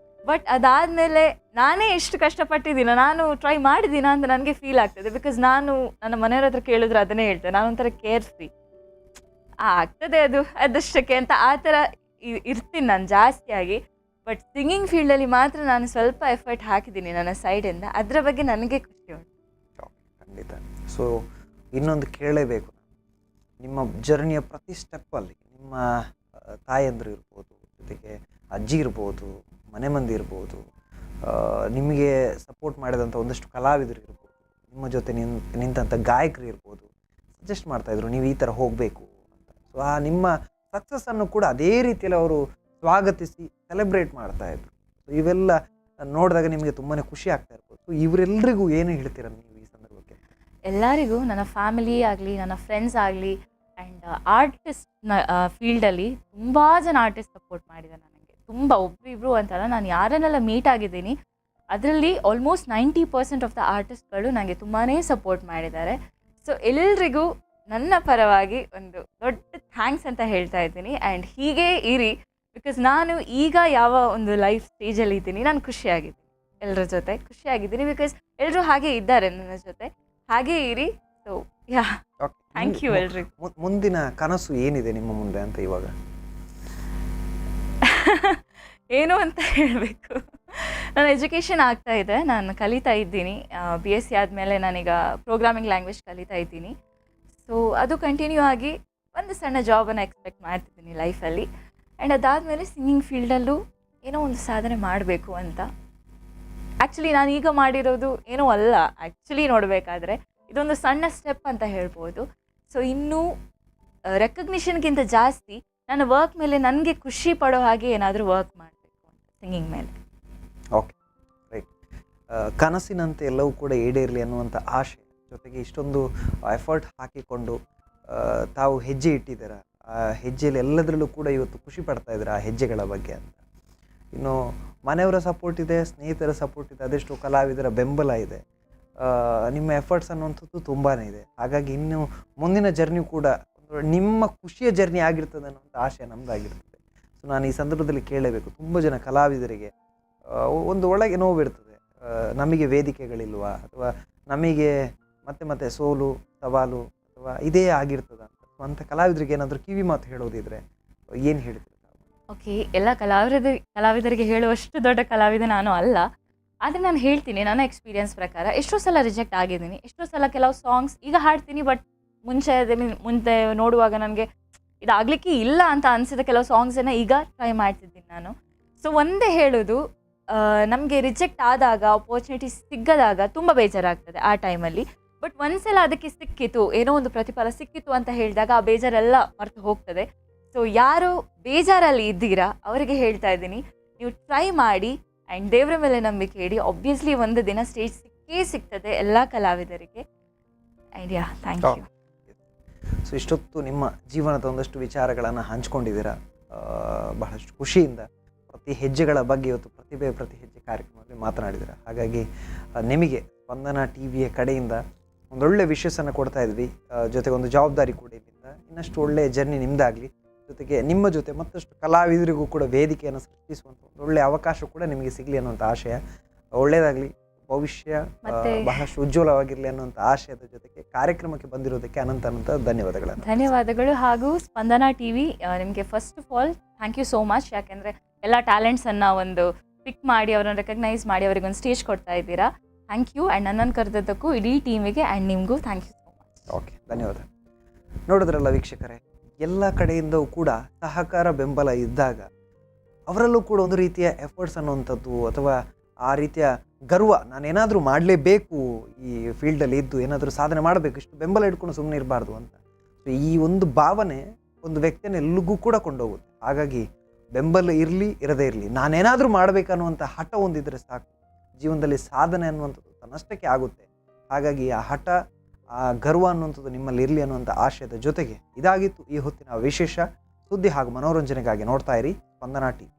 ಬಟ್ ಅದಾದಮೇಲೆ ನಾನೇ ಎಷ್ಟು ಕಷ್ಟಪಟ್ಟಿದ್ದೀನೋ, ನಾನು ಟ್ರೈ ಮಾಡಿದ್ದೀನ ಅಂತ ನನಗೆ ಫೀಲ್ ಆಗ್ತದೆ. ಬಿಕಾಸ್ ನಾನು ನನ್ನ ಮನೆಯವ್ರ ಹತ್ರ ಕೇಳಿದ್ರೆ ಅದನ್ನೇ ಹೇಳ್ತೇನೆ, ನಾನೊಂಥರ ಕೇರ್ ಫ್ರೀ, ಆಗ್ತದೆ ಅದು ಅದಷ್ಟಕ್ಕೆ ಅಂತ ಆ ಥರ ಇರ್ತೀನಿ ನಾನು ಜಾಸ್ತಿಯಾಗಿ. ಬಟ್ ಸಿಂಗಿಂಗ್ ಫೀಲ್ಡಲ್ಲಿ ಮಾತ್ರ ನಾನು ಸ್ವಲ್ಪ ಎಫರ್ಟ್ ಹಾಕಿದ್ದೀನಿ ನನ್ನ ಸೈಡಿಂದ. ಅದರ ಬಗ್ಗೆ ನನಗೆ ಖುಷಿ ಉಂಟು. ಖಂಡಿತ. ಸೊ ಇನ್ನೊಂದು ಕೇಳಲೇಬೇಕು, ನಿಮ್ಮ ಜರ್ನಿಯ ಪ್ರತಿ ಸ್ಟೆಪ್ಪಲ್ಲಿ ನಿಮ್ಮ ತಾಯಂದ್ರು ಇರ್ಬೋದು, ಜೊತೆಗೆ ಅಜ್ಜಿ ಇರ್ಬೋದು, ಮನೆ ಮಂದಿ ಇರ್ಬೋದು, ನಿಮಗೆ ಸಪೋರ್ಟ್ ಮಾಡಿದಂಥ ಒಂದಷ್ಟು ಕಲಾವಿದರು ಇರ್ಬೋದು, ನಿಮ್ಮ ಜೊತೆ ನಿಂತಹ ಗಾಯಕರು ಇರ್ಬೋದು, ಸಜೆಸ್ಟ್ ಮಾಡ್ತಾಯಿದ್ರು ನೀವು ಈ ಥರ ಹೋಗಬೇಕು ಅಂತ. ಸೊ ಆ ನಿಮ್ಮ ಸಕ್ಸಸ್ಸನ್ನು ಕೂಡ ಅದೇ ರೀತಿಯಲ್ಲಿ ಅವರು ಸ್ವಾಗತಿಸಿ ಸೆಲೆಬ್ರೇಟ್ ಮಾಡ್ತಾಯಿದ್ರು. ಸೊ ಇವೆಲ್ಲ ನೋಡಿದಾಗ ನಿಮಗೆ ತುಂಬಾ ಖುಷಿ ಆಗ್ತಾ ಇರ್ಬೋದು. ಸೊ ಇವರೆಲ್ಲರಿಗೂ ಏನು ಹೇಳ್ತೀರ ನೀವು ಈ ಸಂದರ್ಭಕ್ಕೆ? ಎಲ್ಲರಿಗೂ, ನನ್ನ ಫ್ಯಾಮಿಲಿ ಆಗಲಿ, ನನ್ನ ಫ್ರೆಂಡ್ಸ್ ಆಗಲಿ, ಆ್ಯಂಡ್ ಆರ್ಟಿಸ್ಟ್ ಫೀಲ್ಡಲ್ಲಿ ತುಂಬ ಜನ ಆರ್ಟಿಸ್ಟ್ ಸಪೋರ್ಟ್ ಮಾಡಿದ್ದಾರೆ ನನಗೆ. ತುಂಬ ಒಬ್ಬರಿಬ್ರು ಅಂತಲ್ಲ, ನಾನು ಯಾರನ್ನೆಲ್ಲ ಮೀಟ್ ಆಗಿದ್ದೀನಿ ಅದರಲ್ಲಿ ಆಲ್ಮೋಸ್ಟ್ 90% ಆಫ್ ದ ಆರ್ಟಿಸ್ಟ್ಗಳು ನನಗೆ ತುಂಬಾ ಸಪೋರ್ಟ್ ಮಾಡಿದ್ದಾರೆ. ಸೊ ಎಲ್ರಿಗೂ ನನ್ನ ಪರವಾಗಿ ಒಂದು ದೊಡ್ಡ ಥ್ಯಾಂಕ್ಸ್ ಅಂತ ಹೇಳ್ತಾ ಇದ್ದೀನಿ. ಆ್ಯಂಡ್ ಹೀಗೆ ಇರಿ, ಬಿಕಾಸ್ ನಾನು ಈಗ ಯಾವ ಒಂದು ಲೈಫ್ ಸ್ಟೇಜಲ್ಲಿ ಇದ್ದೀನಿ, ನಾನು ಖುಷಿಯಾಗಿದ್ದೀನಿ, ಎಲ್ಲರ ಜೊತೆ ಖುಷಿಯಾಗಿದ್ದೀನಿ. ಬಿಕಾಸ್ ಎಲ್ಲರೂ ಹಾಗೆ ಇದ್ದಾರೆ ನನ್ನ ಜೊತೆ, ಹಾಗೇ ಇರಿ. ಸೊ ಯಾ, ಥ್ಯಾಂಕ್ ಯು ಎಲ್ರಿಗೂ. ಮುಂದಿನ ಕನಸು ಏನಿದೆ ನಿಮ್ಮ ಮುಂದೆ ಅಂತ ಇವಾಗ? ಏನು ಅಂತ ಹೇಳಬೇಕು, ನನ್ನ ಎಜುಕೇಷನ್ ಆಗ್ತಾ ಇದೆ, ನಾನು ಕಲಿತಾ ಇದ್ದೀನಿ. BSc ಆದಮೇಲೆ ನಾನೀಗ ಪ್ರೋಗ್ರಾಮಿಂಗ್ ಲ್ಯಾಂಗ್ವೇಜ್ ಕಲಿತಾ ಇದ್ದೀನಿ. ಸೊ ಅದು ಕಂಟಿನ್ಯೂ ಆಗಿ ಒಂದು ಸಣ್ಣ ಜಾಬನ್ನು ಎಕ್ಸ್ಪೆಕ್ಟ್ ಮಾಡ್ತಿದ್ದೀನಿ ಲೈಫಲ್ಲಿ. ಆ್ಯಂಡ್ ಅದಾದಮೇಲೆ ಸಿಂಗಿಂಗ್ ಫೀಲ್ಡಲ್ಲೂ ಏನೋ ಒಂದು ಸಾಧನೆ ಮಾಡಬೇಕು ಅಂತ. ಆ್ಯಕ್ಚುಲಿ ನಾನು ಈಗ ಮಾಡಿರೋದು ಏನೋ ಅಲ್ಲ, ಆ್ಯಕ್ಚುಲಿ ನೋಡಬೇಕಾದ್ರೆ ಇದೊಂದು ಸಣ್ಣ ಸ್ಟೆಪ್ ಅಂತ ಹೇಳ್ಬೋದು. ಸೊ ಇನ್ನೂ ರೆಕಗ್ನಿಷನ್ಗಿಂತ ಜಾಸ್ತಿ ನನ್ನ ವರ್ಕ್ ಮೇಲೆ ನನಗೆ ಖುಷಿ ಪಡೋ ಹಾಗೆ ಏನಾದರೂ ವರ್ಕ್ ಮಾಡಬೇಕು ಅಂತ ಸಿಂಗಿಂಗ್ ಮೇಲೆ. Okay, right. ಕನಸಿನಂತೆ ಎಲ್ಲವೂ ಕೂಡ ಈಡೇರಲಿ ಅನ್ನುವಂಥ ಆಶೆ, ಜೊತೆಗೆ ಇಷ್ಟೊಂದು ಎಫರ್ಟ್ ಹಾಕಿಕೊಂಡು ತಾವು ಹೆಜ್ಜೆ ಇಟ್ಟಿದ್ದೀರ. ಆ ಹೆಜ್ಜೆಯಲ್ಲಿ ಎಲ್ಲದರಲ್ಲೂ ಕೂಡ ಇವತ್ತು ಖುಷಿ ಪಡ್ತಾ ಇದ್ದಾರೆ ಆ ಹೆಜ್ಜೆಗಳ ಬಗ್ಗೆ ಅಂತ. ಇನ್ನು ಮನೆಯವರ ಸಪೋರ್ಟ್ ಇದೆ, ಸ್ನೇಹಿತರ ಸಪೋರ್ಟ್ ಇದೆ, ಅದೆಷ್ಟು ಕಲಾವಿದರ ಬೆಂಬಲ ಇದೆ, ನಿಮ್ಮ ಎಫರ್ಟ್ಸ್ ಅನ್ನುವಂಥದ್ದು ತುಂಬಾ ಇದೆ. ಹಾಗಾಗಿ ಇನ್ನು ಮುಂದಿನ ಜರ್ನಿ ಕೂಡ ನಿಮ್ಮ ಖುಷಿಯ ಜರ್ನಿ ಆಗಿರ್ತದೆ ಅನ್ನುವಂಥ ಆಶೆ ನಮ್ಮದಾಗಿರ್ತದೆ. ಸೊ ನಾನು ಈ ಸಂದರ್ಭದಲ್ಲಿ ಕೇಳಬೇಕು, ತುಂಬ ಜನ ಕಲಾವಿದರಿಗೆ ಒಂದು ಒಳಗೆ ನೋವಿರ್ತದೆ, ನಮಗೆ ವೇದಿಕೆಗಳಿಲ್ವಾ, ಅಥವಾ ನಮಗೆ ಮತ್ತೆ ಮತ್ತೆ ಸೋಲು ಸವಾಲು ಅಥವಾ ಇದೇ ಆಗಿರ್ತದ ಅಂತ. ಸೊ ಅಂಥ ಕಲಾವಿದರಿಗೆ ಏನಾದರೂ ಕಿವಿ ಮಾತು ಹೇಳೋದಿದ್ರೆ ಏನು ಹೇಳ್ತೀರಿ? ಓಕೆ, ಎಲ್ಲ ಕಲಾವಿದರಿಗೆ ಹೇಳುವಷ್ಟು ದೊಡ್ಡ ಕಲಾವಿದ ನಾನು ಅಲ್ಲ. ಆದರೆ ನಾನು ಹೇಳ್ತೀನಿ ನನ್ನ ಎಕ್ಸ್ಪೀರಿಯನ್ಸ್ ಪ್ರಕಾರ. ಎಷ್ಟೋ ಸಲ ರಿಜೆಕ್ಟ್ ಆಗಿದ್ದೀನಿ, ಎಷ್ಟೋ ಸಲ ಕೆಲವು ಸಾಂಗ್ಸ್ ಈಗ ಹಾಡ್ತೀನಿ, ಬಟ್ ಮುಂದೆ ನೋಡುವಾಗ ನನಗೆ ಇದಾಗಲಿಕ್ಕೆ ಇಲ್ಲ ಅಂತ ಅನಿಸಿದ ಕೆಲವು ಸಾಂಗ್ಸನ್ನು ಈಗ ಟ್ರೈ ಮಾಡ್ತಿದ್ದೀನಿ ನಾನು. ಸೊ ಒಂದೇ ಹೇಳೋದು, ನಮಗೆ ರಿಜೆಕ್ಟ್ ಆದಾಗ, ಆಪರ್ಚುನಿಟಿ ಸಿಗದಾಗ ತುಂಬ ಬೇಜಾರಾಗ್ತದೆ ಆ ಟೈಮಲ್ಲಿ. ಬಟ್ ಒಂದ್ಸಲ ಅದಕ್ಕೆ ಸಿಕ್ಕಿತು, ಏನೋ ಒಂದು ಪ್ರತಿಫಲ ಸಿಕ್ಕಿತು ಅಂತ ಹೇಳಿದಾಗ ಆ ಬೇಜಾರೆಲ್ಲ ಮರೆತು ಹೋಗ್ತದೆ. ಸೊ ಯಾರು ಬೇಜಾರಲ್ಲಿ ಇದ್ದೀರಾ ಅವರಿಗೆ ಹೇಳ್ತಾ ಇದ್ದೀನಿ, ನೀವು ಟ್ರೈ ಮಾಡಿ ಆ್ಯಂಡ್ ದೇವರ ಮೇಲೆ ನಂಬಿಕೆ ಇಡಿ. ಆಬ್ವಿಯಸ್ಲಿ ಒಂದು ದಿನ ಸ್ಟೇಜ್ ಸಿಗ್ತದೆ ಎಲ್ಲ ಕಲಾವಿದರಿಗೆ. And yeah, thank you. So ಇಷ್ಟೊತ್ತು ನಿಮ್ಮ ಜೀವನದ ಒಂದಷ್ಟು ವಿಚಾರಗಳನ್ನು ಹಂಚ್ಕೊಂಡಿದ್ದೀರಾ ಬಹಳಷ್ಟು ಖುಷಿಯಿಂದ. ಪ್ರತಿ ಹೆಜ್ಜೆಗಳ ಬಗ್ಗೆ ಇವತ್ತು ಪ್ರತಿಭೆ ಪ್ರತಿ ಹೆಜ್ಜೆ ಕಾರ್ಯಕ್ರಮದಲ್ಲಿ ಮಾತನಾಡಿದ್ದೀರಾ. ಹಾಗಾಗಿ ನಿಮಗೆ ಸ್ಪಂದನ ಟಿವಿಯ ಕಡೆಯಿಂದ ಒಂದೊಳ್ಳೆ ವಿಶಸ್ಸನ್ನು ಕೊಡ್ತಾ ಇದ್ವಿ, ಜೊತೆಗೆ ಒಂದು ಜವಾಬ್ದಾರಿ ಕೂಡ ಇಲ್ಲಿಂದ. ಇನ್ನಷ್ಟು ಒಳ್ಳೆಯ ಜರ್ನಿ ನಿಮ್ಮದಾಗಲಿ, ಜೊತೆಗೆ ನಿಮ್ಮ ಜೊತೆ ಮತ್ತಷ್ಟು ಕಲಾವಿದರಿಗೂ ಕೂಡ ವೇದಿಕೆಯನ್ನು ಸೃಷ್ಟಿಸುವಂಥ ಒಂದು ಒಳ್ಳೆಯ ಅವಕಾಶ ಕೂಡ ನಿಮಗೆ ಸಿಗಲಿ ಅನ್ನುವಂಥ ಆಶಯ. ಒಳ್ಳೆಯದಾಗಲಿ, ಭವಿಷ್ಯ ಬಹಳಷ್ಟು ಉಜ್ವಲವಾಗಿರಲಿ ಅನ್ನುವಂಥ ಆಶಯದ ಜೊತೆಗೆ ಕಾರ್ಯಕ್ರಮಕ್ಕೆ ಬಂದಿರೋದಕ್ಕೆ ಅನಂತ ಧನ್ಯವಾದಗಳು. ಹಾಗೂ ಸ್ಪಂದನ ಟಿವಿ ನಿಮಗೆ first of all thank you so much. ಯಾಕೆಂದರೆ ಎಲ್ಲ ಟ್ಯಾಲೆಂಟ್ಸನ್ನು ಒಂದು ಪಿಕ್ ಮಾಡಿ ಅವರನ್ನು ರೆಕಗ್ನೈಸ್ ಮಾಡಿ ಅವರಿಗೆ ಒಂದು ಸ್ಟೇಜ್ ಕೊಡ್ತಾ ಇದ್ದೀರಾ. Thank you. ಆ್ಯಂಡ್ ನನ್ನನ್ನು ಕರೆದದ್ದಕ್ಕೂ ಇಡೀ ಟೀಮಿಗೆ ಆ್ಯಂಡ್ ನಿಮಗೂ thank you so much. Okay, ಧನ್ಯವಾದ. ನೋಡಿದ್ರಲ್ಲ ವೀಕ್ಷಕರೇ, ಎಲ್ಲ ಕಡೆಯಿಂದಲೂ ಕೂಡ ಸಹಕಾರ ಬೆಂಬಲ ಇದ್ದಾಗ ಅವರಲ್ಲೂ ಕೂಡ ಒಂದು ರೀತಿಯ ಎಫರ್ಟ್ಸ್ ಅನ್ನುವಂಥದ್ದು ಅಥವಾ ಆ ರೀತಿಯ ಗರ್ವ, ನಾನೇನಾದರೂ ಮಾಡಲೇಬೇಕು, ಈ ಫೀಲ್ಡಲ್ಲಿ ಇದ್ದು ಏನಾದರೂ ಸಾಧನೆ ಮಾಡಬೇಕು, ಇಷ್ಟು ಬೆಂಬಲ ಇಟ್ಕೊಂಡು ಸುಮ್ಮನೆ ಇರಬಾರ್ದು ಅಂತ. ಸೊ ಈ ಒಂದು ಭಾವನೆ ಒಂದು ವ್ಯಕ್ತಿಯನ್ನು ಎಲ್ಲಿಗೂ ಕೂಡ ಕೊಂಡೋಗುತ್ತೆ. ಹಾಗಾಗಿ ಬೆಂಬಲ ಇರಲಿ ಇರದೇ ಇರಲಿ, ನಾನೇನಾದರೂ ಮಾಡಬೇಕನ್ನುವಂಥ ಹಠ ಹೊಂದಿದ್ರೆ ಸಾಕು, ಜೀವನದಲ್ಲಿ ಸಾಧನೆ ಅನ್ನುವಂಥದ್ದು ತನ್ನಷ್ಟಕ್ಕೆ ಆಗುತ್ತೆ. ಹಾಗಾಗಿ ಆ ಹಠ, ಆ ಗರ್ವ ಅನ್ನುವಂಥದ್ದು ನಿಮ್ಮಲ್ಲಿ ಇರಲಿ ಅನ್ನುವಂಥ ಆಶಯದ ಜೊತೆಗೆ ಇದಾಗಿತ್ತು ಈ ಹೊತ್ತಿನ ವಿಶೇಷ ಸುದ್ದಿ ಹಾಗೂ ಮನೋರಂಜನೆಗಾಗಿ ನೋಡ್ತಾ ಇರಿ ಸ್ಪಂದನ ಟಿವಿ.